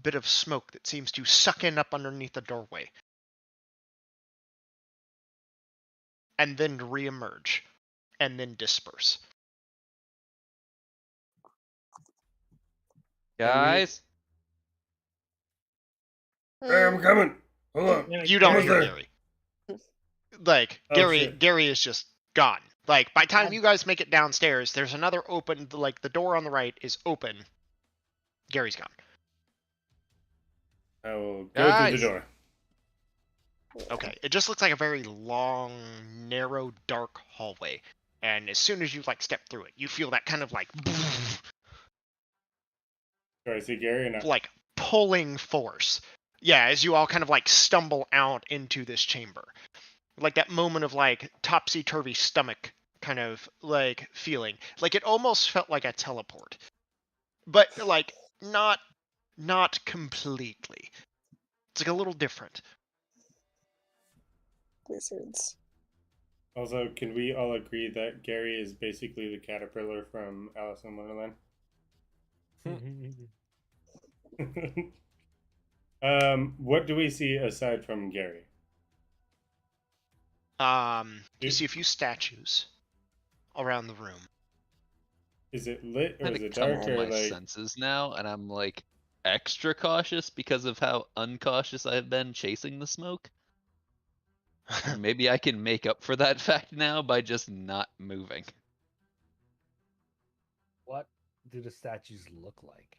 bit of smoke that seems to suck in up underneath the doorway, and then reemerge, and then disperse. Guys, Hey, I'm coming. Hold on. You don't Almost hear there. Gary. Like Oh, shit. Gary is just gone. Like by the time you guys make it downstairs, there's another open, like the door on the right is open. Gary's gone. I will go Guys. through the door. Okay, it just looks like a very long, narrow, dark hallway. And as soon as you like step through it, you feel that kind of like Do I see Gary or not? like pulling force. Yeah, as you all kind of like stumble out into this chamber. Like that moment of like topsy-turvy stomach kind of like feeling. Like it almost felt like a teleport. But like not completely. It's like a little different. Wizards. Also, can we all agree that Gary is basically the caterpillar from Alice in Wonderland? What do we see aside from Gary? You see a few statues around the room. Is it lit or I'm is it come dark to or my like? senses now, and I'm like extra cautious because of how uncautious I've been chasing the smoke. Maybe I can make up for that fact now by just not moving. What do the statues look like?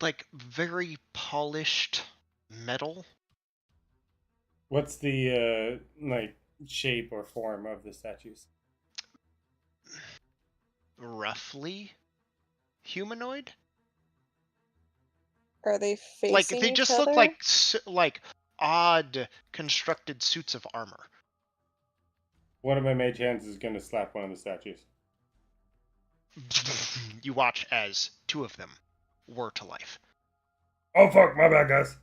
Like very polished metal. What's the like shape or form of the statues? Roughly humanoid. Are they facing Like they each just other? look like odd constructed suits of armor. One of my mage hands is going to slap one of the statues. You watch as two of them whir to life. Oh fuck, my bad, guys.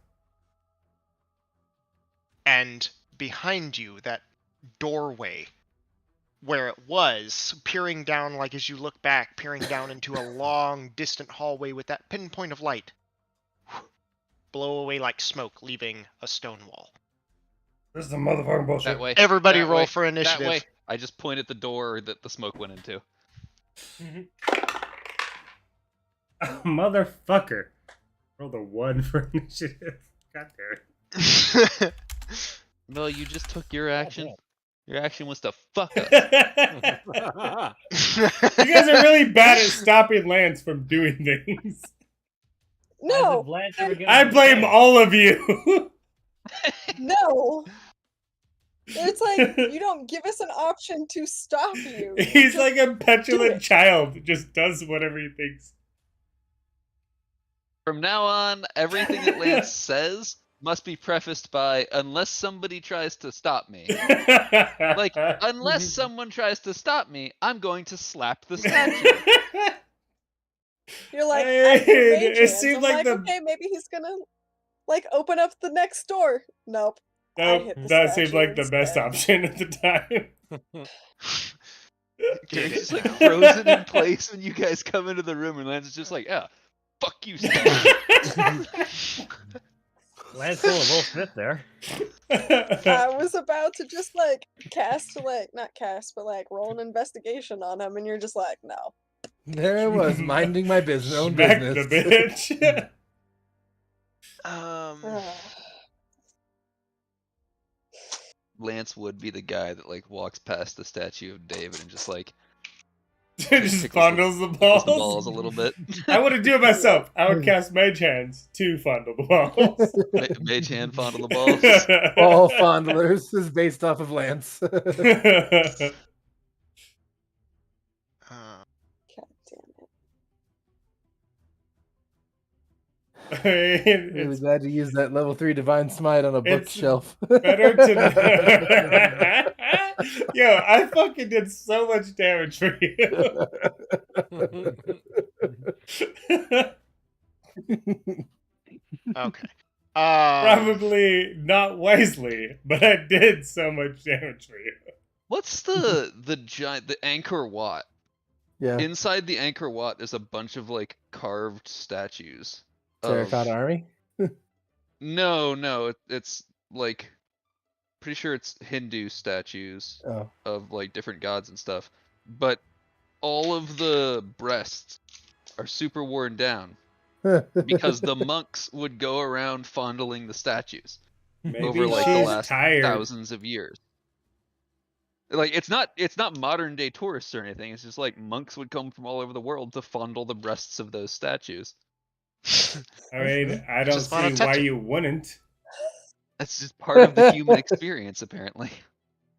and behind you, that doorway where it was, peering down, like as you look back, peering down into a long, distant hallway with that pinpoint of light, blow away like smoke, leaving a stone wall. This is some motherfucking bullshit. That way. Everybody that roll way, for initiative. That way. I just point at the door that the smoke went into. Motherfucker. Rolled a 1 for initiative. God damn it. No, you just took your action. Your action was to fuck us. You guys are really bad at stopping Lance from doing things. No, I blame all of you. no. It's like you don't give us an option to stop you. He's Just like a do petulant it. child. Just does whatever he thinks. From now on, everything that Lance says must be prefaced by, unless somebody tries to stop me. Like, unless someone tries to stop me, I'm going to slap the statue. You're like, Hey, I hear mage it hands. seemed I'm like like, the- okay, maybe he's gonna like open up the next door. Nope. I Nope, hit the that seemed statue like the best instead. option at the time. Gary's just like frozen in place when you guys come into the room, and Lance is just like, yeah, fuck you, statue. Lance full of Will Smith there. I was about to just like cast, like not cast, but like roll an investigation on him, and you're just like, no. There I was, minding my business, own Smack business. the bitch. Lance would be the guy that like walks past the statue of David and just like Just tickles fondles the tickles balls. a little bit. I wouldn't do it myself. I would cast Mage Hands to fondle the balls. Mage hand fondle the balls. All fondlers is based off of Lance. God damn it. Really glad to use that level 3 Divine Smite on a It's bookshelf. better to. Yo, I fucking did so much damage for you. Okay. Probably not wisely, but I did so much damage for you. What's the giant the Angkor Wat? Yeah, Inside the Angkor Wat is a bunch of like carved statues. of- Terracotta Army. No, it's like pretty sure it's Hindu statues Oh, of like different gods and stuff. But all of the breasts are super worn down because the monks would go around fondling the statues Maybe over like the she's last tired. thousands of years. Like it's not modern day tourists or anything. It's just like monks would come from all over the world to fondle the breasts of those statues. I mean, I don't Just wanna see touch why it. you wouldn't. That's just part of the human experience, apparently.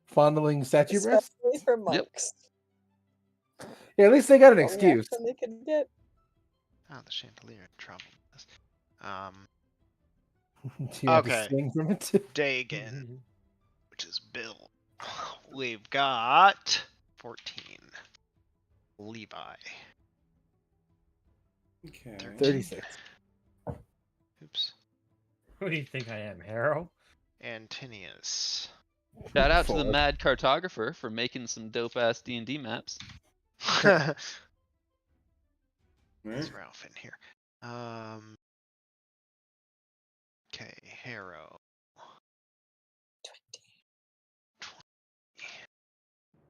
fondling statue breasts. Especially for monks. Yeah, at least they got an Only excuse. action they could get. Oh, the chandelier in trouble. You have to Okay. swing from it. Dagon, which is Bill. We've got 14. Levi. Okay. 36. Oops. Who do you think I am, Harrow? Antinius. Shout out to the Four. Mad Cartographer for making some dope ass D&D maps. There's Right. Ralph in here. Okay, Harrow. 20.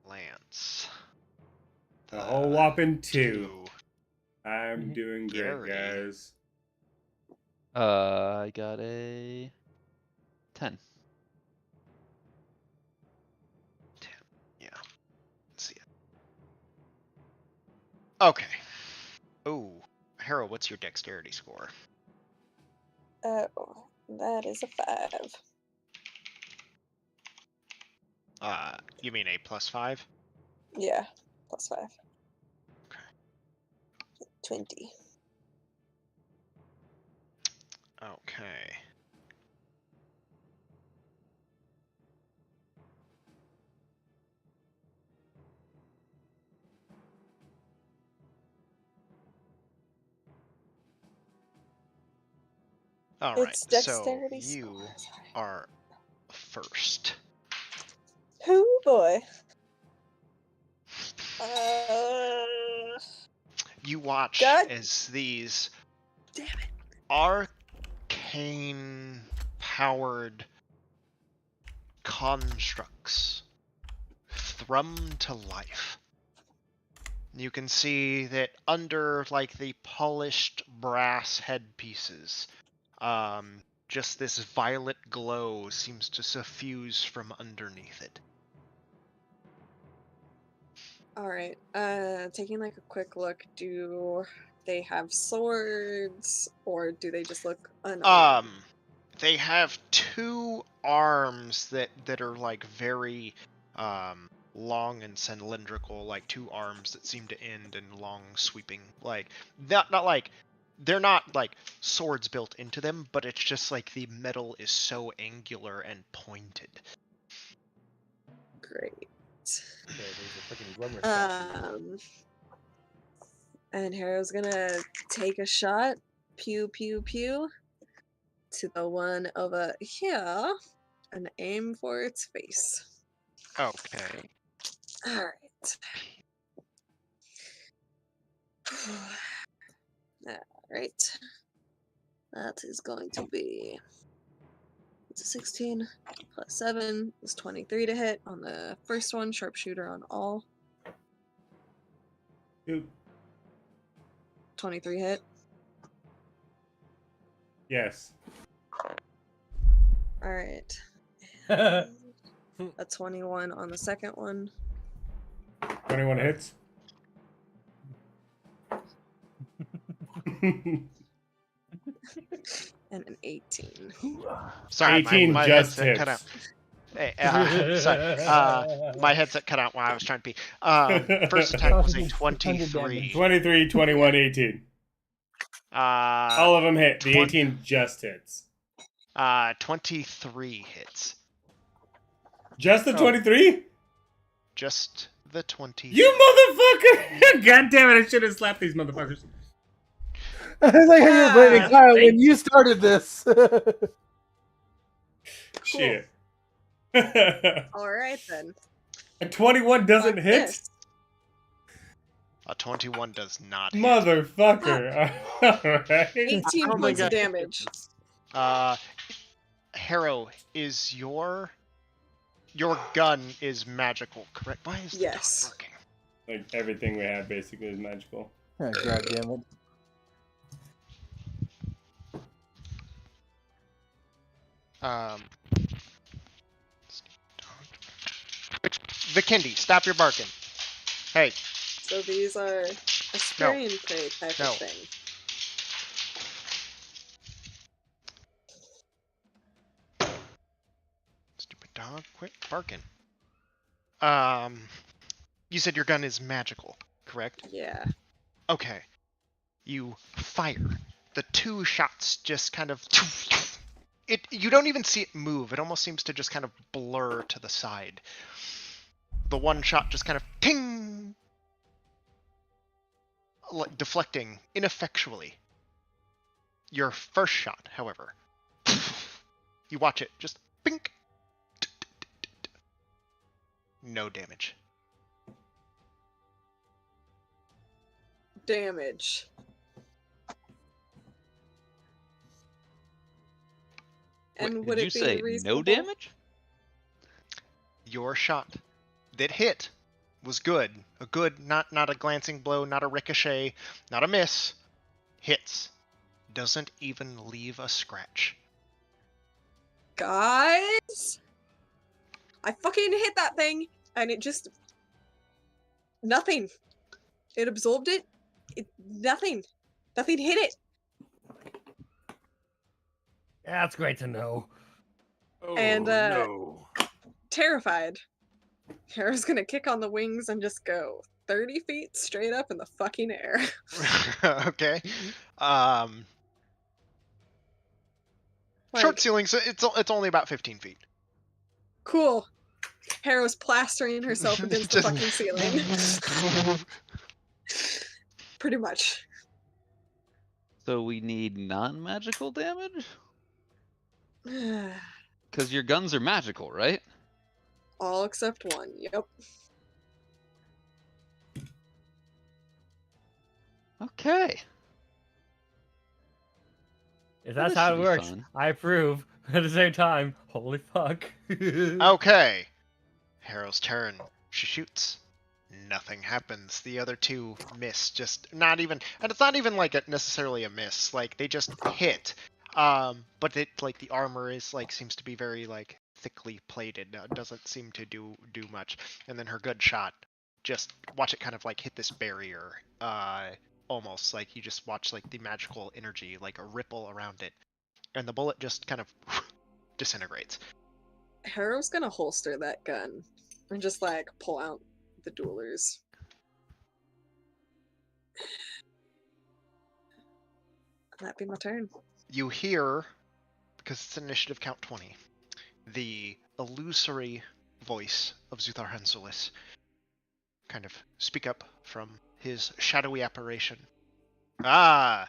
Lance. A whole whopping 2. 2. I'm doing great, Gary. guys. I got a 10. 10. Yeah. Let's see it. Okay. Oh, Harrow, what's your dexterity score? Oh, that is a 5. You mean a +5? Yeah, +5. Okay. 20. Okay. All right. It's So dexterity you score. Sorry. are first. Oh boy. You watch God. as these Damn it. arcane-powered constructs thrum to life. You can see that under, like, the polished brass headpieces, just this violet glow seems to suffuse from underneath it. Alright, taking like a quick look, do they have swords, or do they just look unarmed? They have two arms that are like very long and cylindrical, like two arms that seem to end in long sweeping, like not like they're not like swords built into them, but it's just like the metal is so angular and pointed. Great. Okay, there's a freaking drummer statue. And Harrow's gonna take a shot, pew pew pew, to the one over here, and aim for its face. Okay. Alright. Alright. That is going to be... It's a 16 plus 7 is 23 to hit on the first one, sharpshooter on all. Dude. 23 hit. Yes. Alright. Oh, A 21 on the second one. 21 hits. And an 18. Sorry, 18 my just headset cut out. hits. Hey, sorry. My headset cut out while I was trying to pee. First attack was a 23. 23, 21, 18. All of them hit. The 18 just hits. 23 hits. Just the 23? Just the 20. You motherfucker! God damn it, I should have slapped these motherfuckers. I was like, you're blaming Kyle when you started this. Shit. Alright then. A 21 doesn't Fuck hit? this. A 21 does not hit. Motherfucker. Alright. 18 points of damage. Harrow, is your gun is magical, correct? Why is the Yes. dog working? Like, everything we have basically is magical. Oh, God damn it. Vikendi, stop your barking. Hey. So these are a spray and pray type of thing. Stupid dog, quit barking. You said your gun is magical, correct? Yeah. Okay. You fire. The two shots just kind of... You don't even see it move. It almost seems to just kind of blur to the side. The one shot just kind of ping, like deflecting ineffectually. Your first shot, however, you watch it just pink. No damage. Damage. And would Did you it be say reasonable? no damage? Your shot that hit was good. A good, not a glancing blow, not a ricochet, not a miss. Hits. Doesn't even leave a scratch. Guys? I fucking hit that thing, and it just... Nothing. It absorbed it. Nothing. Nothing hit it. that's great to know. Oh, And, no. Terrified. Kara's gonna kick on the wings and just go 30 feet straight up in the fucking air. Okay. Like, Short ceiling, so it's only about 15 feet. cool. Harrow's plastering herself against the fucking ceiling. Pretty much. So we need non-magical damage? Because your guns are magical, right? All except one. Yep. Okay. If Well, that's this how should it be works, fun. I approve. At the same time, holy fuck. Okay. Harrow's turn. She shoots. Nothing happens. The other two miss. Just not even, and it's not even like necessarily a miss. Like they just hit. But it like the armor is like seems to be very like thickly plated. Doesn't seem to do much. And then her good shot, just watch it kind of like hit this barrier. Almost like you just watch like the magical energy like a ripple around it, and the bullet just kind of disintegrates. Harrow's gonna holster that gun and just like pull out the duelers. That'd be my turn. You hear, because it's initiative count 20, the illusory voice of Zuthar Hansulis kind of speak up from his shadowy apparition. Ah,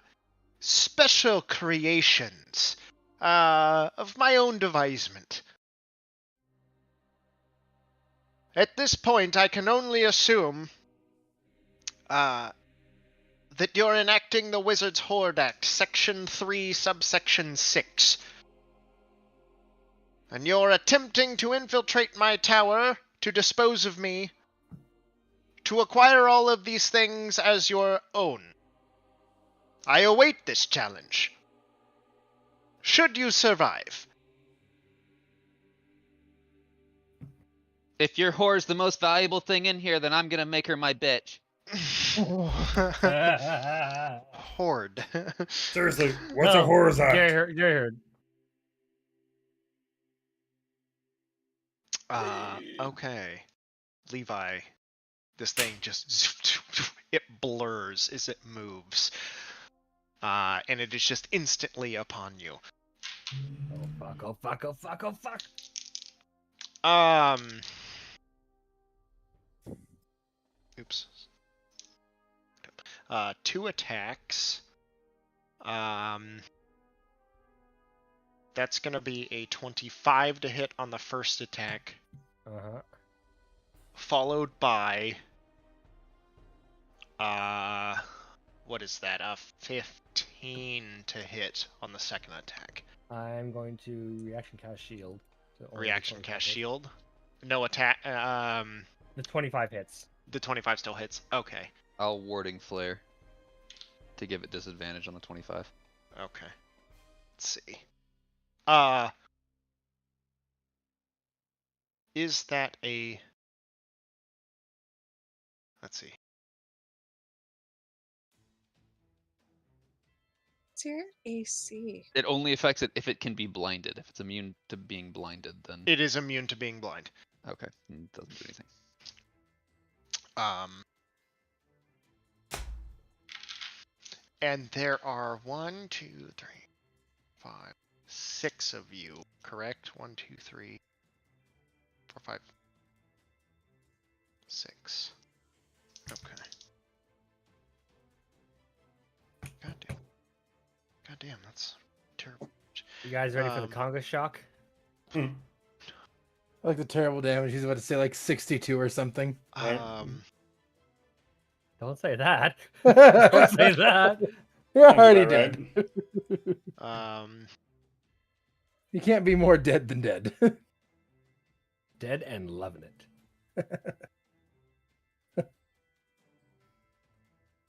special creations of my own devisement. At this point, I can only assume that you're enacting the Wizard's Horde Act, Section 3, Subsection 6. And you're attempting to infiltrate my tower, to dispose of me, to acquire all of these things as your own. I await this challenge. Should you survive? If your whore's the most valuable thing in here, then I'm gonna make her my bitch. Horde. Seriously, what's a horror's act? Gary heard. Okay. Levi. This thing just it blurs as it moves. And it is just instantly upon you. Oh fuck, oh fuck, oh fuck, oh fuck. Oops. 2 attacks. That's gonna be a 25 to hit on the first attack. Uh-huh. Followed by what is that? A 15 to hit on the second attack. I'm going to reaction cast shield. So only Reaction 25 cast hits. shield. No attack. The 25 hits. The 25 still hits. Okay. I'll warding flare to give it disadvantage on the 25. Okay. Let's see. Is that a... Let's see. What's your AC? It only affects it if it can be blinded. If it's immune to being blinded, then It is immune to being blind. okay, it doesn't do anything. And there are 1, 2, 3, 5, 6 of you, correct? 1, 2, 3, 4, 5, 6. Okay. God damn, that's terrible. You guys ready for the conga shock? I like the terrible damage. He's about to say like 62 or something. Don't say that. Don't say that. You're Sounds already about dead. You can't be more dead than dead. Dead and loving it.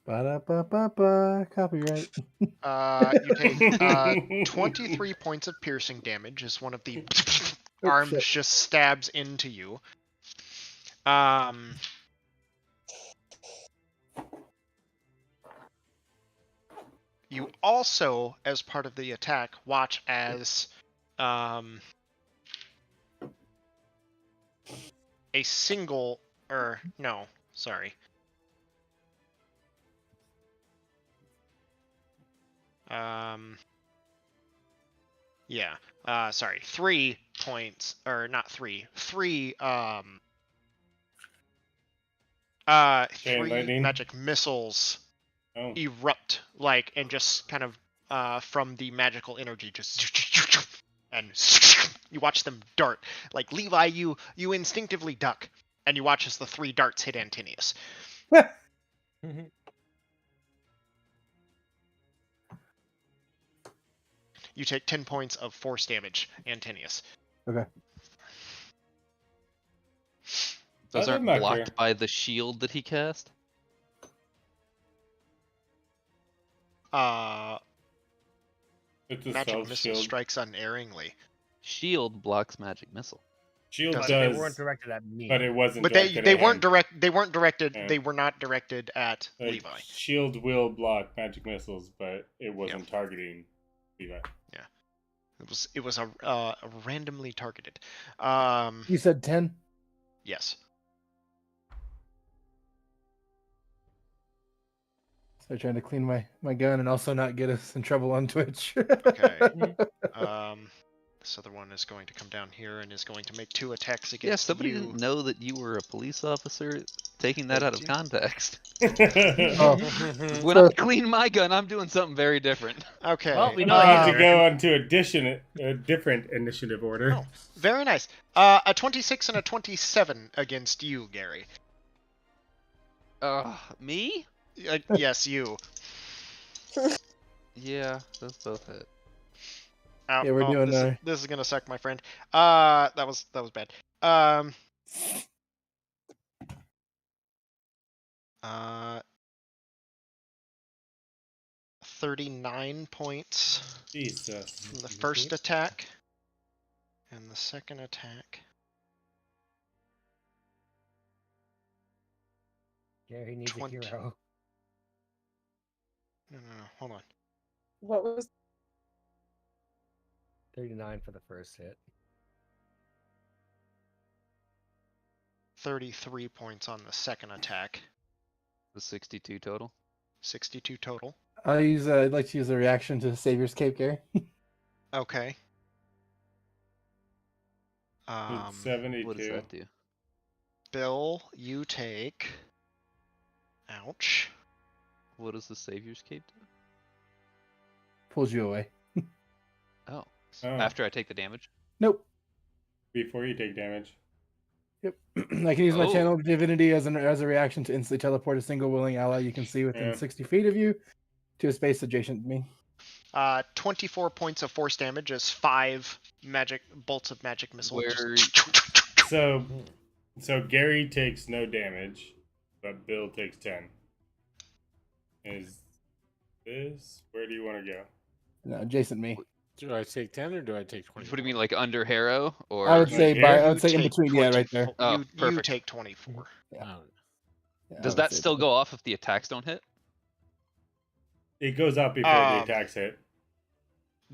Ba-da-ba-ba-ba. Copyright. You take 23 points of piercing damage as one of the arms shit. just stabs into you. You also, as part of the attack, watch as a single, or no, sorry. Yeah, sorry, 3 points, or not 3, 3, Chain 3 lightning? magic missiles erupt, like, and just kind of, from the magical energy, just and you watch them dart. Like Levi, you instinctively duck, and you watch as the 3 darts hit Antinius. You take 10 points of force damage, Antinius. Okay. Those Other aren't marker. blocked by the shield that he cast? It's a Magic stealth missile shield. strikes unerringly. Shield blocks magic missile. Shield Does- does, They weren't directed at me. but it wasn't. But directed they at weren't him. directed. Yeah. They were not directed at Like, Levi. Shield will block magic missiles, but it wasn't targeting Levi. It was a randomly targeted. You said 10? Yes. So trying to clean my gun and also not get us in trouble on Twitch. Okay. This other one is going to come down here and is going to make 2 attacks Yeah, against somebody you. didn't know that you were a police officer. Taking that out of context. Oh. When So- I clean my gun, I'm doing something very different. Okay. Well, we We know need he's to go on to a different initiative order. Oh. Very nice. A 26 and a 27 against you, Gary. Me? Yes, you. Yeah, those both hit. Oh, Yeah, we're doing, this is gonna suck, my friend. That was bad. 39 points Jesus. from the first attack, and the second attack. Gary needs 20. a hero. No, hold on. What was 39 for the first hit. 33 points on the second attack. The 62 total. 62 total. I'd like to use a reaction to Savior's Cape, Gary. Okay. It's 72. What does that do? Bill, you take. Ouch. What does the Savior's Cape do? Pulls you away. Oh. Oh, After I take the damage? Nope. before you take damage. Yep. I can use my Oh. channel of divinity as a reaction to instantly teleport a single willing ally you can see within Yeah. 60 feet of you to a space adjacent to me. 24 points of force damage as 5 magic bolts of magic missile. So Gary takes no damage, but Bill takes 10. Is this where do you want to go? No, adjacent me. Do I take 10 or do I take 20? What do you mean, like under Harrow? Or I would say here by I You would say in take between. Yeah, right there. 24 Oh, you perfect. take 24. Oh, Yeah, I does would that say still go off if the attacks don't hit? It goes up before the attacks hit.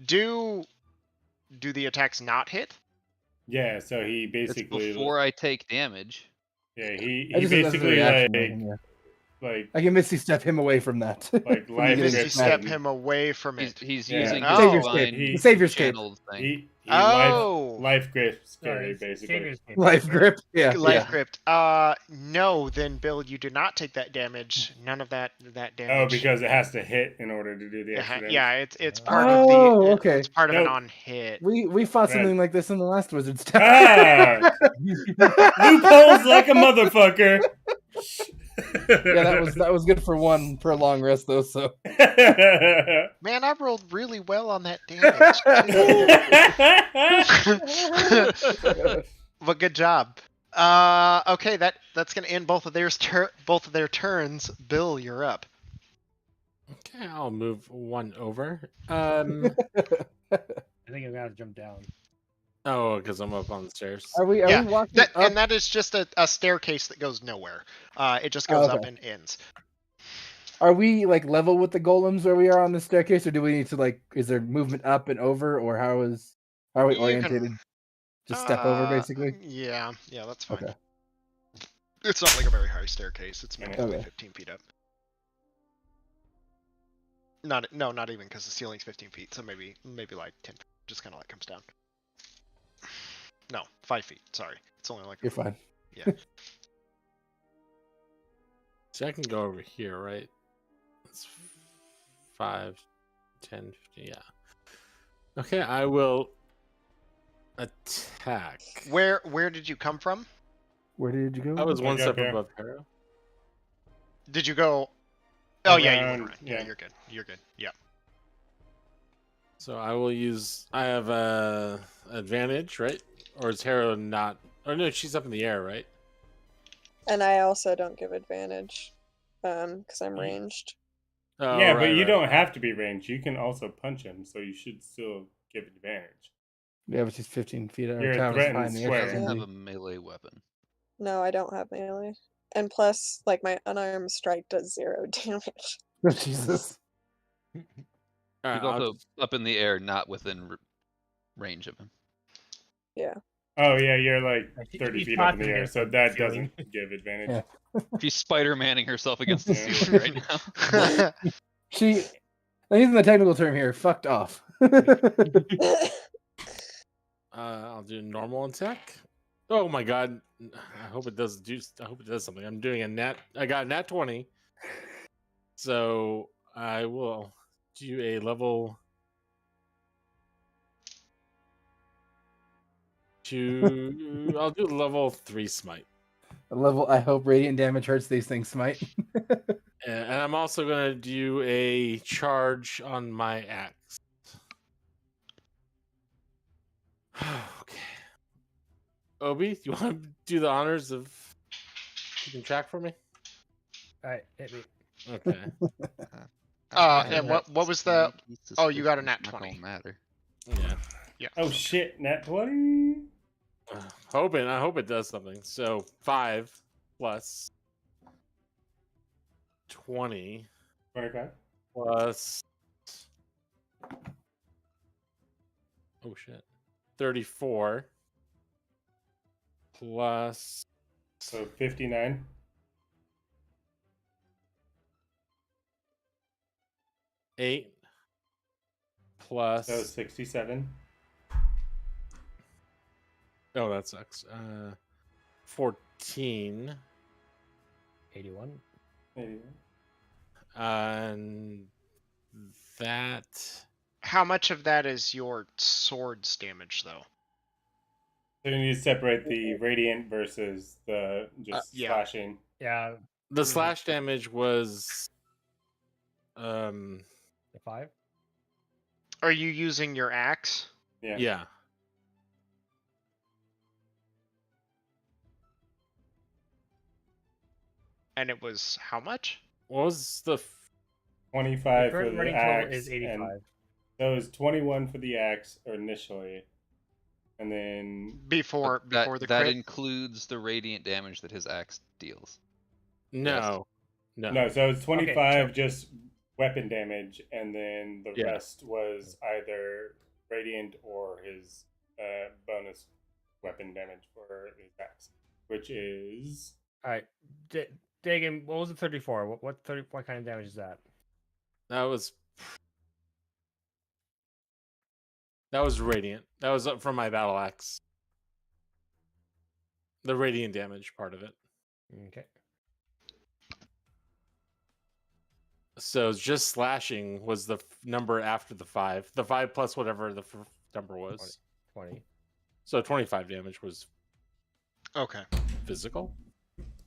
Do the attacks not hit? Yeah, so he It's basically before I take damage. yeah he I just said that's a basically reaction, yeah. like I can Misty step him away from that. Like From life getting Misty grip step smacked. him away from He's, it. he's Yeah. using Oh. his Savior's divine Cape. He- Savior's Cape. channeled thing. he Oh. life grips No, Gary it's basically. Savior's Cape. Life grip. Yeah. Life yeah. crypt. No, then Bill, you do not take that damage. None of that damage. Oh, because it has to hit in order to do the extra damage. yeah, it's Oh. part of the. Okay. It's part of an Nope. on hit. We fought Right. something like this in the last Wizard's Town. Ah! Loopholes like a motherfucker. Yeah, that was good for one per long rest though. So Man, I rolled really well on that damage. But good job. Okay, that's gonna end both of their turns. Bill, you're up. Okay, I'll move one over. I think I'm gonna have to jump down. Oh, because I'm up on the stairs. are we Yeah, walking up? And that is just a staircase that goes nowhere. It just goes up okay. and ends. Are we like level with the golems where we are on the staircase, or do we need to like? Is there movement up and over, or how are we You orientated? can- Just step over basically. Yeah, that's fine. Okay. It's not like a very high staircase. It's maybe Okay. 15 feet up. Not even because the ceiling's 15 feet, so maybe like 10. Just kind of like comes down. No, 5 feet. Sorry, it's only like. You're fine. Yeah. So I can go over here, right? It's 5, 10, 15, yeah. Okay, I will attack. Where did you come from? Where did you go? I was one Look step up here. above Hera. Did you go? Oh yeah, you went Around, around. Yeah, yeah. you're good. You're good. Yeah. So I will use. I have advantage, right? Or is Hera not? Oh no, she's up in the air, right? And I also don't give advantage, because I'm ranged. Oh, Yeah, right, but you right. don't have to be ranged. You can also punch him, so you should still give advantage. Yeah, but she's 15 feet. Our You're tower's threatened high in the square. air. Doesn't Yeah. have a melee weapon. No, I don't have melee. And plus, like, my unarmed strike does 0 damage. Jesus. All right, He's also up in the air, not within range of him. Yeah. Oh yeah, you're like He- 30 he's feet up in talking the air, against so the that ceiling. doesn't give advantage. Yeah. She's Spider-Manning herself against the Yeah. ceiling right now. She, I'm using the technical term here, fucked off. I'll do normal attack. Oh my god! I hope it does do. I hope it does something. I'm doing a nat. I got a nat 20. So I will do a level 2. I'll do level 3 smite. A level, I hope radiant damage hurts these things, smite. And I'm also gonna do a charge on my axe. Okay. Obi, you want to do the honors of keeping track for me? All right, hit me. Okay. And what was the? Oh, you got a nat 20. Matter. Yeah. Yeah. Oh shit, nat 20. I hope it does something. So 5 plus 20 25. plus oh shit 34 plus So 59. 8 plus So 67. oh that sucks 14 81. 81. and that How much of that is your sword's damage, though? So you need to separate the radiant versus the just yeah. slashing. Yeah, the slash damage was the 5. Are you using your axe? Yeah. yeah. And it was how much? What was the 25 The for current the running axe. total is 85. And so it was 21 for the axe initially. And then Before that, the that crit? includes the radiant damage that his axe deals. no no, so it's 25 so- just weapon damage, and then the Yeah. rest was either radiant or his bonus weapon damage for his axe, which is All right, Dagan, what was the 34? What kind of damage is that? that was radiant. That was from my battle axe. The radiant damage part of it. Okay. So it's just slashing was the number after the 5. The 5 plus whatever the number was. 20. So 25 damage was Okay. physical.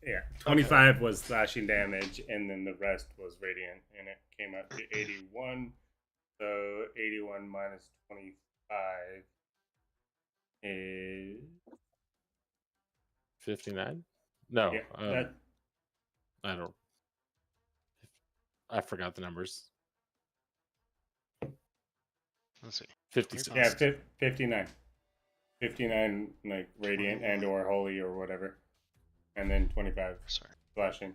yeah, 25 was slashing damage, and then the rest was radiant, and it came out to 81. So 81 minus 25 is 59? No. yeah, I don't. I forgot the numbers. Let's see. 56. yeah, 59. 59 like radiant and or holy or whatever, and then 25 Sorry. slashing.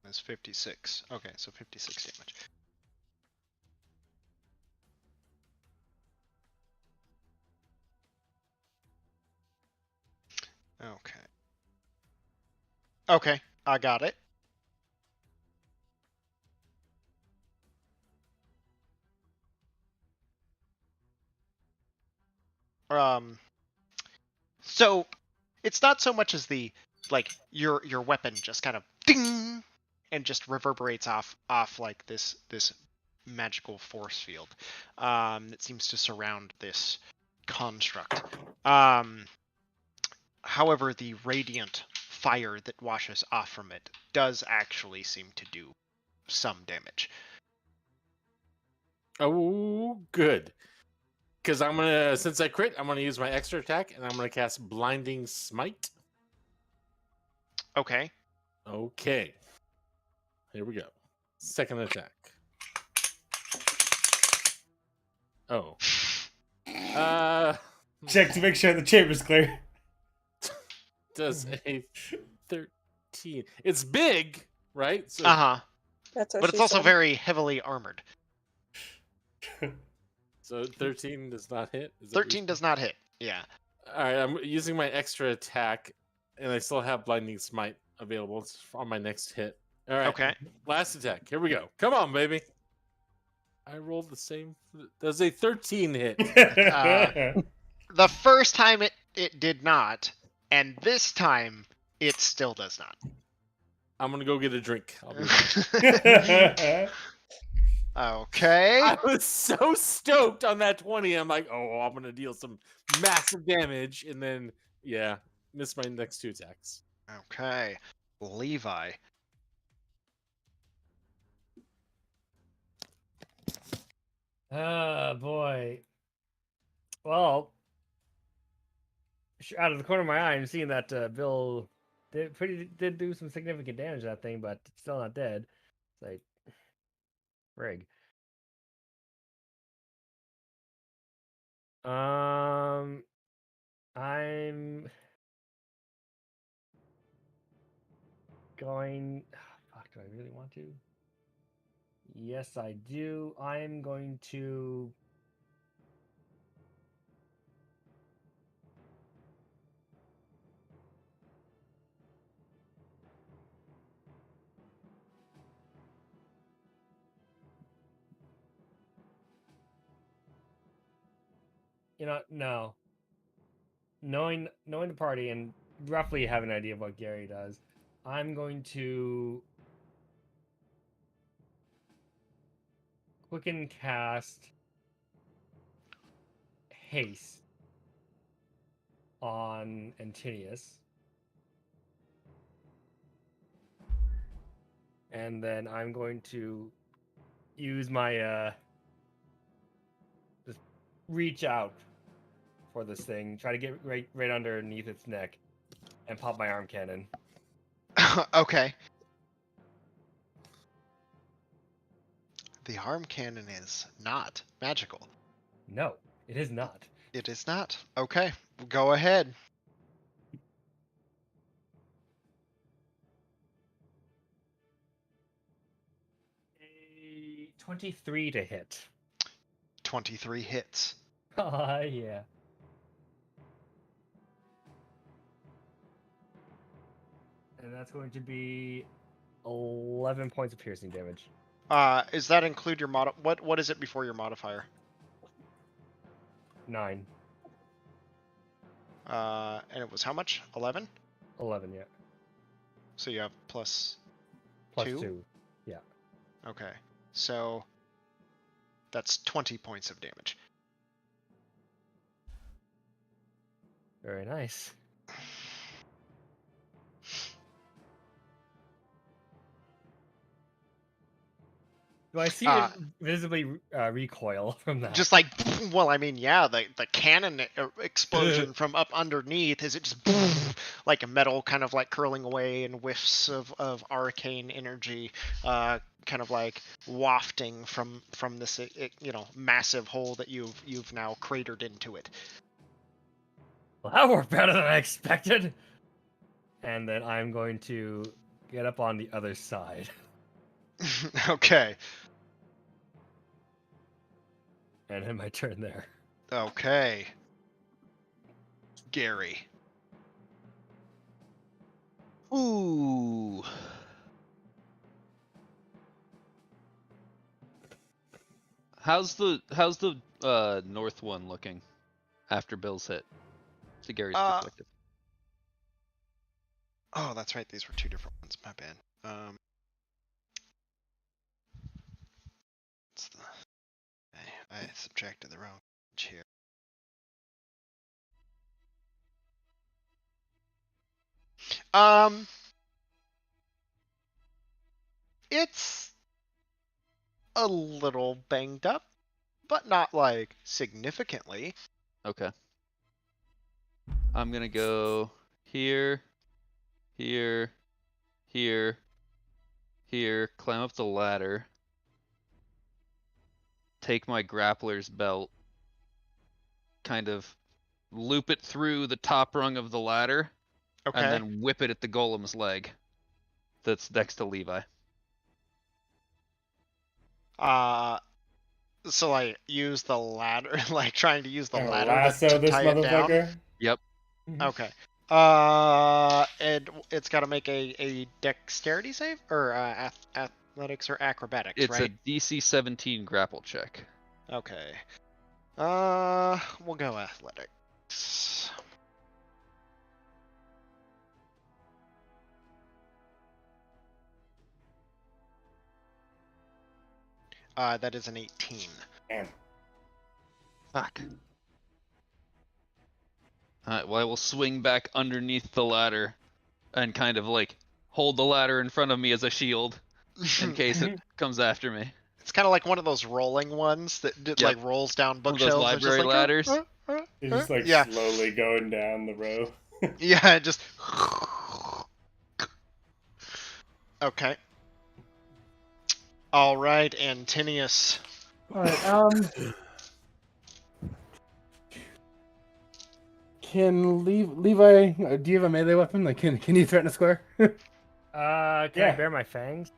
That's 56. Okay, so 56 damage. Okay. Okay, I got it. So it's not so much as the like your weapon just kind of ding and just reverberates off like this magical force field that seems to surround this construct. However, the radiant fire that washes off from it does actually seem to do some damage. Oh, good. Because I'm gonna, since I crit, I'm gonna use my extra attack, and I'm gonna cast Blinding Smite. Okay. Okay. Here we go. Second attack. Oh. Check to make sure the chamber's clear. Does a 13? It's big, right? So Uh-huh. That's what But she it's also said. very heavily armored. so 13 does not hit. Is that what you're 13 does not hit. Yeah. All right, I'm using my extra attack, and I still have Blinding Smite available. It's on my next hit. All right. Okay. Last attack. Here we go. Come on, baby. I rolled the same. Does a 13 hit? The first time it did not, and this time it still does not. I'm gonna go get a drink. I'll be Okay. I was so stoked on that 20. I'm like, oh, I'm gonna deal some massive damage, and then yeah, miss my next 2 attacks. Okay. Levi. Oh boy. Well, out of the corner of my eye, I'm seeing that Bill did do some significant damage to that thing, but it's still not dead. It's like, frig. I'm going. Fuck, do I really want to? Yes, I do. I'm going to. You know, no. Knowing the party and roughly have an idea of what Gary does, I'm going to quicken cast haste on Antinius. And then I'm going to use my just reach out for this thing, try to get right underneath its neck, and pop my arm cannon. Okay. The arm cannon is not magical. No, it is not. It is not. Okay. Go ahead. A 23 to hit. 23 hits. Yeah. And that's going to be 11 points of piercing damage. Does that include your what is it before your modifier? 9. And it was how much? 11? 11, yeah. So you have plus Plus 2? 2. Yeah. Okay. So that's 20 points of damage. Very nice. Do I see it visibly recoil from that? Just like, well, I mean, yeah, the cannon explosion from up underneath, is it just like a metal kind of like curling away and whiffs of arcane energy, kind of like wafting from this, massive hole that you've now cratered into it. Well, that worked better than I expected. And then I'm going to get up on the other side. Okay. And end my turn there. Okay. Gary. Ooh. How's the north one looking after Bill's hit? To Gary's perspective. Oh, that's right. These were 2 different ones. My bad. I subtracted the wrong here. It's a little banged up, but not like significantly. Okay. I'm gonna go here, here, here, here, climb up the ladder, take my grappler's belt, kind of loop it through the top rung of the ladder, Okay. and then whip it at the golem's leg that's next to Levi. So like use the ladder, like trying to use the Kinda ladder lasso to this tie it down. motherfucker. Yep. Okay. And it's got to make a dexterity save or athletics or acrobatics, It's right? a DC 17 grapple check. Okay. We'll go athletics. That is an 18. Damn. Fuck. Alright, well, I will swing back underneath the ladder and kind of like hold the ladder in front of me as a shield in case it comes after me. It's kind of like one of those rolling ones that like rolls down One of those bookshelves. library ladders. It's just like Yeah. slowly going down the row. Yeah, just. Okay. All right, Antinius. All right. Can Levi? Do you have a melee weapon? Like, can you threaten a square? Can I Yeah. bare my fangs?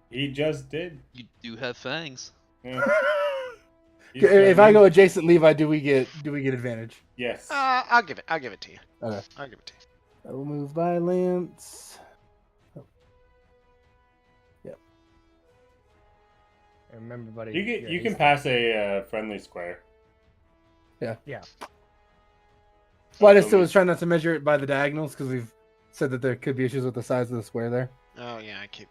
He just did. You do have fangs. Yeah. He's If I threatening. go adjacent Levi, do we get advantage? Yes. I'll give it to you. Okay. I'll give it to you. I will move by Lance. Remember, buddy. You can pass a friendly square. Yeah. Well, I just was trying not to measure it by the diagonals because we've said that there could be issues with the size of the square there. Oh yeah, I keep.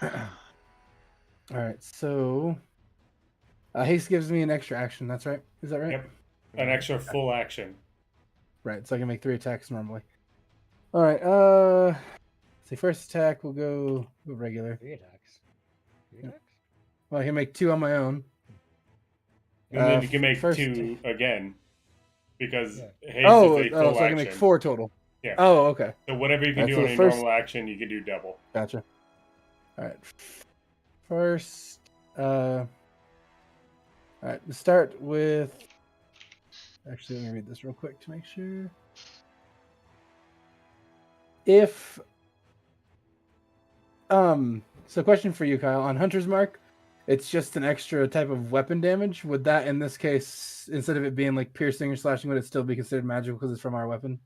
All right, so haste gives me an extra action. That's right. Is that right? Yep. An extra full action. Right, so I can make 3 attacks normally. All right. See, first attack will go regular. 3 attacks. 3 attacks? Well, I can make 2 on my own. And then you can make first- 2 again. Because haste Oh, is a full so I action. can make 4 total. Yeah. Oh, okay. So whatever you can Alright, do so on a first- normal action, you can do double. Gotcha. All right. First, all right. Let's start with. Actually, let me read this real quick to make sure. If, so question for you, Kyle. On Hunter's Mark, it's just an extra type of weapon damage. Would that, in this case, instead of it being like piercing or slashing, would it still be considered magical because it's from our weapon?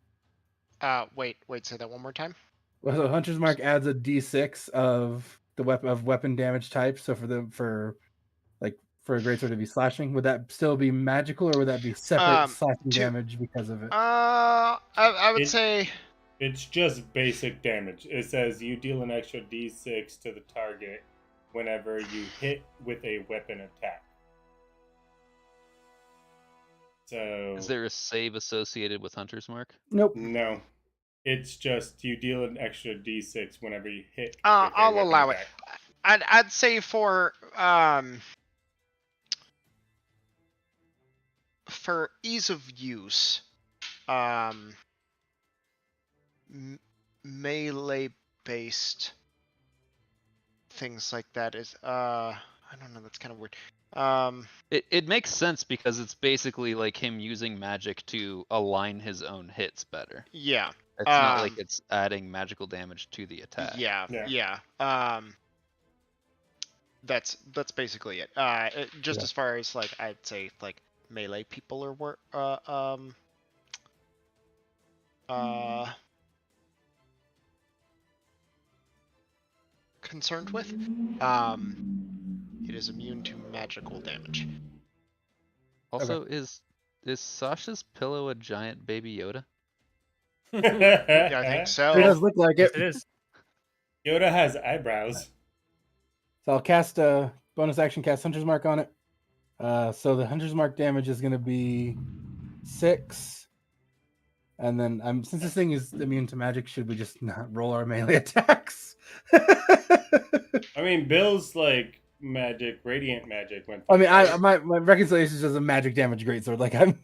Wait, say that one more time. Well, so Hunter's Mark adds a D6 of the weapon damage type. So for a greatsword to be slashing, would that still be magical, or would that be separate slashing damage because of it? I would say It's just basic damage. It says you deal an extra d6 to the target whenever you hit with a weapon attack. So Is there a save associated with Hunter's Mark? Nope. no, it's just you deal an extra d6 whenever you hit. with a I'll weapon allow it. attack. I'd say for ease of use, melee based things like that is I don't know, that's kind of weird. It makes sense because it's basically like him using magic to align his own hits better. Yeah. It's not like it's adding magical damage to the attack. Yeah. That's basically it. Just as far as like I'd say like melee people are concerned with, it is immune to magical damage. Also, is Sasha's pillow a giant baby Yoda? Yeah, I think so. It does look like it. It is. Yoda has eyebrows. So I'll cast a bonus action, cast Hunter's Mark on it. So the Hunter's Mark damage is going to be 6. And then since this thing is immune to magic, should we just not roll our melee attacks? I mean, Bill's like magic, radiant magic went. I mean, my reconciliation is just a magic damage greatsword. Like I'm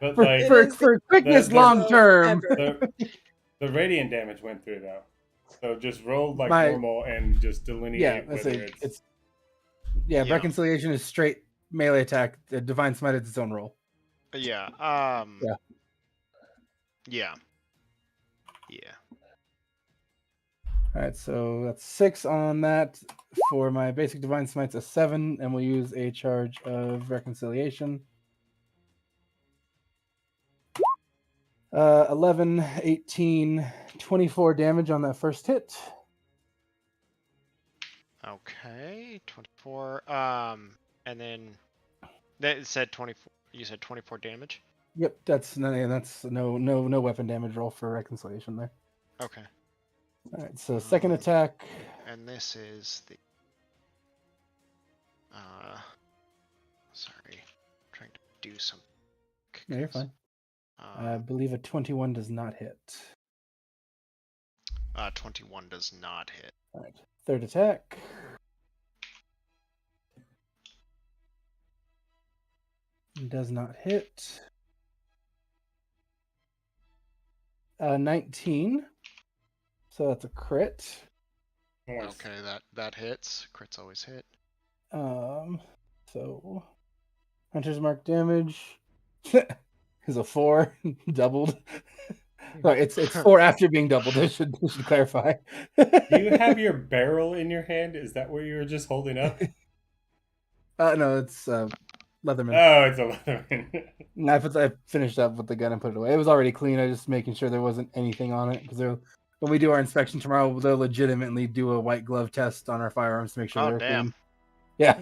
But for, like for quickness the- long term. the radiant damage went through though. So just roll like My- normal and just delineate Yeah, whether let's say it's yeah. Yeah. Reconciliation is straight melee attack. The divine smite is its own roll. Yeah. Yeah. Yeah. Yeah. All right, so that's 6 on that. For my basic divine smite's a 7, and we'll use a charge of reconciliation. 11, 18, 24 damage on that first hit. Okay. 24. And then that said 24. You said 24 damage. Yep, that's no weapon damage roll for reconciliation there. Okay. All right, so second attack. And this is the. Sorry, I'm trying to do something. Yeah, you're fine. I Um, believe a 21 does not hit. 21 does not hit. All right, third attack. Does not hit. 19. So that's a crit. Nice. Okay, that hits. Crits always hit. So Hunter's Mark damage is a 4 doubled. Sorry, it's 4 after being doubled. I should clarify. Do you have your barrel in your hand? Is that where you were just holding up? No, it's Leatherman. Oh, it's a Leatherman. I finished up with the gun and put it away. It was already clean. I was just making sure there wasn't anything on it because when we do our inspection tomorrow, they'll legitimately do a white glove test on our firearms to make sure Oh, they're damn. clean. Yeah.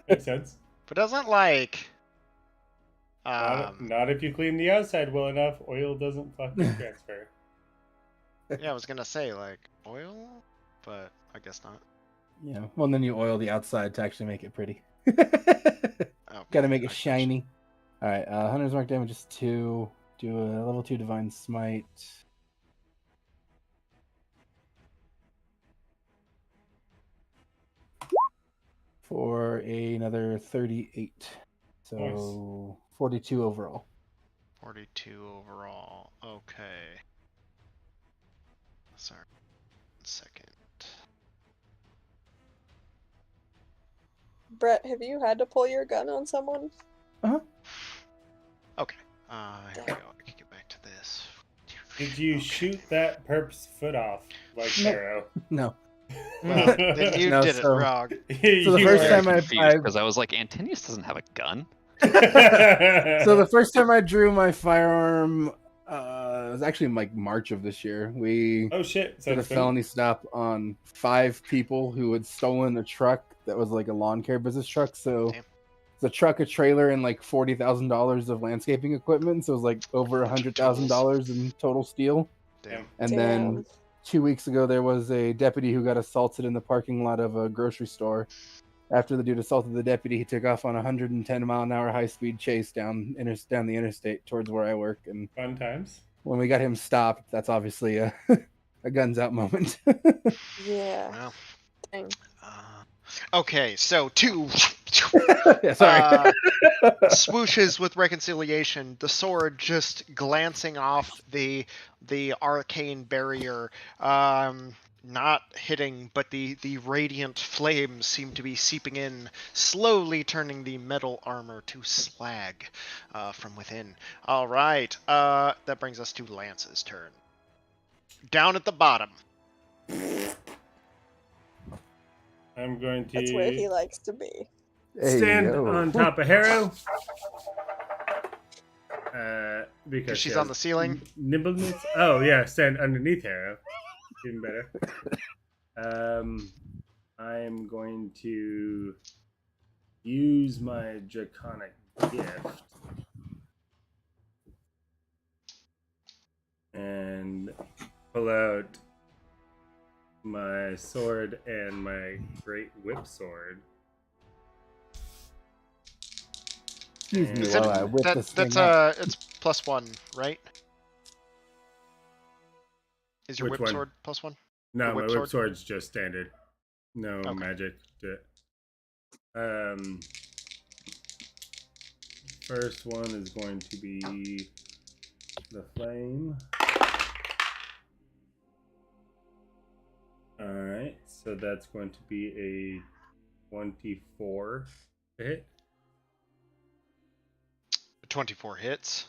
Makes sense. But doesn't like. Not if you clean the outside well enough. Oil doesn't fucking transfer. Yeah, I was gonna say like oil, but I guess not. Yeah. Well, then you oil the outside to actually make it pretty. Oh, Gotta make it I shiny. All right. Hunter's Mark damage is 2. Do a level 2 divine smite. For another 38. So Nice. 42 overall. 42 overall. Okay. Sorry. 1 second. Brett, have you had to pull your gun on someone? Okay. Here we go. I can get back to this. Did you shoot that perp's foot off like Pharaoh? No. Well, then you No, did so- it wrong. So the first time I Because I was like, Antinius doesn't have a gun. so the first time I drew my firearm, it was actually in like March of this year. We Oh shit! So did a it's been- felony stop on 5 people who had stolen a truck that was like a lawn care business truck. So Damn. it's a truck, a trailer, and like $40,000 of landscaping equipment. So it was like over $100,000 in total steal. Damn. And then 2 weeks ago, there was a deputy who got assaulted in the parking lot of a grocery store. After the dude assaulted the deputy, he took off on a 110-mile-an-hour high-speed chase down the interstate towards where I work. And Fun times. when we got him stopped, that's obviously a guns out moment. Yeah. Well. Dang. Okay, so 2 Yeah, sorry. swooshes with reconciliation. The sword just glancing off the arcane barrier, not hitting, but the radiant flames seem to be seeping in, slowly turning the metal armor to slag from within. All right, that brings us to Lance's turn. Down at the bottom. I'm going to That's where he likes to be. stand Hey, yo. on top of Harrow. Because she she's has on the ceiling. Nimbleness. Oh yeah, stand underneath Harrow. Even better. I'm going to use my draconic gift and pull out my sword and my great whip sword. Excuse me Is while I whip this thing that's out. it's +1, right? Is your Which whip one? sword +1? No, Your my whip whip sword? sword's just standard. No Okay. magic. First one is going to be the flame. Alright, so that's going to be a 24 to hit. 24 hits.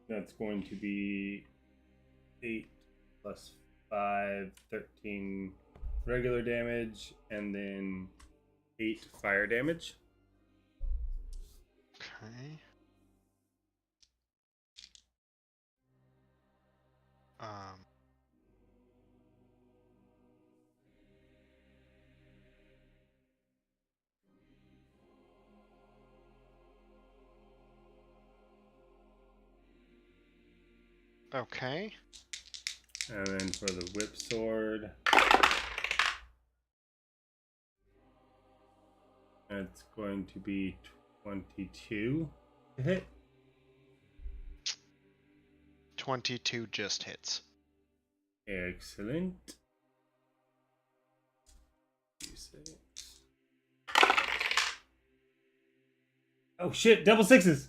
That's going to be 8 plus 5, 13 regular damage, and then 8 fire damage. Okay. Okay. And then for the whip sword, it's going to be 22 to hit. 22 just hits. Excellent. Oh shit, double sixes.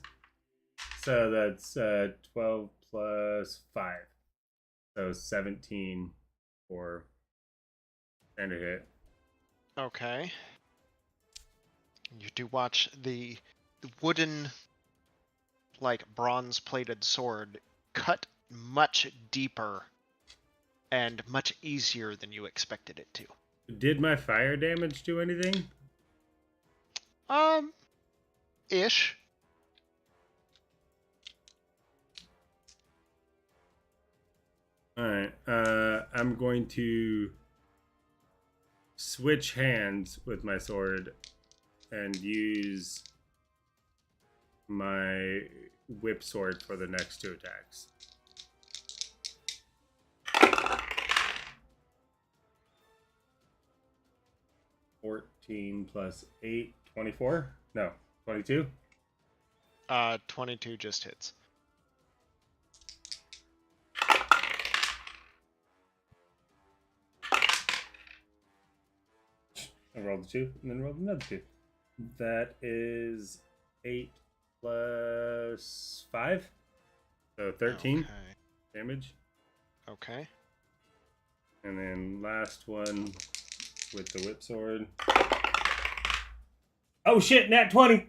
So that's 12 plus 5. So 17 for standard hit. Okay. You do watch the wooden, like bronze-plated sword cut much deeper and much easier than you expected it to. Did my fire damage do anything? Ish. Alright, I'm going to switch hands with my sword and use my whip sword for the next 2 attacks. +8, 24? No, 22? 22 just hits. I rolled a 2 and then rolled another 2. That is 8 plus 5. So 13 Okay. damage. Okay. And then last one with the whip sword. Oh shit, nat 20!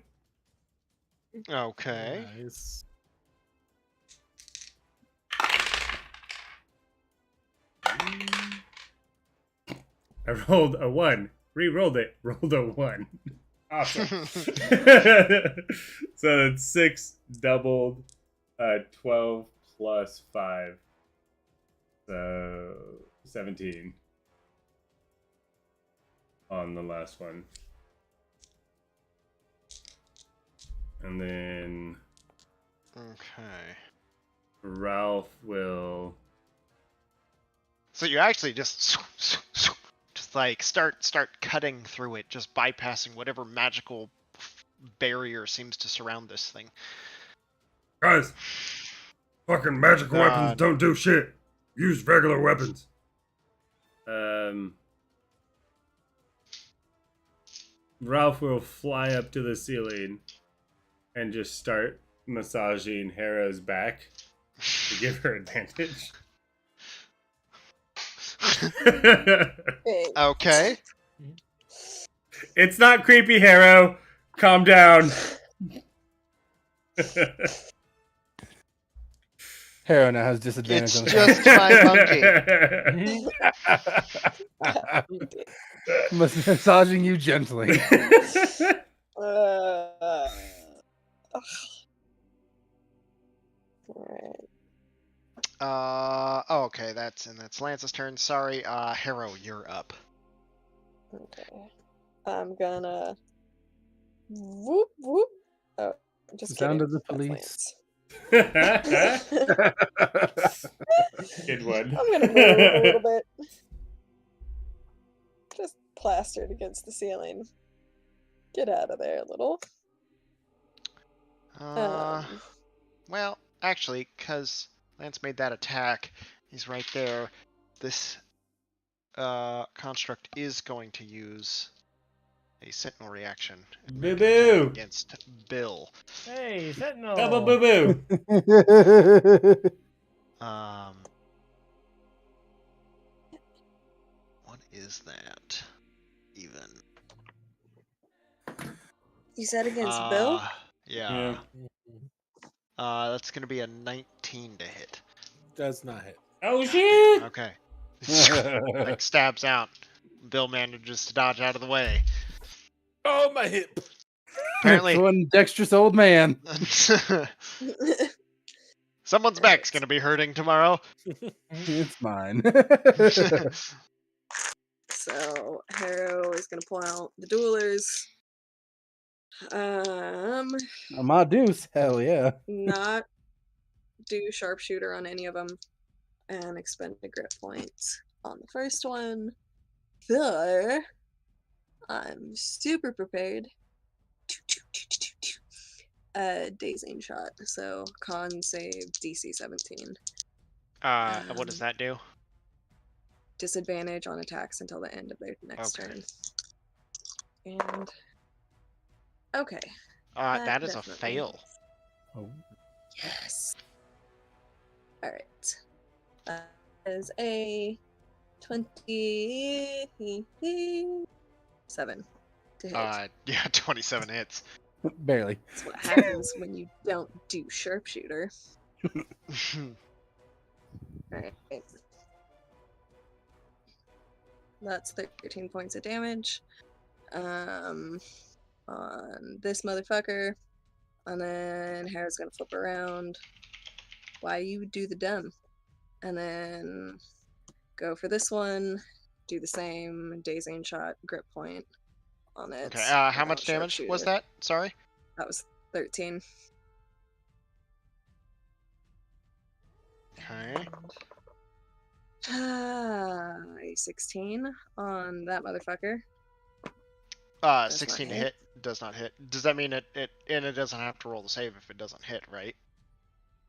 Okay. Nice. I rolled a 1. Re-rolled it. Rolled a 1. Awesome. So that's 6 doubled. 12 plus 5. So 17 on the last one. And then Okay. Ralph will... So you actually just like start cutting through it, just bypassing whatever magical barrier seems to surround this thing. Guys! Fucking magical weapons don't do shit! Use regular weapons! Ralph will fly up to the ceiling and just start massaging Hera's back to give her advantage. Okay. It's not creepy, Hera. Calm down. Hero now has disadvantage It's on the just my monkey. massaging you gently. Oh, okay, that's Lance's turn. Sorry, Harrow, you're up. Okay. I'm gonna whoop whoop. Oh, just Sound kidding. of the That's police. Lance. Good one. I'm gonna move a little bit. Just plastered against the ceiling. Get out of there, little. Well, actually, because Lance made that attack, he's right there. This construct is going to use a sentinel reaction and make an attack Boo-boo! against Bill. Hey, Sentinel. Double boo boo. What is that? Even. You said against Bill? Yeah. That's gonna be a 19 to hit. Does not hit. Oh shit! Okay. Like stabs out. Bill manages to dodge out of the way. Oh, my hip. Apparently, One dexterous old man. someone's back's gonna be hurting tomorrow. It's mine. So Harrow is gonna pull out the duelers. My deuce, hell yeah. Not do sharpshooter on any of them, and expend a grit point on the first one. But I'm super prepared. Dazing shot. So con save DC 17. What does that do? Disadvantage on attacks until the end of their next turn. And okay. That is a definitely fail. Oh. Yes. All right. That is a 27 to hit. Yeah, 27 hits. Barely. That's what happens when you don't do sharpshooter. Alright. That's 13 points of damage. On this motherfucker. And then Harrow's gonna flip around. Why you do the dumb? And then go for this one. Do the same dazing shot, grip point on it. Okay, how much damage was that? Sorry? That was 13. Okay. A 16 on that motherfucker. 16 to hit. Does not hit. Does that mean it doesn't have to roll the save if it doesn't hit, right?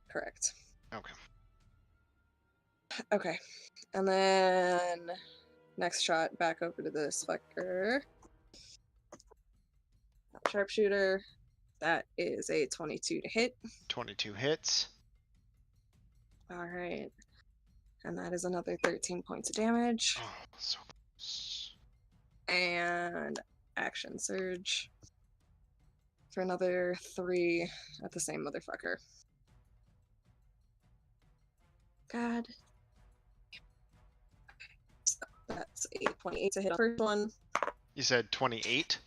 Correct. Okay. Okay. And then next shot back over to this fucker. Sharpshooter. That is a 22 to hit. 22 hits. Alright. And that is another 13 points of damage. Oh, so close. And action surge for another 3 at the same motherfucker. God. So that's a 28 to hit on the first one. You said 28?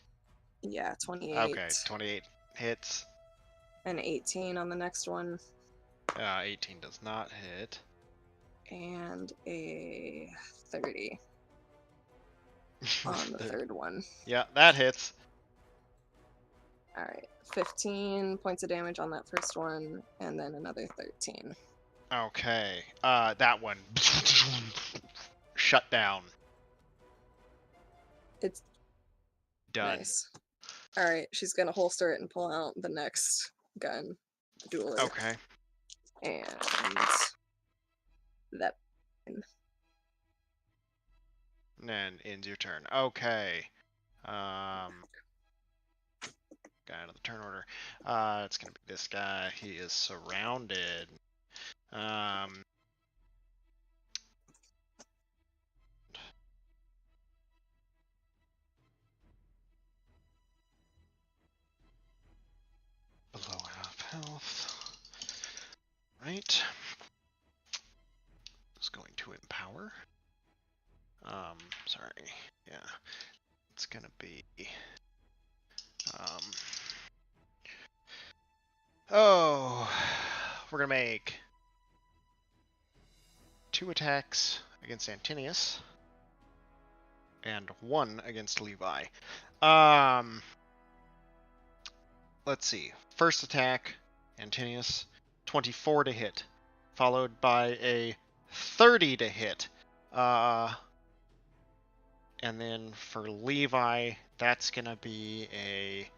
Yeah, 28. Okay, 28 hits. And 18 on the next one. 18 does not hit. And a 30 on the third one. Yeah, that hits. Alright, 15 points of damage on that first one, and then another 13. Okay, that one. Shut down. It's Done. nice. Alright, she's gonna holster it and pull out the next gun. Dueler. Okay. And that. And then ends your turn. Okay. Guy out of the turn order. It's gonna be this guy. He is surrounded. Below half health. Right. Is going to empower. Sorry. Yeah. It's gonna be. Oh, we're gonna make 2 attacks against Antinius and 1 against Levi. Let's see. First attack, Antinius, 24 to hit, followed by a 30 to hit. And then for Levi, that's gonna be a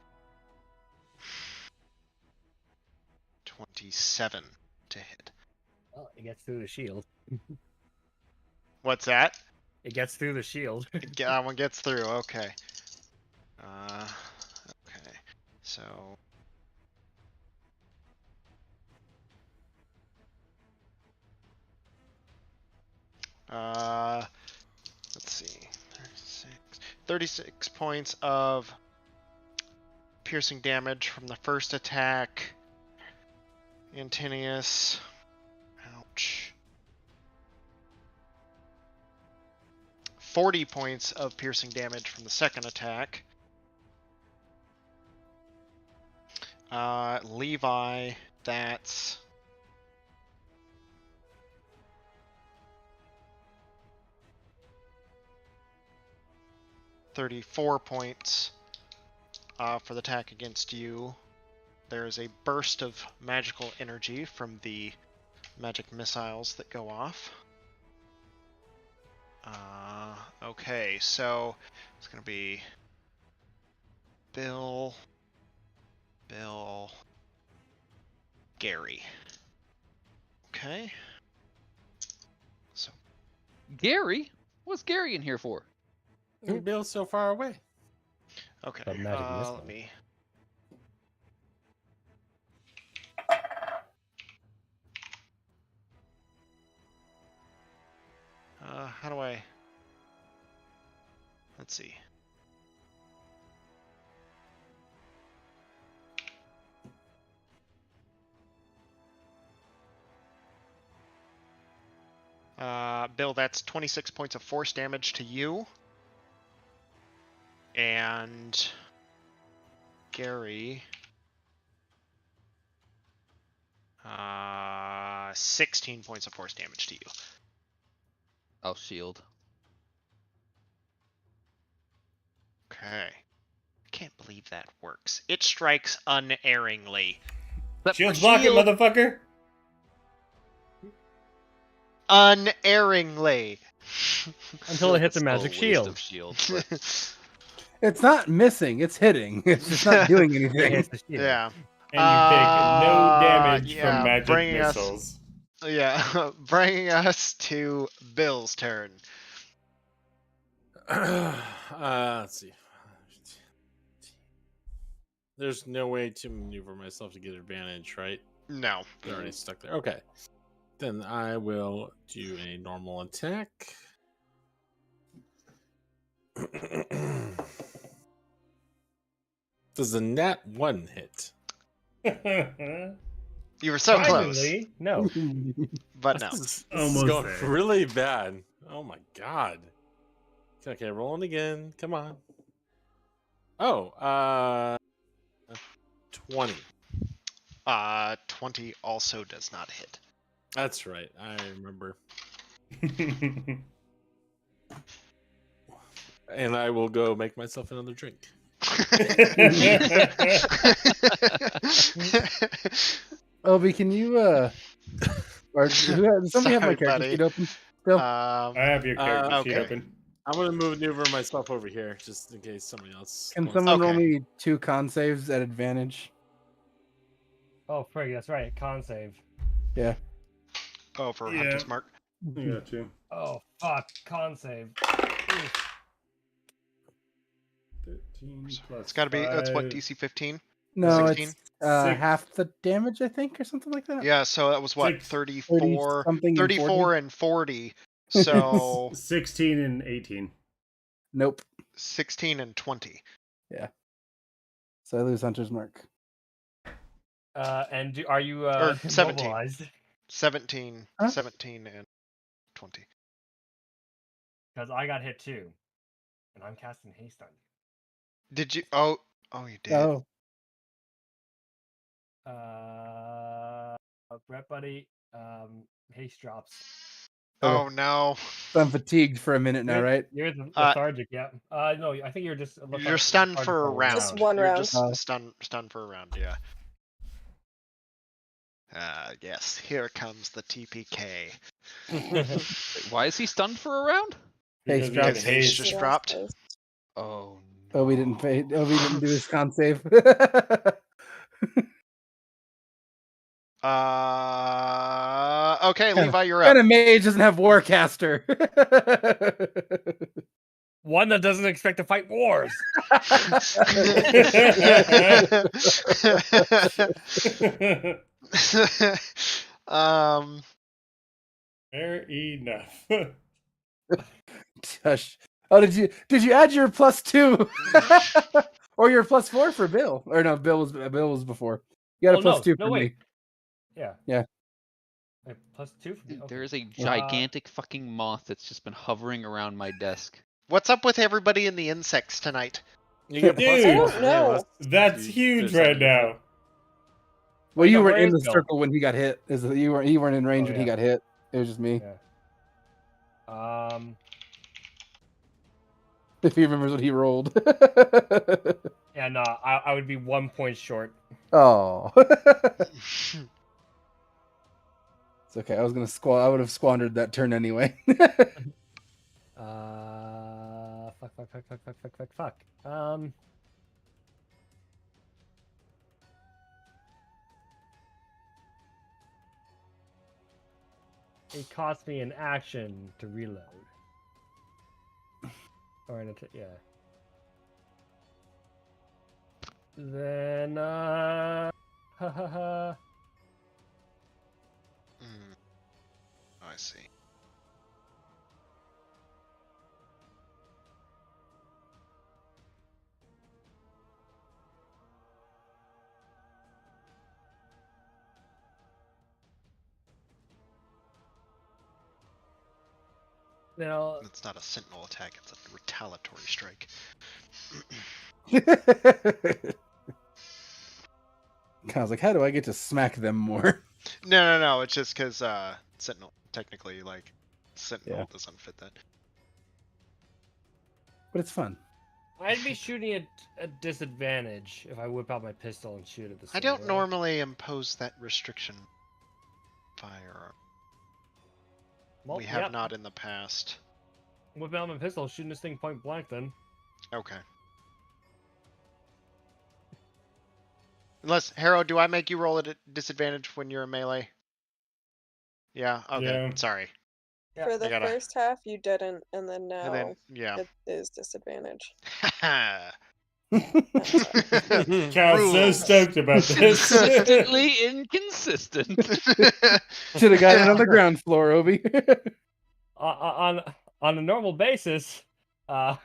27 to hit. Oh, it gets through the shield. What's that? It gets through the shield. That one gets through. Okay. Okay. So. Let's see. 36 points of piercing damage from the first attack. Antinius. Ouch. 40 points of piercing damage from the second attack. Levi, that's 34 points for the attack against you. There is a burst of magical energy from the magic missiles that go off. Okay, so it's going to be Bill, Gary. Okay. So Gary? What's Gary in here for? Bill's so far away. okay, The magic missile. let me. How do I? Let's see. Bill, that's 26 points of force damage to you. And Gary, 16 points of force damage to you. I'll shield. Okay. I can't believe that works. It strikes unerringly. Shield block it, motherfucker! Unerringly. Until it hits a It's magic waste shield. of shield, but It's not missing, it's hitting. It's just not doing It anything. hits the shield. Yeah. And you take no damage yeah, from magic bringing us- missiles. Yeah. Bringing us to Bill's turn. Let's see. There's no way to maneuver myself to get advantage, right? No. They're already stuck there. Okay. Then I will do a normal attack. Does the nat 1 hit? You were so close, Surprisingly, no. but no. This is Almost going there. really bad. Oh my god. Okay, rolling again. Come on. Oh, 20. 20 also does not hit. That's right. I remember. And I will go make myself another drink. Obi, can you or does somebody have my Sorry, character buddy. sheet open? Still? I have your character sheet okay. open. I'm gonna maneuver myself over here just in case somebody else. Can wants- someone roll Okay. me 2 con saves at advantage? Oh, frig, that's right. Con save. Yeah. Oh, for Yeah. Hunter's Mark. I got you. Oh, fuck. Con save. 13 plus It's got to be. That's what 5. DC 15. No, 16? it's Six. half the damage, I think, or something like that. Yeah. So that was what 6. 34, 30-something and 34 and 40. So 16 and 18. Nope. 16 and 20. So I lose Hunter's Mark. And are you Or 17. immobilized? 17, Huh? 17 and 20. Because I got hit too. And I'm casting haste on you. Did you? Oh, you did. Oh, Brett buddy, haste drops. Oh no. so I'm fatigued for a minute now, You're- right? You're lethargic, yeah. No, I think you're just You're stunned for a round. Just one You're round. just Oh. stunned for a round. Yeah. Yes. Here comes the TPK. Wait, why is he stunned for a round? Haste Because drops. Because haste just Yeah, dropped. so- Oh no. Obi didn't do his con save. Okay, Levi, you're And up. a mage doesn't have Warcaster. One that doesn't expect to fight wars. Fair enough. Gosh. Oh, did you add your +2 or your +4 for Bill? Or no, Bill was before. You got a +2 for me. Wait. Yeah. Yeah. Wait, +2 for me. There Okay. is a gigantic fucking moth that's just been hovering around my desk. What's up with everybody in the insects tonight? You get Dude, plus I four don't from any of know. us. That's You huge just right send it. now. Well, you no, were where in is the Bill? circle when he got hit. You weren't in range Oh, when he yeah. got hit. It was just me. Yeah. If he remembers what he rolled. Yeah, no, I would be 1 point short. Oh. It's okay. I was gonna I would have squandered that turn anyway. Fuck. It cost me an action to reload. Or yeah. Then Oh, I see. now It's not a sentinel attack, it's a retaliatory strike. I was like, how do I get to smack them more? No, it's just because sentinel, technically, like, sentinel doesn't fit that. But it's fun. I'd be shooting at a disadvantage if I whip out my pistol and shoot at the I don't normally impose that restriction firearm. Well, We have yep. not in the past. Whipping out my pistol, shooting this thing point blank then. Okay. Unless, Harrow, do I make you roll at a disadvantage when you're in melee? Yeah, okay, Yeah. sorry. For the gotta- first half, you didn't, and then now And then, yeah. it is disadvantage. Cal's so Rules. stoked about this. Consistently inconsistent. Should have gotten it on the ground floor, Obi. On a normal basis, I'd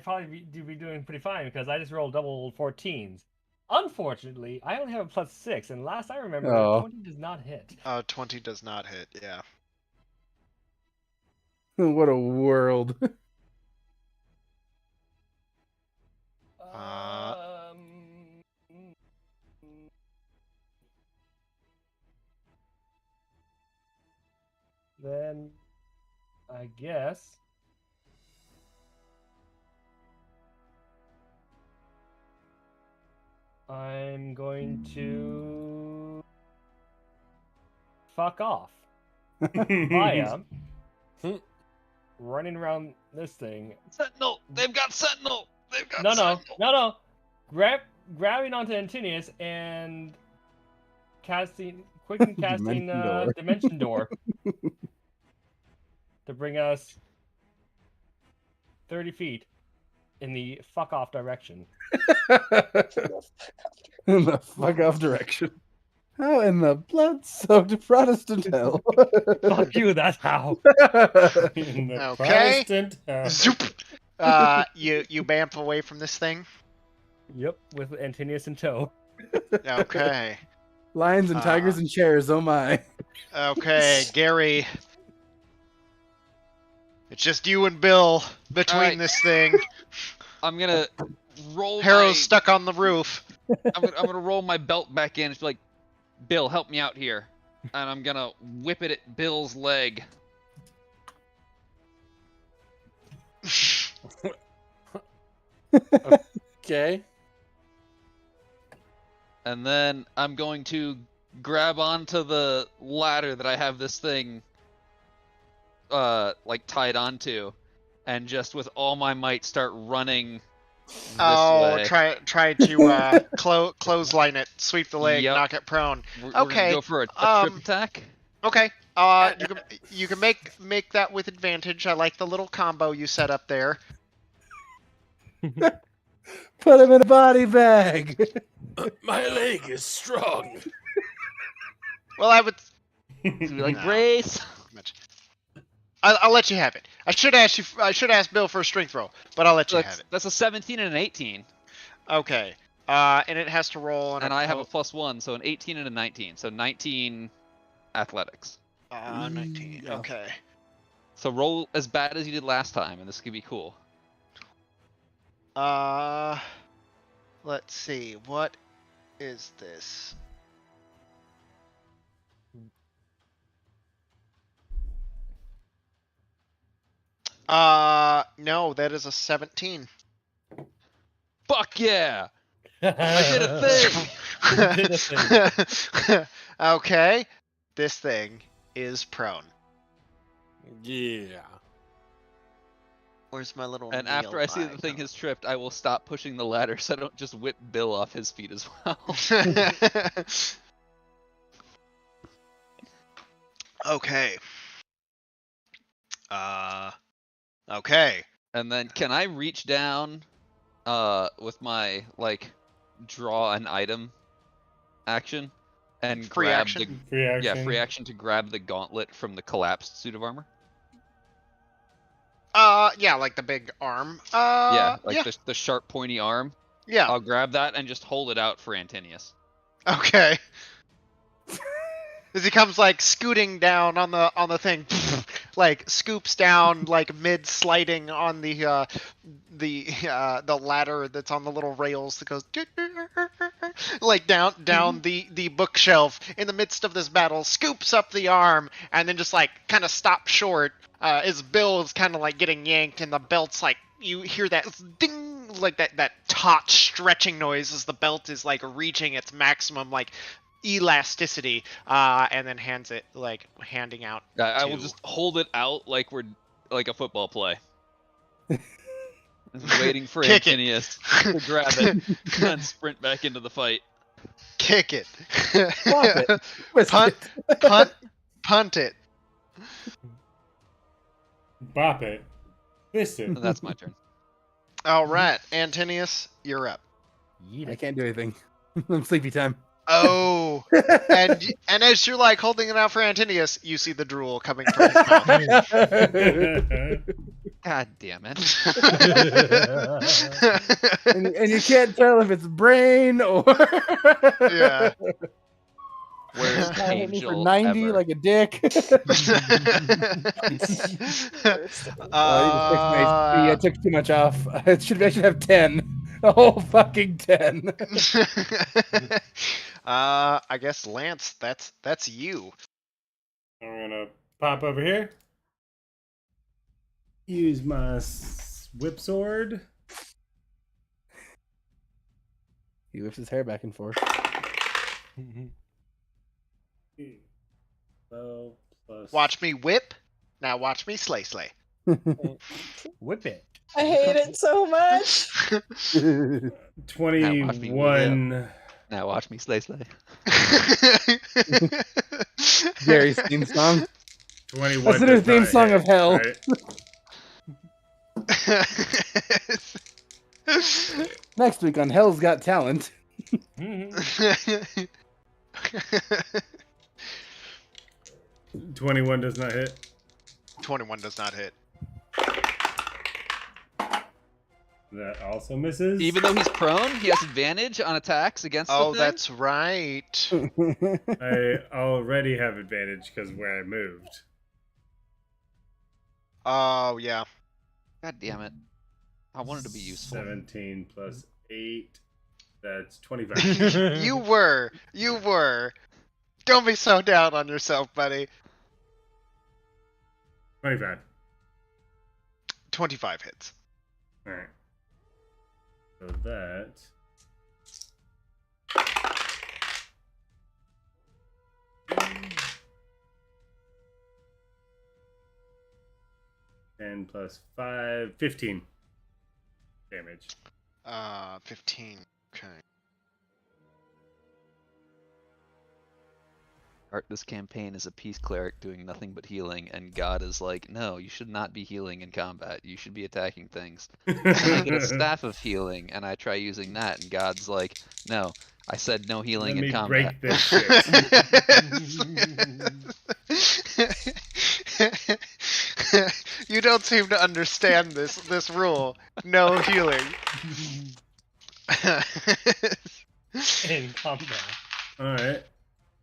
probably be doing pretty fine because I just rolled double 14s. Unfortunately, I only have a +6, and last I remember, Oh. 20 does not hit. 20 does not hit, yeah. What a world. Then I guess I'm going to fuck off. I am running around this thing. Sentinel! They've got Sentinel! They've got No, Sentinel! grabbing onto Antinius and quickly casting Dimension Door to bring us 30 feet in the fuck off direction. In the fuck off direction. How in the blood-soaked Protestant hell? Fuck you, that's how. In the Okay. Protestant house. Zoop! You bamf away from this thing? Yep, with Antinius in tow. Okay. Lions and tigers and chairs, oh my. Okay, Gary. It's just you and Bill between Alright. this thing. I'm gonna roll Harrow's stuck on the roof. I'm gonna roll my belt back in and be like, Bill, help me out here. And I'm gonna whip it at Bill's leg. Okay. And then I'm going to grab onto the ladder that I have this thing like tied onto, and just with all my might start running Oh, way. try to clothesline it, sweep the leg, Yep. knock it prone. We're gonna Okay. go for a trip attack. Okay. You can make that with advantage. I like the little combo you set up there. Put him in a body bag. My leg is strong. Well, I would. Be like No. brace. I'll let you have it. I should ask Bill for a strength roll, but I'll let you have it. That's a 17 and an 18, Okay. And it has to roll on and I have a +1, so an 18 and a 19, so 19 athletics. 19. Yeah. Okay. So roll as bad as you did last time, and this could be cool. Let's see. What is this? No, that is a 17. Fuck yeah! I did a thing. You did a thing. Okay. This thing is prone. Yeah. Where's my little And after I see the thing has tripped, I will stop pushing the ladder so I don't just whip Bill off his feet as well. Okay. Okay. And then can I reach down with my like draw an item action and Free grab action? Free action. yeah, free action to grab the gauntlet from the collapsed suit of armor? Yeah, like the big arm. Yeah, like yeah. the sharp pointy arm. Yeah. I'll grab that and just hold it out for Antinius. Okay. As he comes like scooting down on the thing, like scoops down like mid sliding on the ladder that's on the little rails that goes like down the bookshelf in the midst of this battle, scoops up the arm and then just like kind of stops short as Bill is kind of like getting yanked and the belt's like you hear that ding like that taut stretching noise as the belt is like reaching its maximum like elasticity and then handing out I will to- just hold it out like we're like a football play. Just waiting for Kick it. Antinius to grab it and sprint back into the fight. kick it. Pop it. Twist Punt, it. punt it. Bop it. Twist it. And that's my turn. All right, Antinius, you're up. I can't do anything. I'm sleepy time. Oh, and as you're like holding it out for Antinius, you see the drool coming from his mouth. God damn it. And you can't tell if it's brain or Yeah. Worst hit me for angel 90 ever. like a dick. I took too much off. I should have 10. A whole fucking 10. I guess Lance, that's you. I'm gonna pop over here. Use my whip sword. He whips his hair back and forth. 12 plus. Watch me whip. Now watch me slay. Whip it. I hate it so much. 21. Now watch me slay. Gary's theme song. 21. That's the new does theme not song hit, of hell. right? Next week on Hell's Got Talent. 21 does not hit. 21 does not hit. That also misses. Even though he's prone, he has advantage on attacks against the Oh, thing? that's right. I already have advantage because where I moved. Oh, yeah. God damn it. I wanted to be useful. 17 plus 8. That's 25. You were. Don't be so down on yourself, buddy. 25. 25 hits. Alright. So that. And plus 5, 15 damage. 15. Okay. Start this campaign as a peace cleric doing nothing but healing, and God is like, no, you should not be healing in combat. You should be attacking things. And I get a staff of healing, and I try using that, and God's like, no, I said no healing Let in me combat. break this shit. You don't seem to understand this rule. No healing. In combat. All right.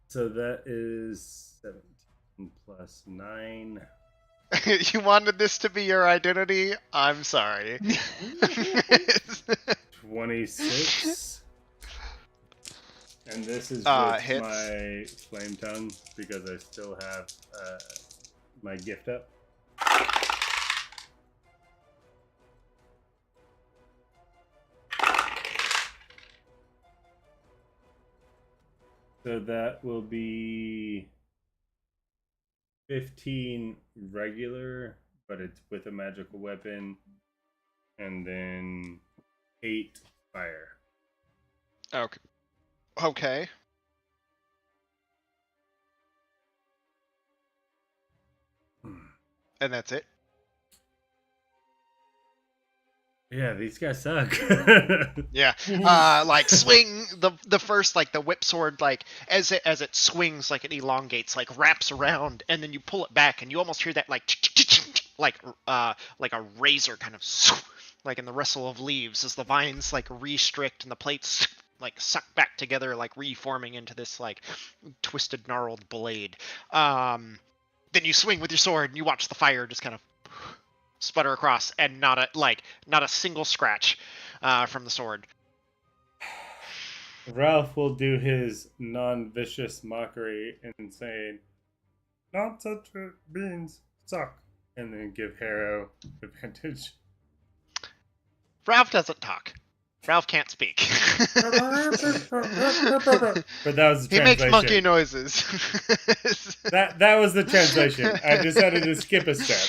So that is 17 plus 9. You wanted this to be your identity? I'm sorry. 26. And this is Hits. my flame tongue because I still have my gift up. So that will be 15 regular, but it's with a magical weapon, and then 8 fire. Okay. Okay. And that's it. Yeah, these guys suck. Yeah. Like swing the first, like the whip sword, like as it swings, like it elongates, like wraps around, and then you pull it back, and you almost hear that like a razor kind of like in the rustle of leaves as the vines like restrict and the plates like suck back together, like reforming into this like twisted, gnarled blade. Then you swing with your sword, and you watch the fire just kind of sputter across, and not a single scratch from the sword. Ralph will do his non-vicious mockery and saying, "Not such beans suck," and then give Harrow advantage. Ralph doesn't talk. Ralph can't speak. But that was the translation. He makes monkey noises. That was the translation. I decided to skip a step.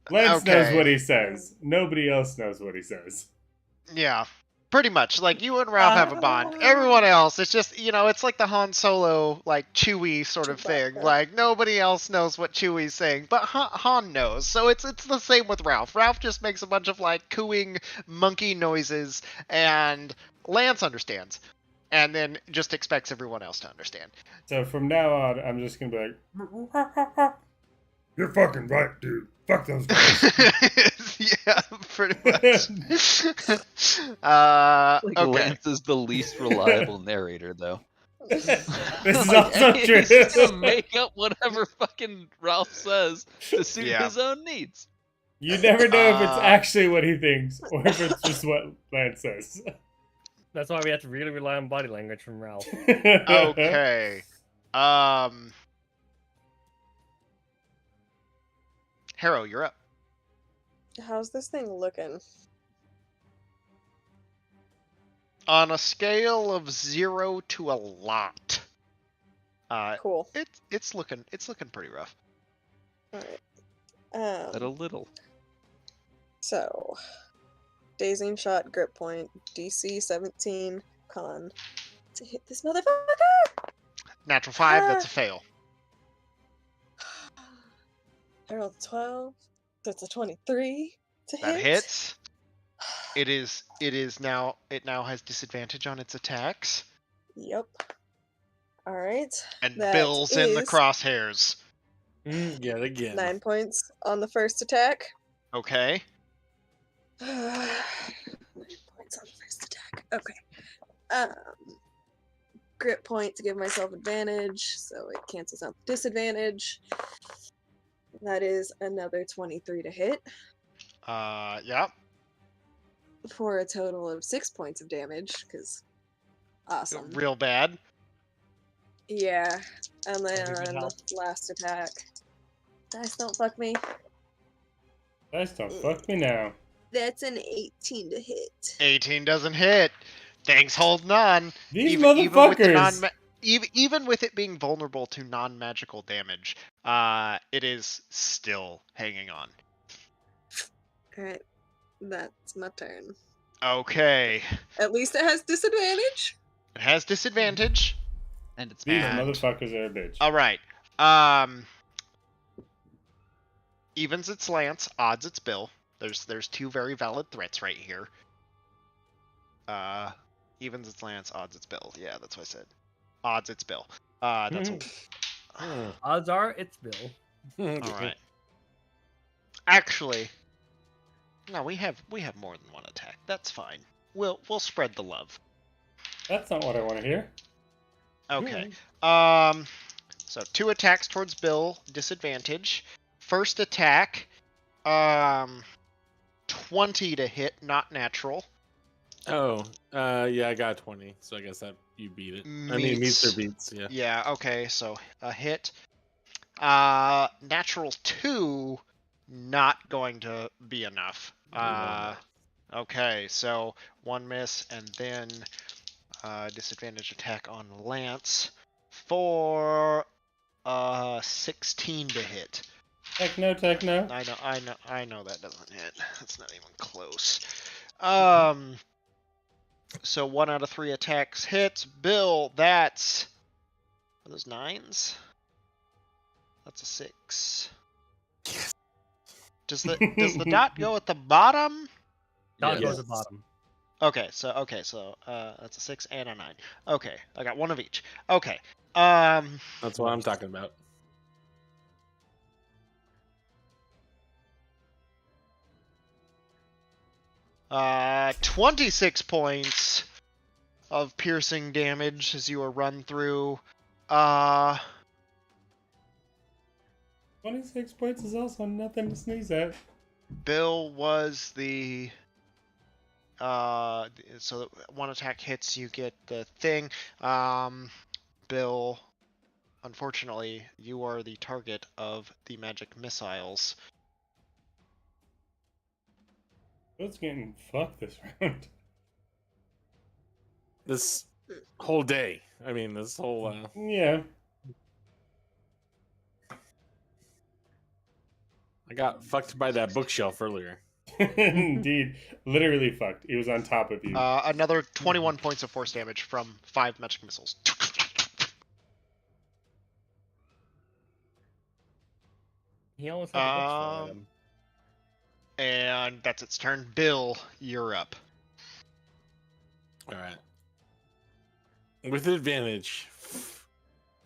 Lance knows what he says. Nobody else knows what he says. Yeah, pretty much. Like, you and Ralph have a bond. Everyone else, it's just, it's like the Han Solo, like, Chewie sort of thing. Like, nobody else knows what Chewie's saying, but Han knows. So it's the same with Ralph. Ralph just makes a bunch of, like, cooing monkey noises, and Lance understands. And then just expects everyone else to understand. So from now on, I'm just going to be like, "You're fucking right, dude. Fuck those guys." Yeah, pretty much. Like, okay. Lance is the least reliable narrator, though. This is Like, also true. He's just gonna make up whatever fucking Ralph says to suit his own needs. You never know if it's actually what he thinks or if it's just what Lance says. That's why we have to really rely on body language from Ralph. Okay. Harrow, you're up. How's this thing looking? On a scale of 0 to a lot. Cool. It's looking pretty rough. Alright. At a little. So, dazing shot, grip point, DC 17, con. To hit this motherfucker! Natural 5, that's a fail. I rolled 12. That's a 23 to hit. That hits. It now has disadvantage on its attacks. Yep. Alright. And that Bill's in the is crosshairs. Yet again. 9 points on the first attack. Okay. 9 points on the first attack. Okay. Grip point to give myself advantage, so it cancels out the disadvantage. That is another 23 to hit. Yeah. For a total of 6 points of damage, because awesome. Real bad. Yeah. And then Every bit the helps. last attack. Dice don't fuck me. Dice don't fuck me now. That's an 18 to hit. 18 doesn't hit. Thanks holding on. These Even with the motherfuckers. even with it being vulnerable to non-magical damage, it is still hanging on. Alright. That's my turn. Okay. At least it has disadvantage. It has disadvantage. And it's These And- motherfuckers are a bitch. All right. Evens its Lance, odds its Bill. There's two very valid threats right here. Evens its Lance, odds its Bill. Yeah, that's what I said. Odds its Bill. That's Odds are it's Bill. all right. Actually, no, we have more than one attack. That's fine. We'll spread the love. That's not what I want to hear. Okay. So 2 attacks towards Bill, disadvantage. First attack, 20 to hit, not natural. Oh, yeah, I got 20, so I guess that you beat it. I mean, meets or beats, yeah. Yeah, okay, so a hit. Natural 2, not going to be enough. Okay, so 1 miss, and then disadvantage attack on Lance for 16 to hit. Techno. I know that doesn't hit. That's not even close. So 1 out of 3 attacks hits. Bill, that's... Are those 9s? That's a 6. Does the dot go at the bottom? Dot Yes. goes at the bottom. Okay, so that's a 6 and a 9. Okay, I got 1 of each. Okay. That's what I'm talking about. Uh, 26 points of piercing damage as you are run through. 26 points is also nothing to sneeze at. Bill was the so 1 attack hits, you get the thing. Bill, unfortunately, you are the target of the magic missiles. What's getting fucked this round? This whole day. I mean, this whole... Yeah. I got fucked by that bookshelf earlier. Indeed. Literally fucked. He was on top of you. Another 21 points of force damage from 5 magic missiles. He almost had the books thrown at him. And that's its turn. Bill, you're up. All right. With advantage.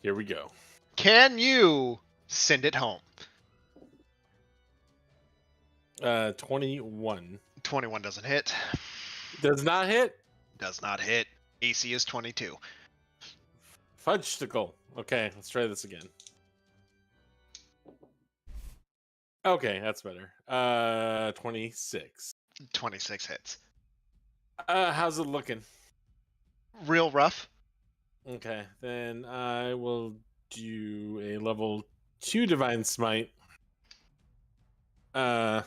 Here we go. Can you send it home? 21. 21 doesn't hit. Does not hit? Does not hit. AC is 22. Fudgesticle. Okay, let's try this again. Okay, that's better. 26. 26 hits. How's it looking? Real rough. Okay, then I will do a level 2 Divine Smite. But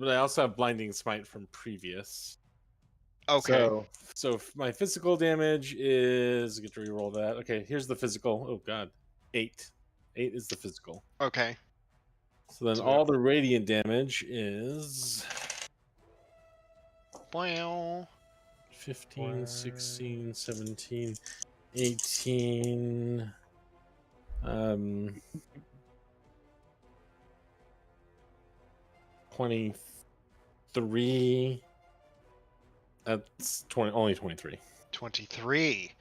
I also have Blinding Smite from previous. Okay. So my physical damage is... I get to reroll that. Okay, here's the physical. Oh, God. 8. 8 is the physical. Okay. So then all the radiant damage is... Well, 15, 16, 17, 18... 23. That's only 23. 23.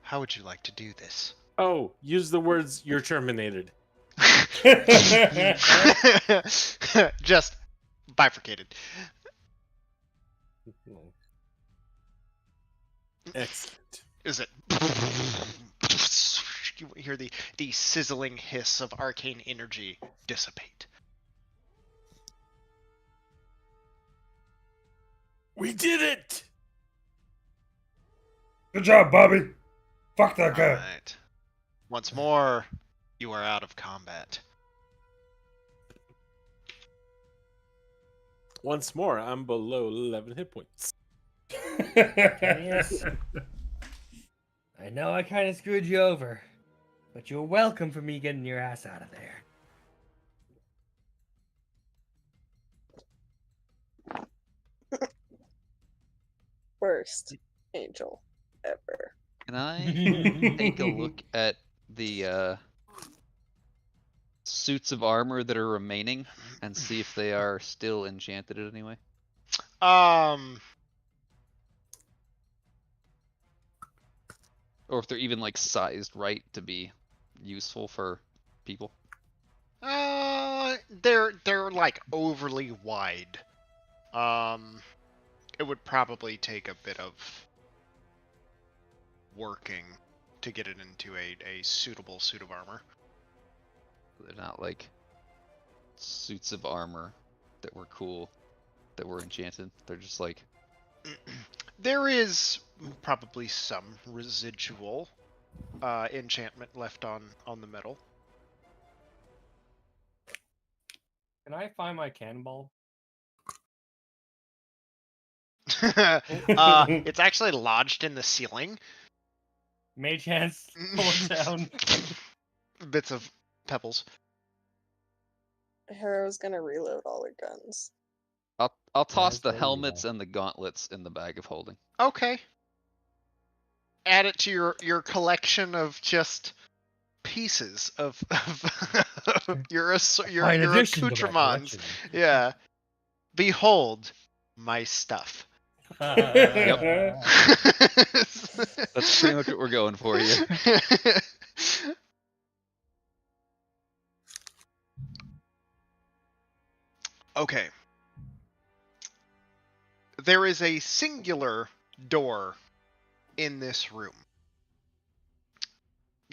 How would you like to do this? Oh, use the words "you're terminated." Just bifurcated. Excellent. Is it? You hear the sizzling hiss of arcane energy dissipate. We did it! Good job, Bobby. Fuck that guy. Alright. Once more, you are out of combat. Once more, I'm below 11 hit points. Yes. I know I kind of screwed you over, but you're welcome for me getting your ass out of there. worst angel ever. Can I take a look at the suits of armor that are remaining and see if they are still enchanted in any way? Or if they're even like sized right to be useful for people? They're like overly wide. It would probably take a bit of working to get it into a suitable suit of armor. They're not like suits of armor that were cool, that were enchanted. They're just like... There is probably some residual enchantment left on the metal. Can I find my cannonball? It's actually lodged in the ceiling. Mage hands, pull it down. Bits of pebbles. Hero's gonna reload all her guns. I'll toss the there you helmets go. and the gauntlets in the bag of holding. Okay. Add it to your collection of just pieces of your Fine addition to my accoutrements. collection. Yeah. Behold my stuff. Yep. That's pretty much what we're going for here. Okay. There is a singular door in this room,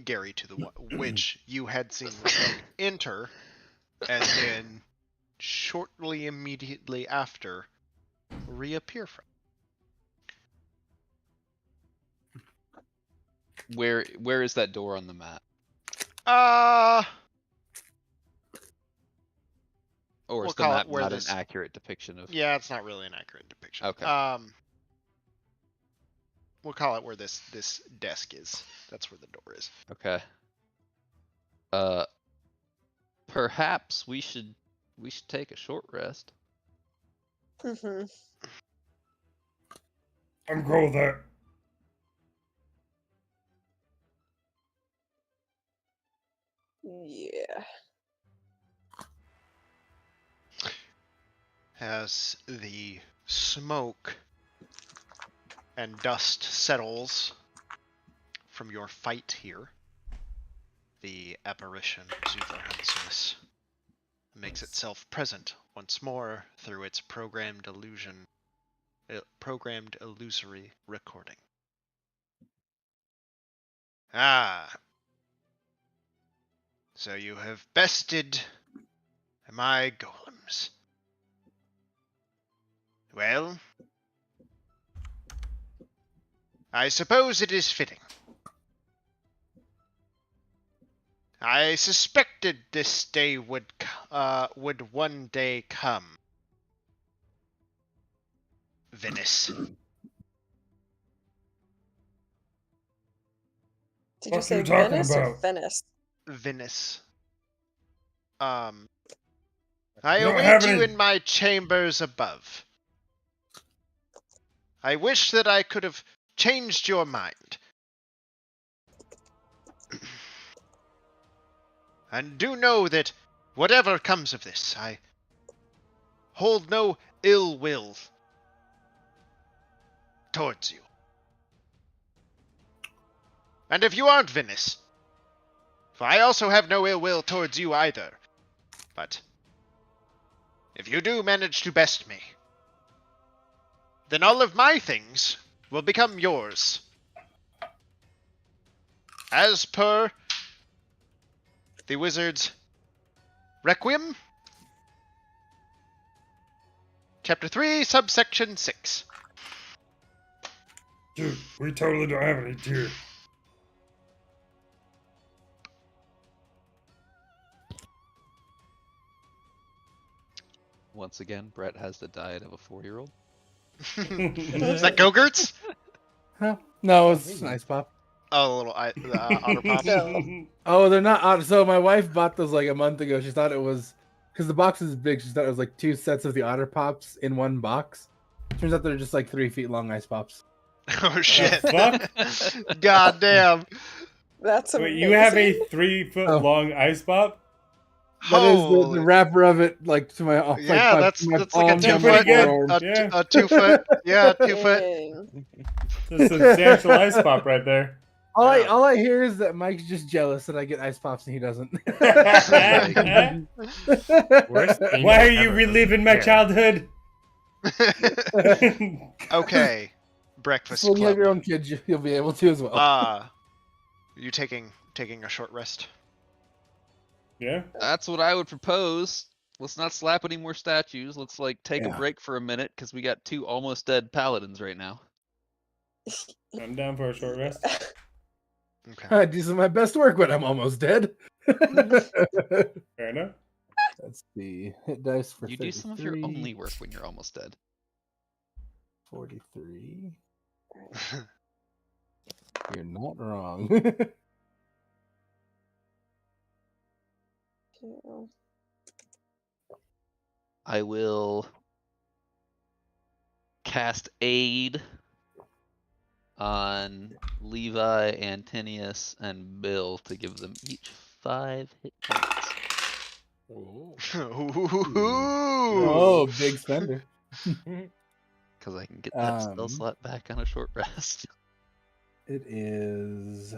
Gary, to the which you had seen the smoke enter, and then shortly immediately after reappear from. Where is that door on the map? Or We'll is the call it map where not this- an accurate depiction of... Yeah, it's not really an accurate depiction. Okay. We'll call it where this desk is. That's where the door is. Okay. Perhaps we should take a short rest. Mhm. I'm cool with that. Yeah. As the smoke and dust settles from your fight here, the apparition Zuthar makes itself present once more through its programmed illusory recording. Ah. So you have bested my golems. Well, I suppose it is fitting. I suspected this day would one day come. Venice. Did What you say are you talking Venice or about? Venice? Venice. I don't await have you any- in my chambers above. I wish that I could have changed your mind. And do know that whatever comes of this, I hold no ill will towards you. And if you aren't Venice, for I also have no ill will towards you either, but if you do manage to best me, then all of my things will become yours. As per the wizard's Requiem, Chapter 3, Subsection 6. Dude, we totally don't have any deer. Once again, Brett has the diet of a 4-year-old. Is that Go-Gurts? Huh? No, it's Ice Pop. Oh, the little Otter Pops. No. Oh, they're not. So my wife bought those like a month ago. She thought it was because the box is big. She thought it was like 2 sets of the Otter Pops in one box, Turns out they're just like 3 feet long ice pops. Oh shit! fuck? God damn! That's Wait, amazing. you have a 3-foot long ice pop? That is the Holy- wrapper of it, like to my like yeah, my, that's my like a palm down 2 my foot, good. forearm. Yeah. a 2 foot, yeah, 2 foot. Dang. It's a substantial ice pop right there. Yeah. All I hear is that Mike's just jealous that I get ice pops and he doesn't. Worst thing Why are you ever. reliving my Yeah. childhood? Okay, breakfast So when you have your club. own kids, you'll be able to as well. You taking a short rest? Yeah. That's what I would propose. Let's not slap any more statues. Let's like take a Yeah. break for a minute because we got 2 almost dead paladins right now. I'm down for a short rest. Okay. I do some of my best work when I'm almost dead. Fair enough. Let's see. Hit dice for You do some of your 33, only work when you're almost dead. 43. You're not wrong. Ew. I will cast Aid on Levi, Antinius, and Bill to give them each 5 hit points. Oh, big spender. Because I can get that spell Um, slot back on a short rest. It is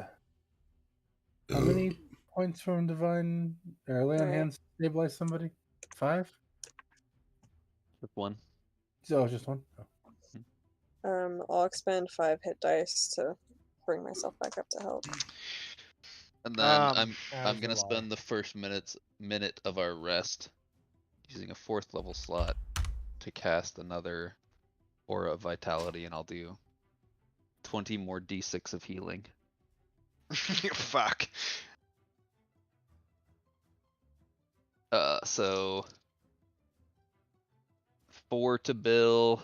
how many points from divine or lay on Alright. hands to stabilize somebody? 5? With 1. Oh, just 1. Oh. I'll expend 5 hit dice to bring myself back up to help. And then I'm gonna As spend the first minute of our rest using a 4th level slot to cast another Aura of Vitality, and I'll do 20 more d6 of healing. Fuck. So 4 to Bill,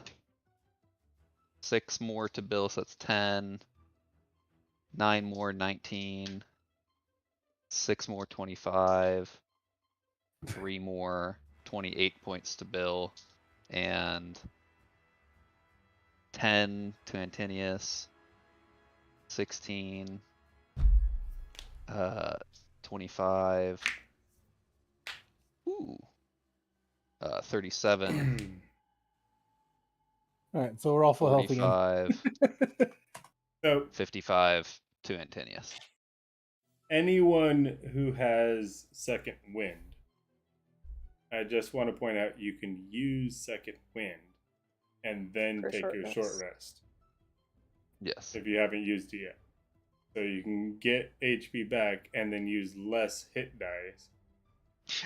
6 more to Bill, so that's 10. 9 more, 19. 6 more, 25. 3 more, 28 points to Bill, and 10 to Antinius. 16. 25. Ooh. 37. All right, so we're all full health again. 45. So 55 to Antinius. anyone who has second wind, I just want to point out you can use second wind and then For take short your rest. short rest Yes. if you haven't used it yet. So you can get HP back and then use less hit dice.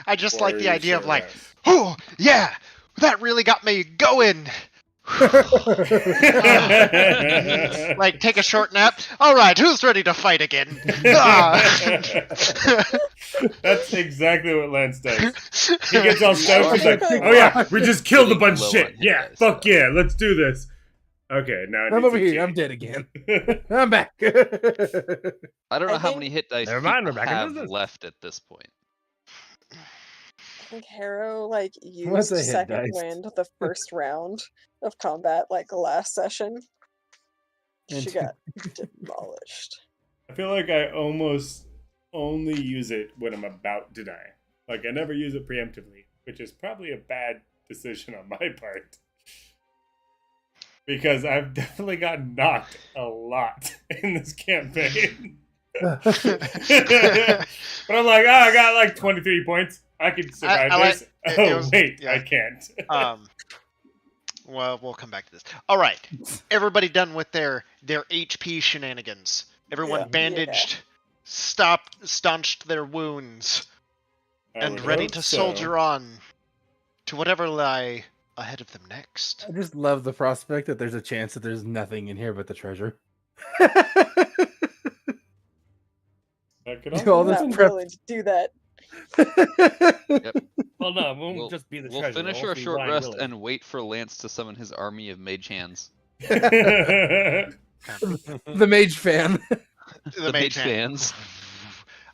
I just for like the your idea of short like, rest. oh yeah, that really got me going. Like take a short nap. All right, who's ready to fight again? Ah. That's exactly what Lance does. He gets all stoked. He's like, Like, "Oh yeah, we just killed a Getting bunch of low shit. on hit Yeah, dice, fuck though. yeah, let's do this." Okay, now I I'm need over some here. tea. I'm dead again. I'm back. I don't know I how think- many hit dice Never mind, people we're back in have business. left at this point. I think Harrow like What's used a hit second dice? wind the first round of combat, like last session. She And- got demolished. I feel like I almost only use it when I'm about to die. Like I never use it preemptively, which is probably a bad decision on my part. Because I've definitely gotten knocked a lot in this campaign. But I'm like, oh, I got like 23 points. I can survive I like- this. it Oh, was- wait, yeah. I can't. Well, we'll come back to this. All right, everybody done with their HP shenanigans. Everyone Yeah. bandaged, staunched their wounds, I and would ready hope to so. soldier on to whatever lie ahead of them next. I just love the prospect that there's a chance that there's nothing in here but the treasure. That could Do all also this I'm not prep. willing to do that. Well, no, it won't We'll, just be the we'll treasure. finish it'll our be short blind rest Willie. and wait for Lance to summon his army of mage hands. The mage fan. The mage fans.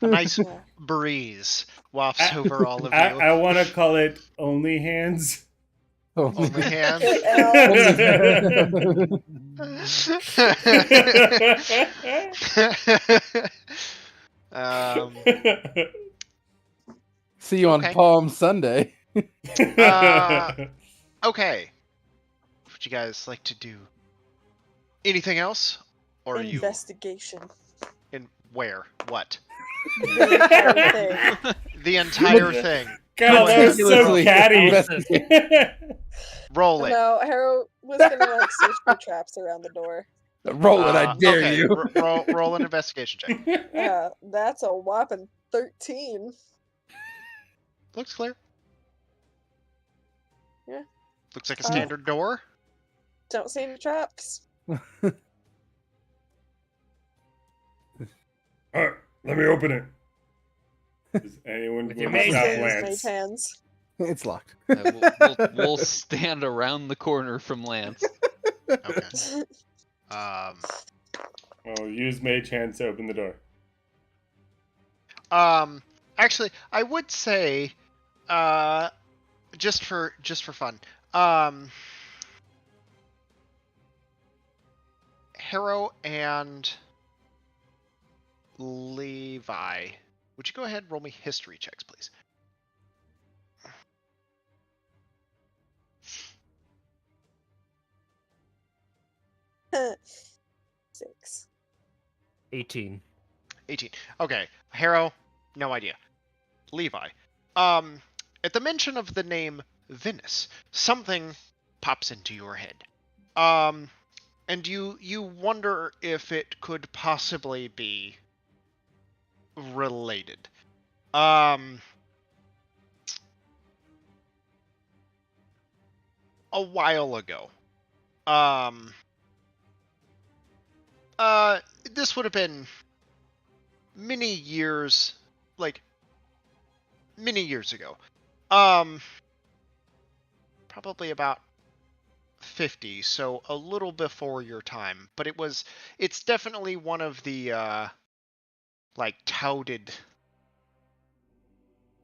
A nice Yeah. breeze wafts over all of you. I want to call it only hands. Only hands. um, See you on Okay. Palm Sunday. okay. Would you guys like to do anything else? Or are you Investigation. in where? What? The entire thing. The entire thing. God, that was so Meticulously catty. Roll it. No, Harrow was gonna like search for traps around the door. Roll it, I dare okay, you. roll an investigation check. That's a whopping 13. Looks clear. Yeah. Looks like a standard door. Don't see any traps. Alright, let me open it. Does anyone With want your to mage stop Use Lance? mage hands. It's locked. We'll stand around the corner from Lance. Okay. I'll use mage hands to open the door. Actually, I would say, just for fun, Harrow and Levi, would you go ahead and roll me history checks, please? Six. 18. 18. Okay. Harrow, no idea. Levi. At the mention of the name Venice, something pops into your head. And you wonder if it could possibly be related. A while ago. This would have been many years ago. Probably about 50, so a little before your time. But it's definitely one of the, touted,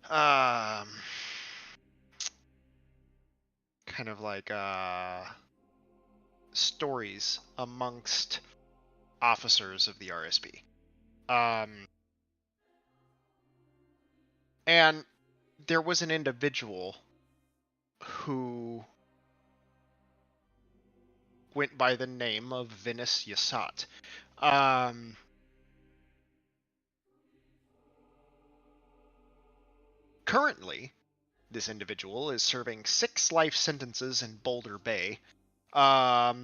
kind of like, stories amongst officers of the RSB. And there was an individual who went by the name of Venice Yasat. Currently, this individual is serving 6 life sentences in Boulder Bay for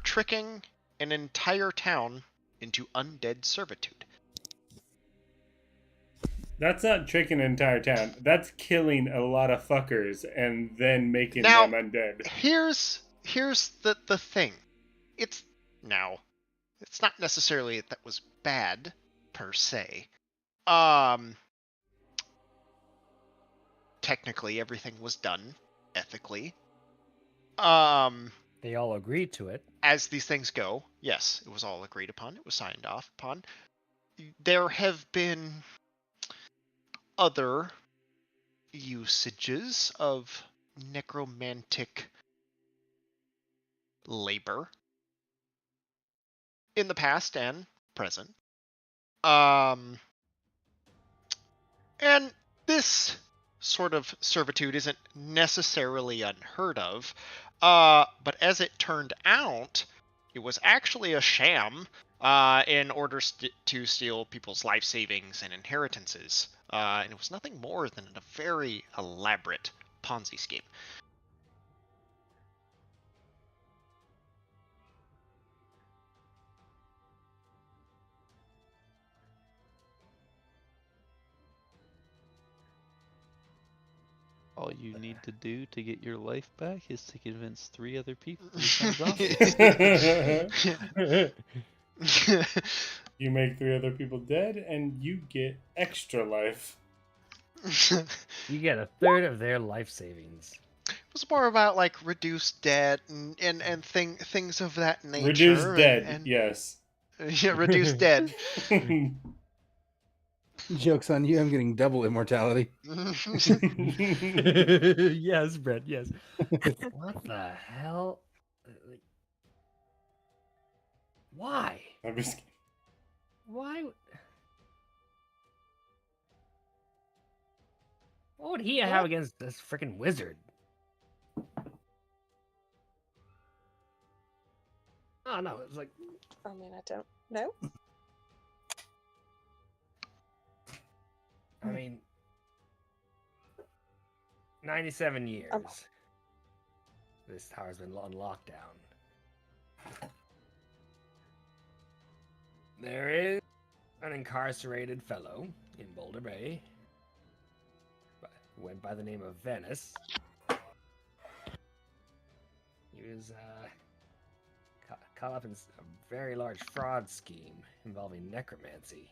tricking an entire town into undead servitude. That's not tricking an entire town. That's killing a lot of fuckers and then making them undead. Here's the thing. It's not necessarily that was bad per se. Technically everything was done ethically. They all agreed to it. As these things go, yes, it was all agreed upon. It was signed off upon. There have been other usages of necromantic labor in the past and present. And this sort of servitude isn't necessarily unheard of, but as it turned out, it was actually a sham in order to steal people's life savings and inheritances. And it was nothing more than a very elaborate Ponzi scheme. All you need to do to get your life back is to convince 3 other people to become zombies. You make 3 other people dead, and you get extra life. You get a third of their life savings. It was more about like reduced debt and things of that nature. Reduced dead, yes. Yeah, reduced dead. Joke's on you, I'm getting double immortality. Yes, Brett. Yes. What the hell? Why? I'm just Why? What would he have against this freaking wizard? Oh no, it's like I mean, I don't know. I mean 97 years. This tower's been on lockdown. There is an incarcerated fellow in Boulder Bay. Went by the name of Venice. He was caught up in a very large fraud scheme involving necromancy.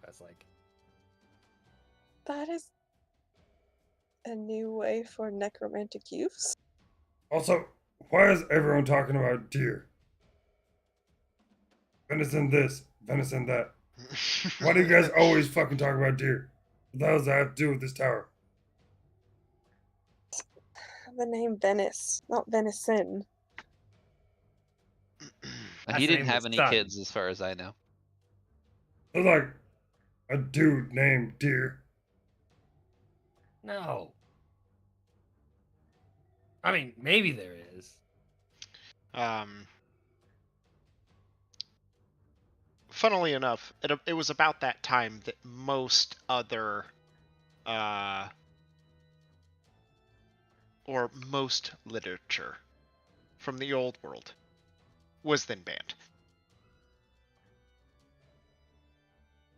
That's like That is a new way for necromantic use. Also, why is everyone talking about deer? Venison this, venison that. Why do you guys always fucking talk about deer? What the hell does that have to do with this tower? The name Venice, not venison. He didn't have any kids, as far as I know. It's like a dude named Deer. no. I mean, maybe there is. Funnily enough, it was about that time that most other, or most literature from the old world was then banned.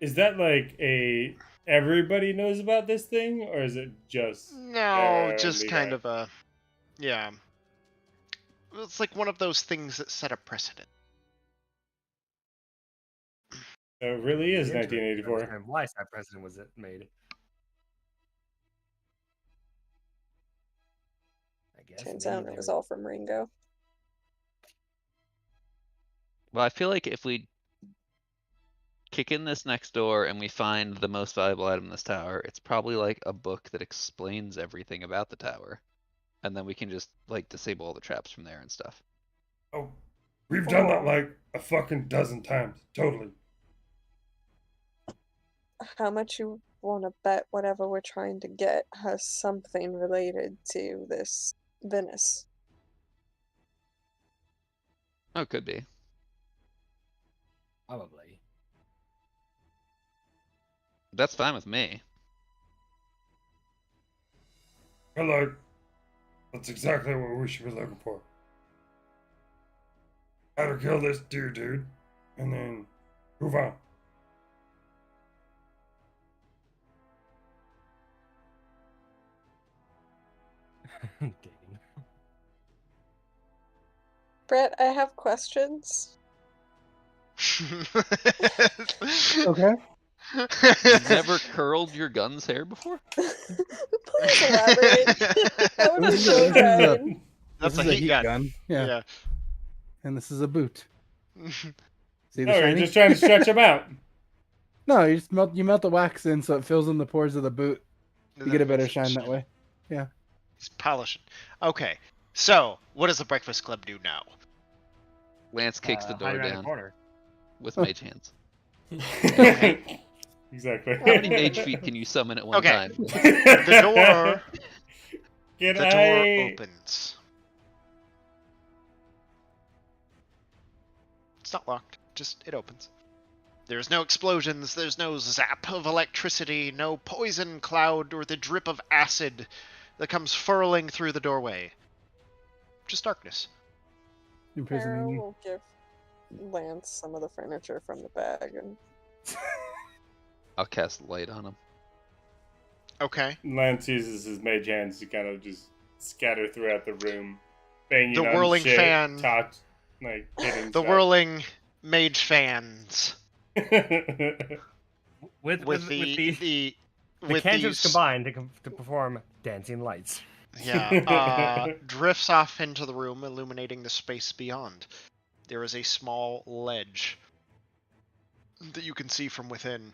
Is that like a everybody knows about this thing, or is it just No, just kind Levi? of a, yeah. It's like one of those things that set a precedent. So it really is The interest 1984. understand why that precedent was made. I guess. Turns maybe out they it was were- all from Ringo. Well, I feel like if we kick in this next door and we find the most valuable item in this tower, it's probably like a book that explains everything about the tower. And then we can just like disable all the traps from there and stuff. Oh, we've done that like a fucking dozen times. Totally. How much you want to bet whatever we're trying to get has something related to this Venice? Oh, could be. Probably. That's fine with me. I like. That's exactly what we should be looking for. How to kill this deer dude, and then move on. Dating. Brett, I have questions. Okay. You've never curled your gun's hair before? Please elaborate. That would be so good. That's This a is heat gun. Yeah. And this is a boot. See the Oh, you're shiny? just trying to stretch him out. No, you just melt the wax in so it fills in the pores of the boot. You get a better shine that way. Yeah. He's polishing. Okay, so what does the Breakfast Club do now? Lance kicks the door hide around the down corner. with mage hands. Exactly. How many mage feet can you summon at one Okay. time? The door. Can The door opens. It's not locked. Just it opens. There's no explosions. There's no zap of electricity. No poison cloud or the drip of acid that comes furling through the doorway. Just darkness. Imprisoning Arrow you. will give Lance some of the furniture from the bag, and I'll cast light on him. Okay. Lance uses his mage hands to kind of just scatter throughout the room, banging The on whirling shit, fan. like hitting The stuff. whirling mage fans With the with cantrips these combined to perform dancing lights. drifts off into the room, illuminating the space beyond. There is a small ledge that you can see from within,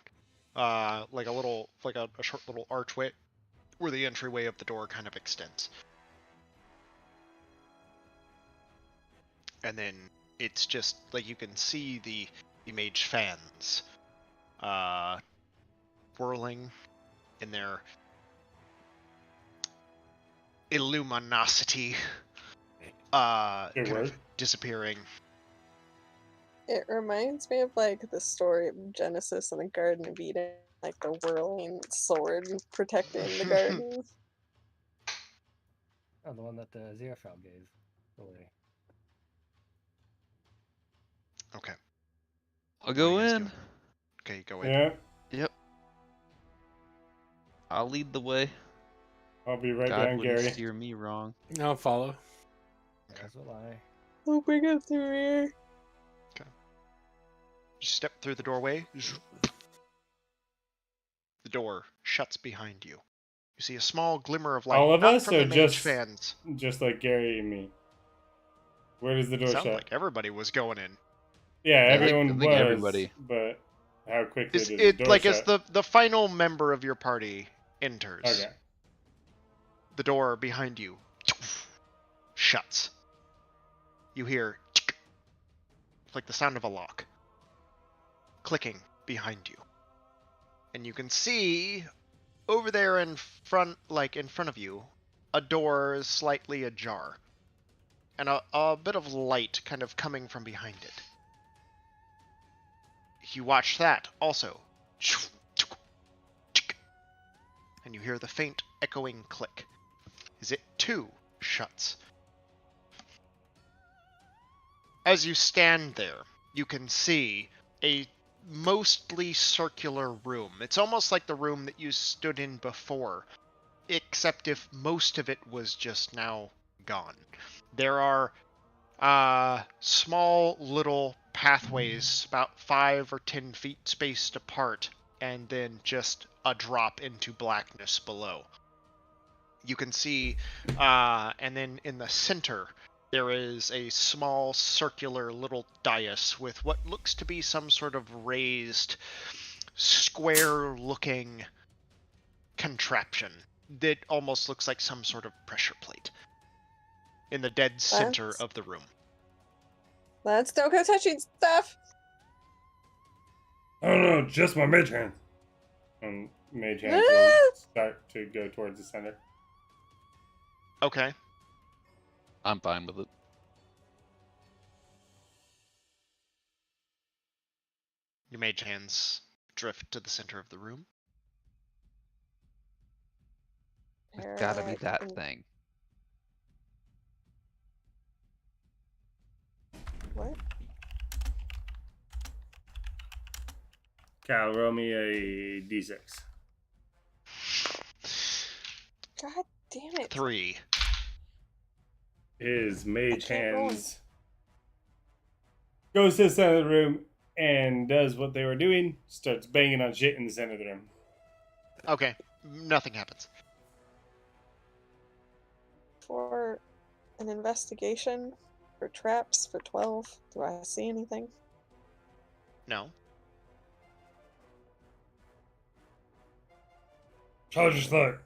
like a short little archway where the entryway of the door kind of extends. And then it's just like you can see the mage fans whirling in their illuminosity, kind of disappearing. It reminds me of like the story of Genesis and the Garden of Eden, like the whirling sword protecting the garden. Oh, the one that Xerophil gave away. Okay. I'll go What are you guys in. doing? Okay, go in. Yeah, Yep. I'll lead the way. I'll be right God behind wouldn't Gary. steer me wrong. I'll follow. That's a lie. Oh, bring it through here. You step through the doorway. The door shuts behind you. You see a small glimmer of light. All of not us, from or the mage just fans. just like Gary and me? Where does the door Sounds shut? like everybody was going in. Yeah, I think- everyone I think was, everybody. but how quickly It's did the door as shut? the final member of your party enters. Okay. The door behind you shuts. You hear like the sound of a lock clicking behind you. And you can see over there in front of you, a door is slightly ajar. And a bit of light kind of coming from behind it. You watch that also. And you hear the faint echoing click as it too shuts. As you stand there, you can see a mostly circular room. It's almost like the room that you stood in before, except if most of it was just now gone. There are small little pathways about 5 or 10 feet spaced apart, and then just a drop into blackness below. You can see, and then in the center, there is a small circular little dais with what looks to be some sort of raised, square-looking contraption that almost looks like some sort of pressure plate in the dead center of the room. Let's don't go touching stuff. Oh no, just my mage hand. And mage hand will start to go towards the center. Okay. I'm fine with it. Your mage hands drift to the center of the room. It's gotta be that thing. What? Cal, roll me a d6. God damn it. 3. His mage can't roll. hands goes to the center of the room and does what they were doing, starts banging on shit in the center of the room. Okay. Nothing happens. For an investigation for traps for 12, do I see anything? No. So just like,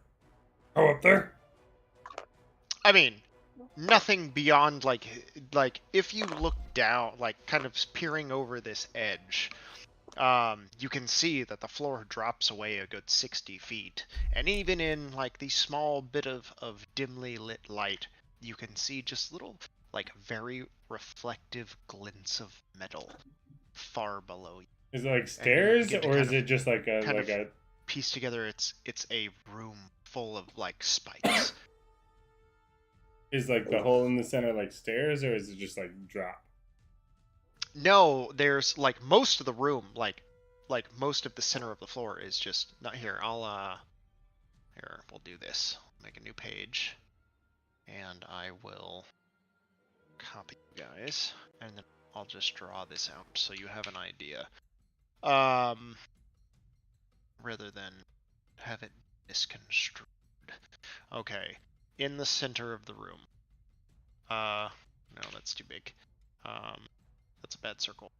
go up there. I mean, nothing beyond like if you look down, like kind of peering over this edge, you can see that the floor drops away a good 60 feet. And even in like the small bit of dimly lit light, you can see just little like very reflective glints of metal far below you. Is it like stairs, begin to or kind is of- it just like a kind like of- a? Piece together, it's a room full of like spikes. Is like the hole in the center like stairs, or is it just like drop? No, there's like most of the room, like most of the center of the floor is just not here. Here, we'll do this. Make a new page, and I will copy you guys, and then I'll just draw this out so you have an idea. Rather than have it misconstrued. Okay, in the center of the room. No, that's too big. That's a bad circle.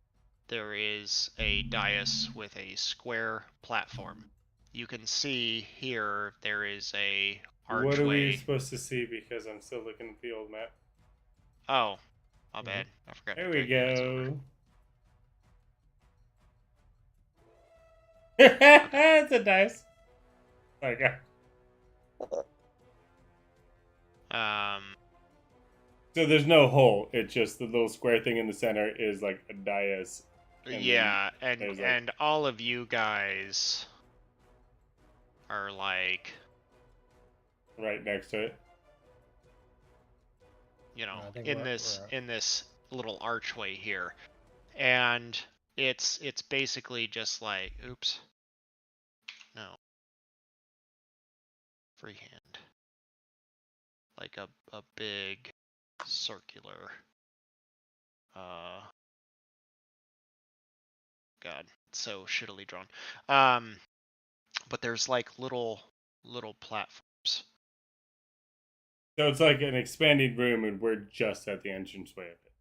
there is a dais with a square platform. You can see here there is a archway. What are we supposed to see? Because I'm still looking at the old map. Oh, my bad. I forgot. There to we drag you guys over. go. It's a dice. Okay. So there's no hole. It's just the little square thing in the center is like a dais. Yeah, and there's, like- and all of you guys are like, right next to it. you know, I think in we're- this little archway here, and it's basically just like, oops, no, freehand, like a big circular, God, it's so shittily drawn. But there's like little platforms. So it's like an expanding room, and we're just at the entranceway of it.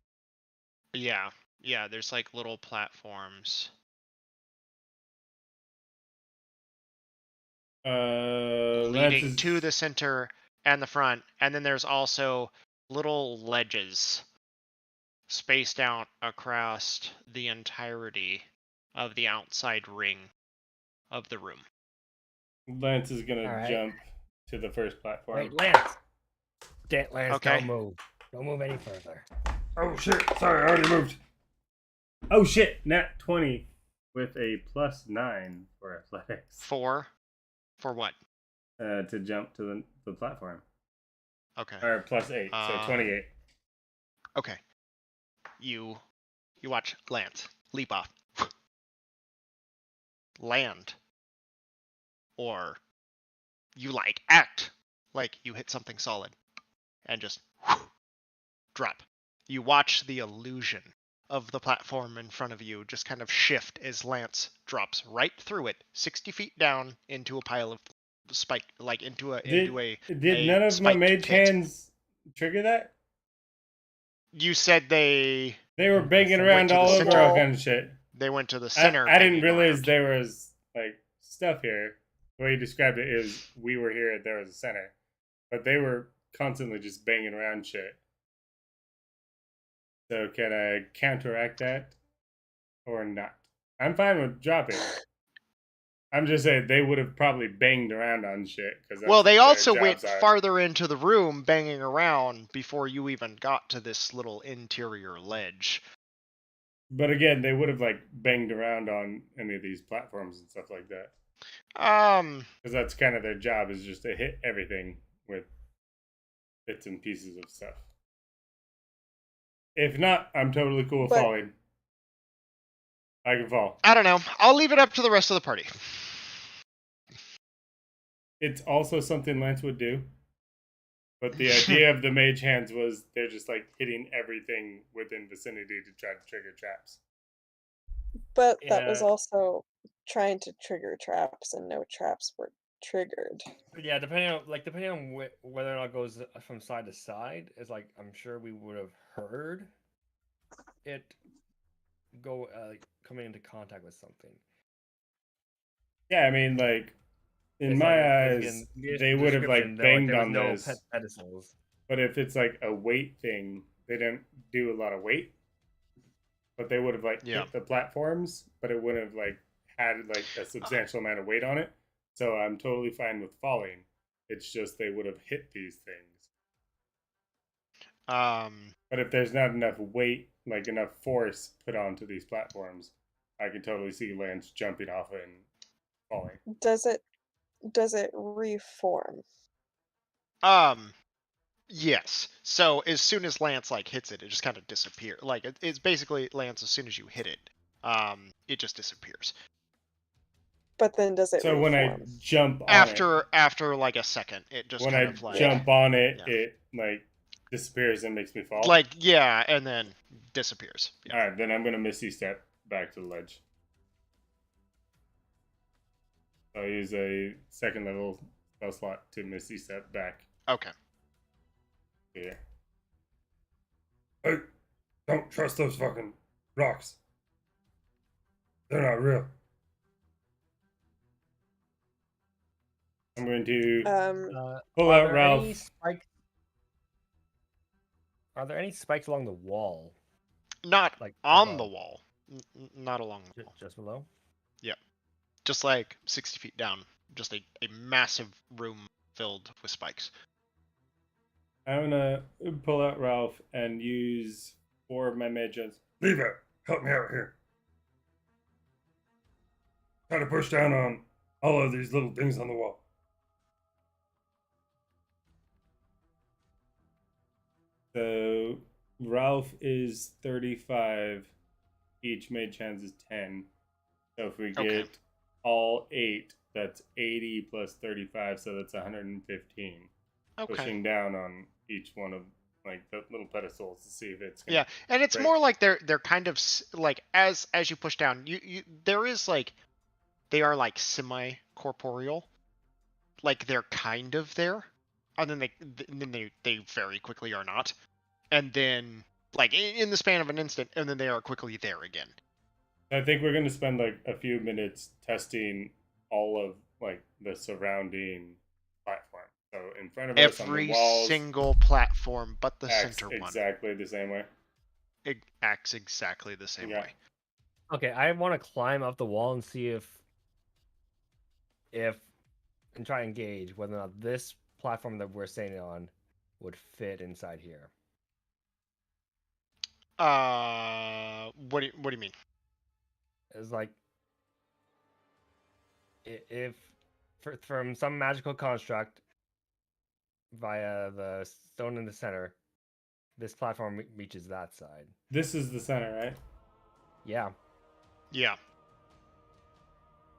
Yeah, there's like little platforms. Leading to the center and the front, and then there's also little ledges spaced out across the entirety of the outside ring of the room. Lance is gonna Alright. jump to the first platform. Wait, Lance. Lance, Okay. don't move. Don't move any further. Oh shit! Sorry, I already moved. Oh shit! Nat 20 with a +9 for athletics. For what? To jump to the platform. Okay. Or +8, so 28. Okay. You watch Lance leap off. Land. Or you like act like you hit something solid and just drop. You watch the illusion of the platform in front of you just kind of shift as Lance drops right through it, 60 feet down into a pile of spike, like into a Did a none of my spiked mage pit. hands trigger that? You said they They were banging went around to the all over center. all kind of shit. went to the center. I didn't banging realize around. there was like stuff here. The way you described it is we were here, there was a center, but they were constantly just banging around shit. So can I counteract that or not? I'm fine with dropping. I'm just saying they would have probably banged around on shit. Well, they also went farther. farther into the room, banging around before you even got to this little interior ledge. But again, they would have like banged around on any of these platforms and stuff like that. Because that's kind of their job, is just to hit everything with bits and pieces of stuff. If not, I'm totally cool with falling. I can fall. I don't know. I'll leave it up to the rest of the party. It's also something Lance would do. But the idea of the mage hands was they're just like hitting everything within vicinity to try to trigger traps. But that was Yeah. also trying to trigger traps, and no traps were triggered. Yeah, depending on whether or not it goes from side to side, is like I'm sure we would have heard it go coming into contact with something. Yeah, I mean, like in It's my like, eyes, again, they would have like description, banged there was on no this. pedestals. But if it's like a weight thing, they don't do a lot of weight. But they would have like hit the platforms, but it wouldn't have like had like a substantial amount of weight on it. So I'm totally fine with falling. It's just they would have hit these things. But if there's not enough weight, like enough force put onto these platforms, I can totally see Lance jumping off and falling. Does it reform? Yes. So as soon as Lance like hits it, it just kind of disappears. Like it's basically Lance. As soon as you hit it, it just disappears. But then does it? So reform? when I jump on after like a second, it just when kind I of like jump on it, it like disappears and makes me fall. like and then disappears. Yeah. All right, then I'm gonna Misty Step back to the ledge. I'll use a second level spell slot to Misty Step back. Okay. Yeah. Hey, don't trust those fucking rocks. They're not real. I'm going to pull Are out there Ralph. any spikes? Are there any spikes along the wall? Not Like on above? the wall. Not along the wall. Just below? Just like 60 feet down. Just a massive room filled with spikes. I'm gonna pull out Ralph and use 4 of my mages. Levi, help me out here. Try to push down on all of these little things on the wall. So Ralph is 35. Each mage hands is 10. So if we Okay. get all 8, that's 80 plus 35, so that's 115. Okay. Pushing down on each one of like the little pedestals to see if it's gonna Yeah, and it's break. more like they're kind of like as you push down, you there is like they are like semi corporeal, like they're kind of there, and then they very quickly are not, and then like in the span of an instant, and then they are quickly there again. I think we're gonna spend like a few minutes testing all of like the surrounding platform. So in front of us on Every the walls, single platform, but the acts center one, exactly the same way. it acts exactly the same Yeah. way. Okay, I want to climb up the wall and see if and try and gauge whether or not this platform that we're standing on would fit inside here. What do you mean? It's like if from some magical construct via the stone in the center, this platform reaches that side. This is the center, right? Yeah. Yeah.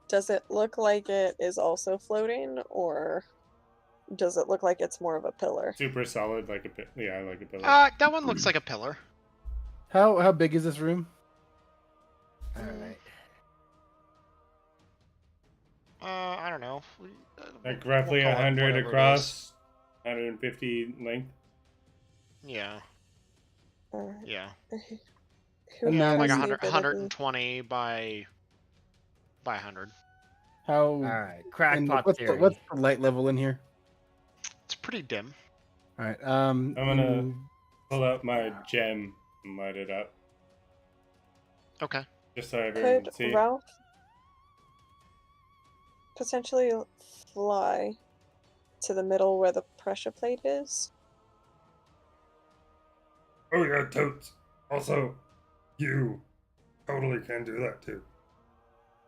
Does it look like it is also floating, or does it look like it's more of a pillar? Super solid, like a like a pillar. That one looks like a pillar. How big is this room? All right. I don't know. Like roughly We'll call it 100 whatever it across, 150 length. is. Yeah. Yeah. Who And then- Like has the 100, ability- 120 by 100. How? All right. Crackpot what's theory. what's the light level in here? It's pretty dim. All right. I'm gonna pull out my gem and light it up, Okay. just so everyone Could can see. Ralph potentially fly to the middle where the pressure plate is? Oh yeah, totes. Also, you totally can do that too.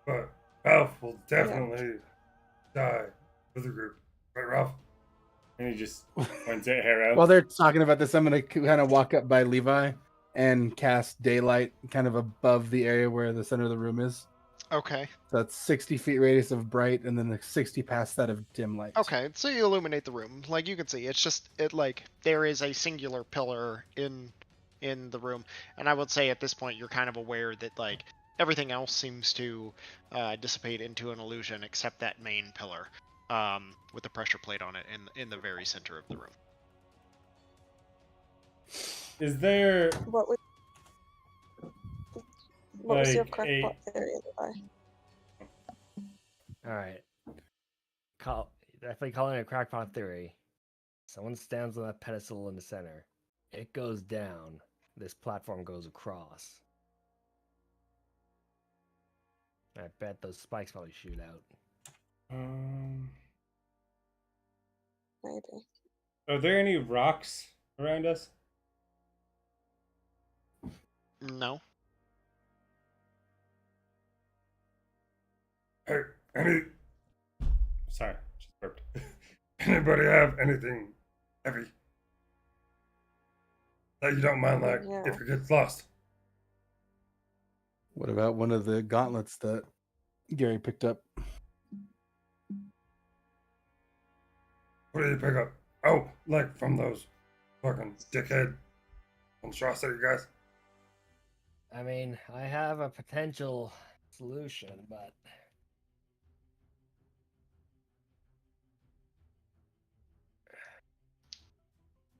But Ralph will definitely die for the group. Right, Ralph? And he just points at Harrow. While they're talking about this, I'm gonna kind of walk up by Levi and cast daylight kind of above the area where the center of the room is. Okay. So that's 60 feet radius of bright, and then the 60 past that of dim light. Okay. So you illuminate the room. Like you can see, it's just like there is a singular pillar in the room, and I would say at this point you're kind of aware that like everything else seems to dissipate into an illusion except that main pillar, with the pressure plate on it in the very center of the room. Is there What was your like crackpot theory, Levi? All right. Definitely calling it a crackpot theory. Someone stands on that pedestal in the center. It goes down. This platform goes across. I bet those spikes probably shoot out. Maybe. are there any rocks around us? No. Hey, sorry, just burped. Anybody have anything heavy that you don't mind, like Yeah. if it gets lost? What about one of the gauntlets that Gary picked up? What did you pick up? Oh, like from those fucking dickhead monstrosity guys? I mean, I have a potential solution, but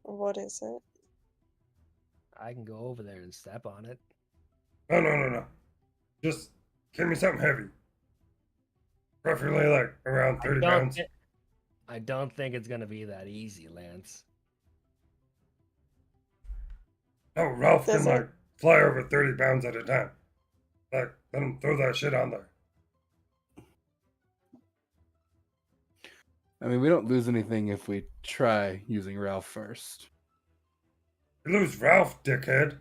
What is it? I can go over there and step on it. No. Just Give me something heavy. Preferably like around 30 pounds. I don't think it's gonna be that easy, Lance. No, Ralph Does can it- like fly over 30 pounds at a time. Like, let him throw that shit on there. I mean, we don't lose anything if we try using Ralph first. You lose Ralph, dickhead.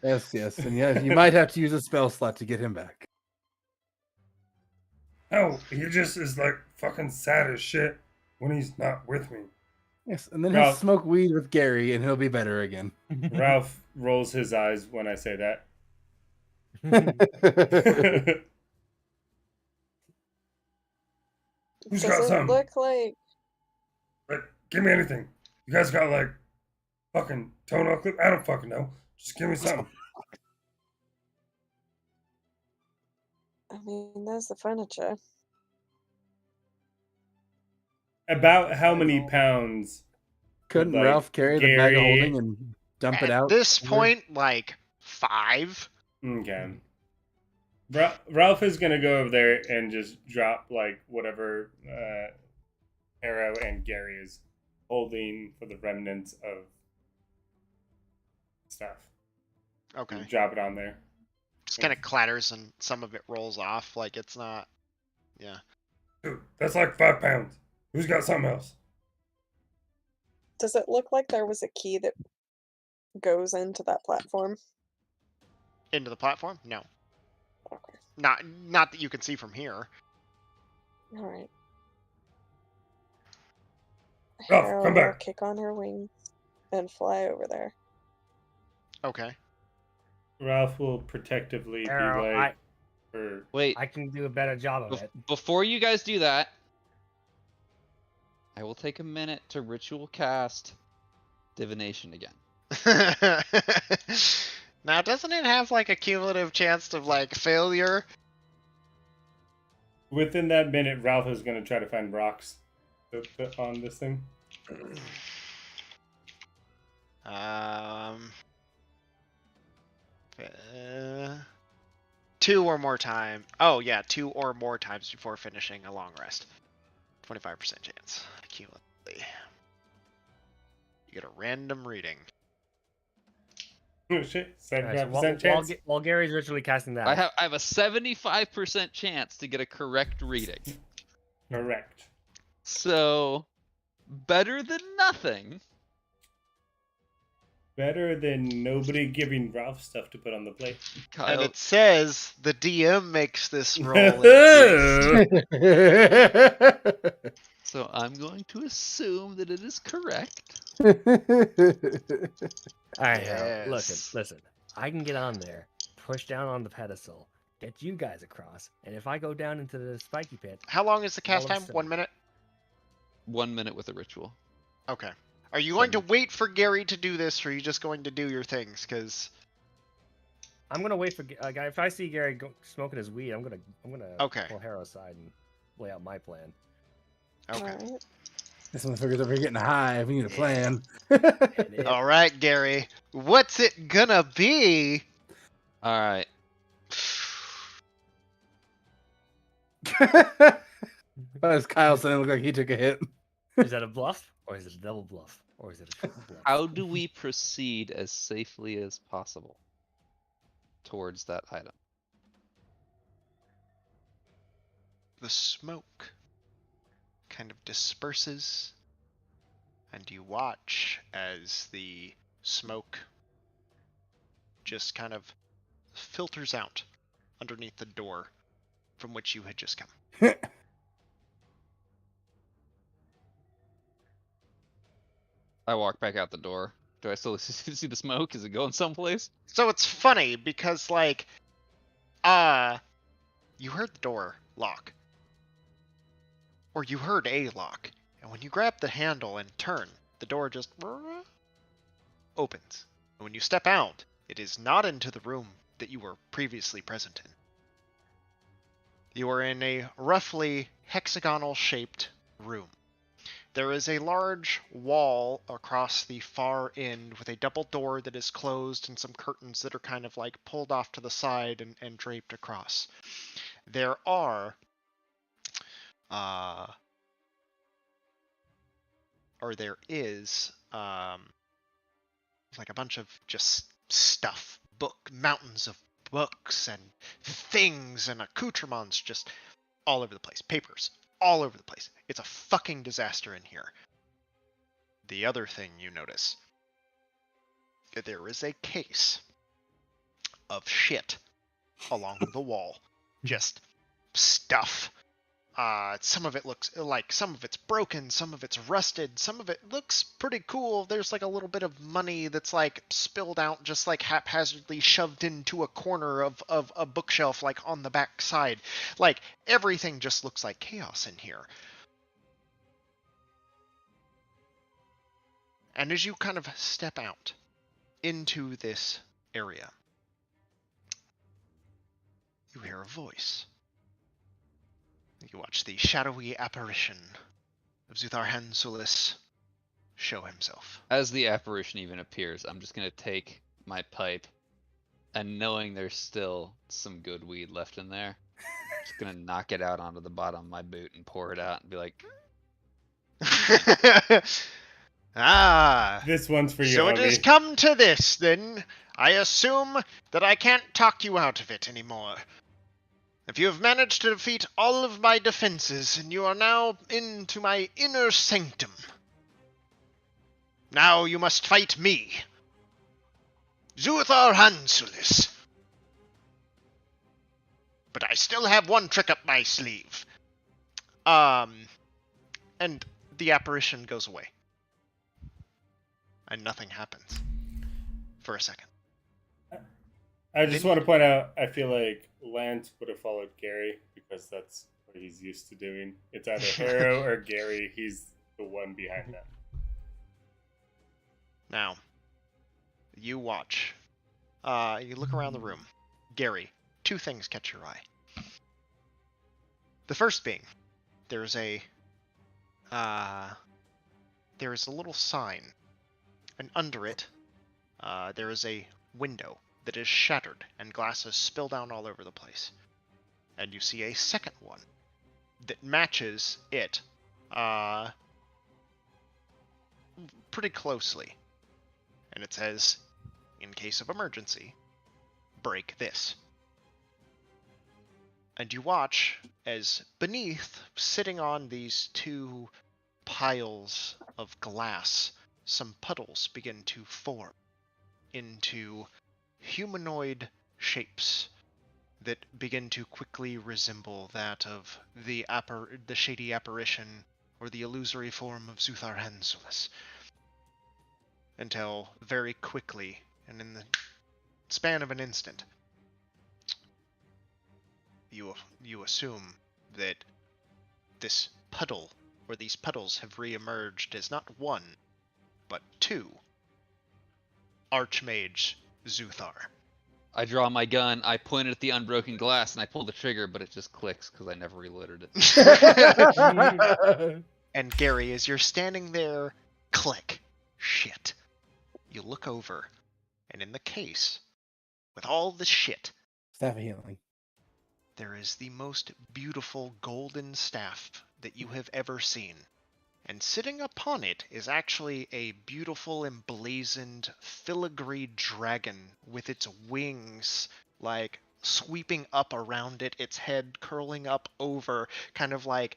Yes, and yeah, you might have to use a spell slot to get him back. No, he just is like fucking sad as shit when he's not with me. Yes, and then he'll Ralph. smoke weed with Gary, and he'll be better again. Ralph rolls his eyes when I say that. Who's got Does it some? look like Like, give me anything. You guys got like fucking toenail clip? I don't fucking know. Just give me something. I mean, there's the furniture. About how many pounds? Couldn't like, Ralph carry the bag of Gary- holding and dump it At out? this somewhere? point, like 5. Okay. Ralph is gonna go over there and just drop like whatever Arrow and Gary is holding for the remnants of stuff. Okay. Drop it on there. Just kind of clatters and some of it rolls off. Like it's not. Yeah. Dude, that's like 5 pounds. Who's got something else? Does it look like there was a key that goes into that platform? Into the platform? No. Okay. Not that you can see from here. All right. Ralph, Harrow come will back. kick on her wings and fly over there. Okay. Ralph will protectively Arrow, be like, or Wait, I can do a better job of it. before you guys do that, I will take a minute to ritual cast divination again. Now, doesn't it have like a cumulative chance of like failure? within that minute, Ralph is gonna try to find rocks to put on this thing. Two or more time. Oh yeah, 2 or more times before finishing a long rest. 25% chance cumulatively. You get a random reading. Oh shit, Alright, so 75% chance. while Gary's ritually casting that, I have a 75% chance to get a correct reading. Correct. So better than nothing. Better than nobody giving Ralph stuff to put on the plate. And Kyle, it says the DM makes this roll exist. so I'm going to assume that it is correct. alright, Harold, Yes. listen. I can get on there, push down on the pedestal, get you guys across, and if I go down into the spiky pit, How long is the cast All of a time? sudden. 1 minute? 1 minute with a ritual. Okay. Are you going to wait for Gary to do this, or are you just going to do your things? Because I'm gonna wait for if I see Gary smoking his weed, I'm gonna Okay. pull Harrow aside and lay out my plan. okay. Alright. This motherfucker's over here getting high. We need a plan. All right, Gary. What's it gonna be? All right. Why does Kyle suddenly look like he took a hit? Is that a bluff, or is it a double bluff, or is it a triple bluff? How do we proceed as safely as possible towards that item? The smoke kind of disperses, and you watch as the smoke just kind of filters out underneath the door from which you had just come. I walk back out the door. Do I still see the smoke? Is it going someplace? So it's funny because like you heard the door lock. Or you heard a lock. And when you grab the handle and turn, the door just opens. And when you step out, it is not into the room that you were previously present in. You are in a roughly hexagonal shaped room. There is a large wall across the far end with a double door that is closed and some curtains that are kind of like pulled off to the side and draped across. There are, or there is, like a bunch of just stuff, mountains of books and things and accoutrements just all over the place. Papers all over the place. It's a fucking disaster in here. The other thing you notice, there is a case of shit along the wall. Just stuff. Some of it looks like some of it's broken, some of it's rusted, some of it looks pretty cool. There's like a little bit of money that's like spilled out, just like haphazardly shoved into a corner of a bookshelf, like on the back side. Like everything just looks like chaos in here. And as you kind of step out into this area, you hear a voice. You watch the shadowy apparition of Zuthar Hansulis show himself. As the apparition even appears, I'm just gonna take my pipe, and knowing there's still some good weed left in there, just gonna knock it out onto the bottom of my boot and pour it out and be like, This one's for you, so it has come to this, then. I assume that I can't talk you out of it anymore. If you have managed to defeat all of my defenses, and you are now into my inner sanctum, now you must fight me, Zuthar Hansulis. But I still have one trick up my sleeve. And the apparition goes away. And nothing happens. For a second. I just want to point out, I feel like Lance would have followed Gary because that's what he's used to doing. It's either Harrow or Gary. He's the one behind that. Now, you watch. You look around the room. Gary, two things catch your eye. The first being, there's a little sign, and under it, there is a window that is shattered and glasses spill down all over the place. And you see a second one that matches it pretty closely. And it says, in case of emergency, break this. And you watch as beneath, sitting on these two piles of glass, some puddles begin to form into humanoid shapes that begin to quickly resemble that of the shady apparition or the illusory form of Zuthar Hansulis. Until very quickly, and in the span of an instant, you assume that this puddle, or these puddles, have re-emerged as not one, but two Archmage Zuthar. I draw my gun, I point it at the unbroken glass, and I pull the trigger, but it just clicks because I never reloaded it. And Gary, as you're standing there, click. Shit. You look over, and in the case, with all the shit, Staff of Healing. there is the most beautiful golden staff that you have ever seen. And sitting upon it is actually a beautiful emblazoned filigree dragon with its wings like sweeping up around it, its head curling up over, kind of like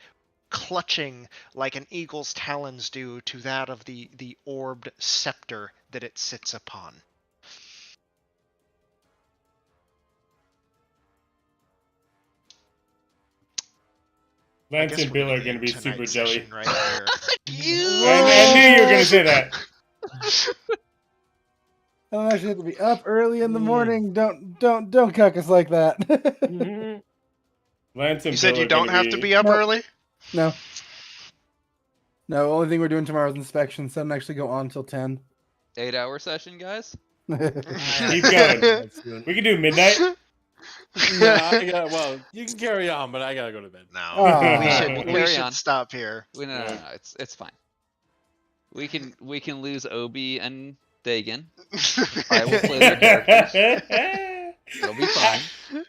clutching like an eagle's talons do to that of the orbed scepter that it sits upon. Lance guess and we're Bill gonna are going to be end super tonight's jelly. session right here. I knew you were going to say that. I don't actually have to be up early in the morning. Don't cuck us like that. Lance and You said Bill you are don't gonna have to be be up Nope. early? No. No, only thing we're doing tomorrow is inspection, so I don't actually go on till 10. 8-hour session, guys? Keep going. We can do midnight. Well, you can carry on, but I gotta go to bed. No, Ah. we We'll should carry on. stop here. No, it's fine. We can lose Obi and Dagon. I will play their characters. It'll be fine.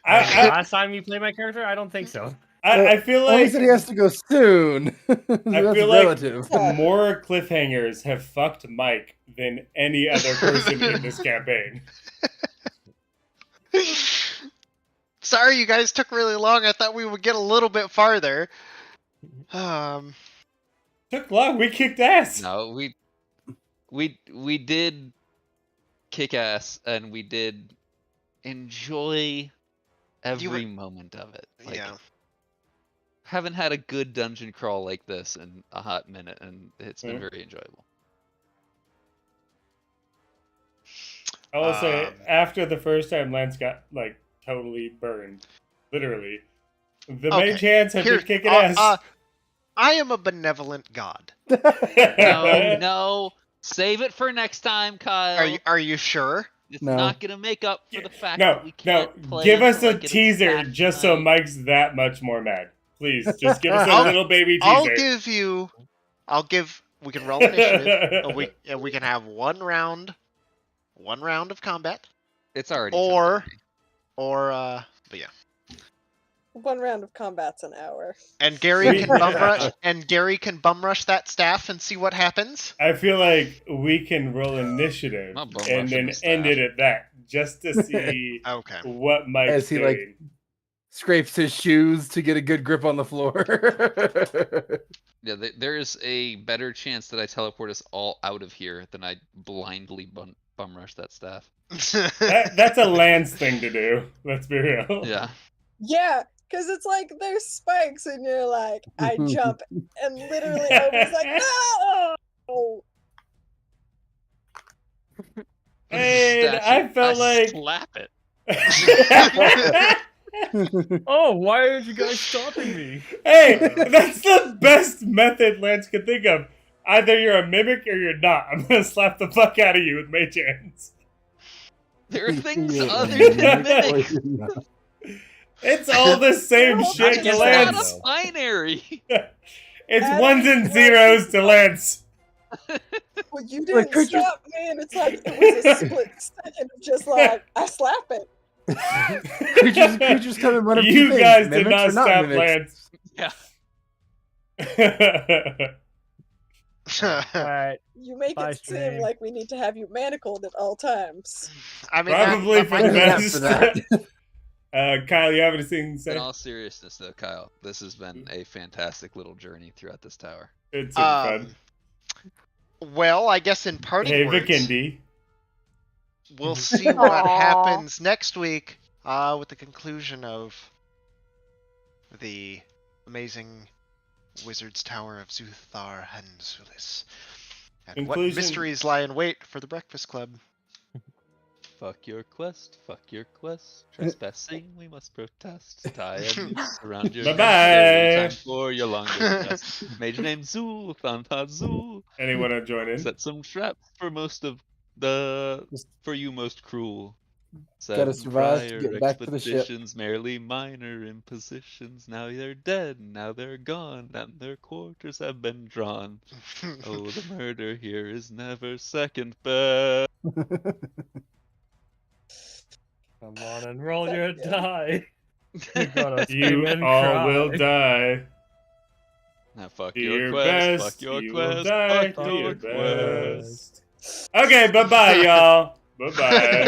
Last time you played my character, I don't think so. I feel Only like said he has to go soon. I That's feel like relative. more cliffhangers have fucked Mike than any other person in this campaign. Sorry, you guys took really long. I thought we would get a little bit farther. Took long. We kicked ass. No, we did kick ass, and we did enjoy every moment of it. Like, yeah. Haven't had a good dungeon crawl like this in a hot minute, and it's been very enjoyable. I will say, after the first time Lance got, like, totally burned, literally, the mage hands have been kicking ass. I am a benevolent god. No, save it for next time, Kyle. Are you sure? It's not gonna make up for the fact No, that we can't play. give us a like an teaser exact just so night. Mike's that much more mad. Please, just give us a little baby teaser. We can roll initiative, and we can have one round of combat. It's already but yeah. One round of combat's an hour. And Gary can bum rush that staff and see what happens. I feel like we can roll initiative and then end it at that, just to see what Mike's As he doing. like scrapes his shoes to get a good grip on the floor. Yeah, there is a better chance that I teleport us all out of here than I blindly bum rush that staff. That's a Lance thing to do. Let's be real. Yeah. Yeah, because it's like there's spikes and you're like, I jump, and literally Obi's like, no! And I felt like slap it. Oh, why aren't you guys stopping me? Hey, that's the best method Lance could think of. Either you're a mimic or you're not. I'm gonna slap the fuck out of you with mage hands. There are things other than mimics. It's all the same shit to It's Lance. not a binary. It's ones and zeros to Lance. Well, you didn't stop me, and it's like it was a split second of just like I slap it. creatures come in one of two You things, guys did mimics not or not stop mimics. Lance. All right. You make Bye, it seem stream. like we need to have you manacled at all times. I mean, Probably that for the might- best. for that. Kyle, you have anything to say? In all seriousness, though, Kyle, this has been a fantastic little journey throughout this tower. It's super fun. Well, I guess in parting Hey, words, Vikendi. we'll see what Aw. happens next week with the conclusion of the amazing Wizard's Tower of Zuthar Hanzulis. And what Conclusion- mysteries lie in wait for the Breakfast Club. Fuck your quest, trespassing, we must protest. Tie a noose around your neck, Bye-bye. every time for your longer rest. Major name Zul, Zul. Anyone to join in? Set some traps for for you most cruel. Gotta survive to prior get back to the ship. expeditions, merely minor impositions. Now they're dead, now they're gone, and their quarters have been drawn. Oh, the murder here is never second best. Come on and roll your die. You're gonna You scream and all cry. will die. Now fuck Do your your quest, best. fuck your You will quest, die. fuck Do your your quest. best. Okay, bye-bye, y'all. Bye-bye.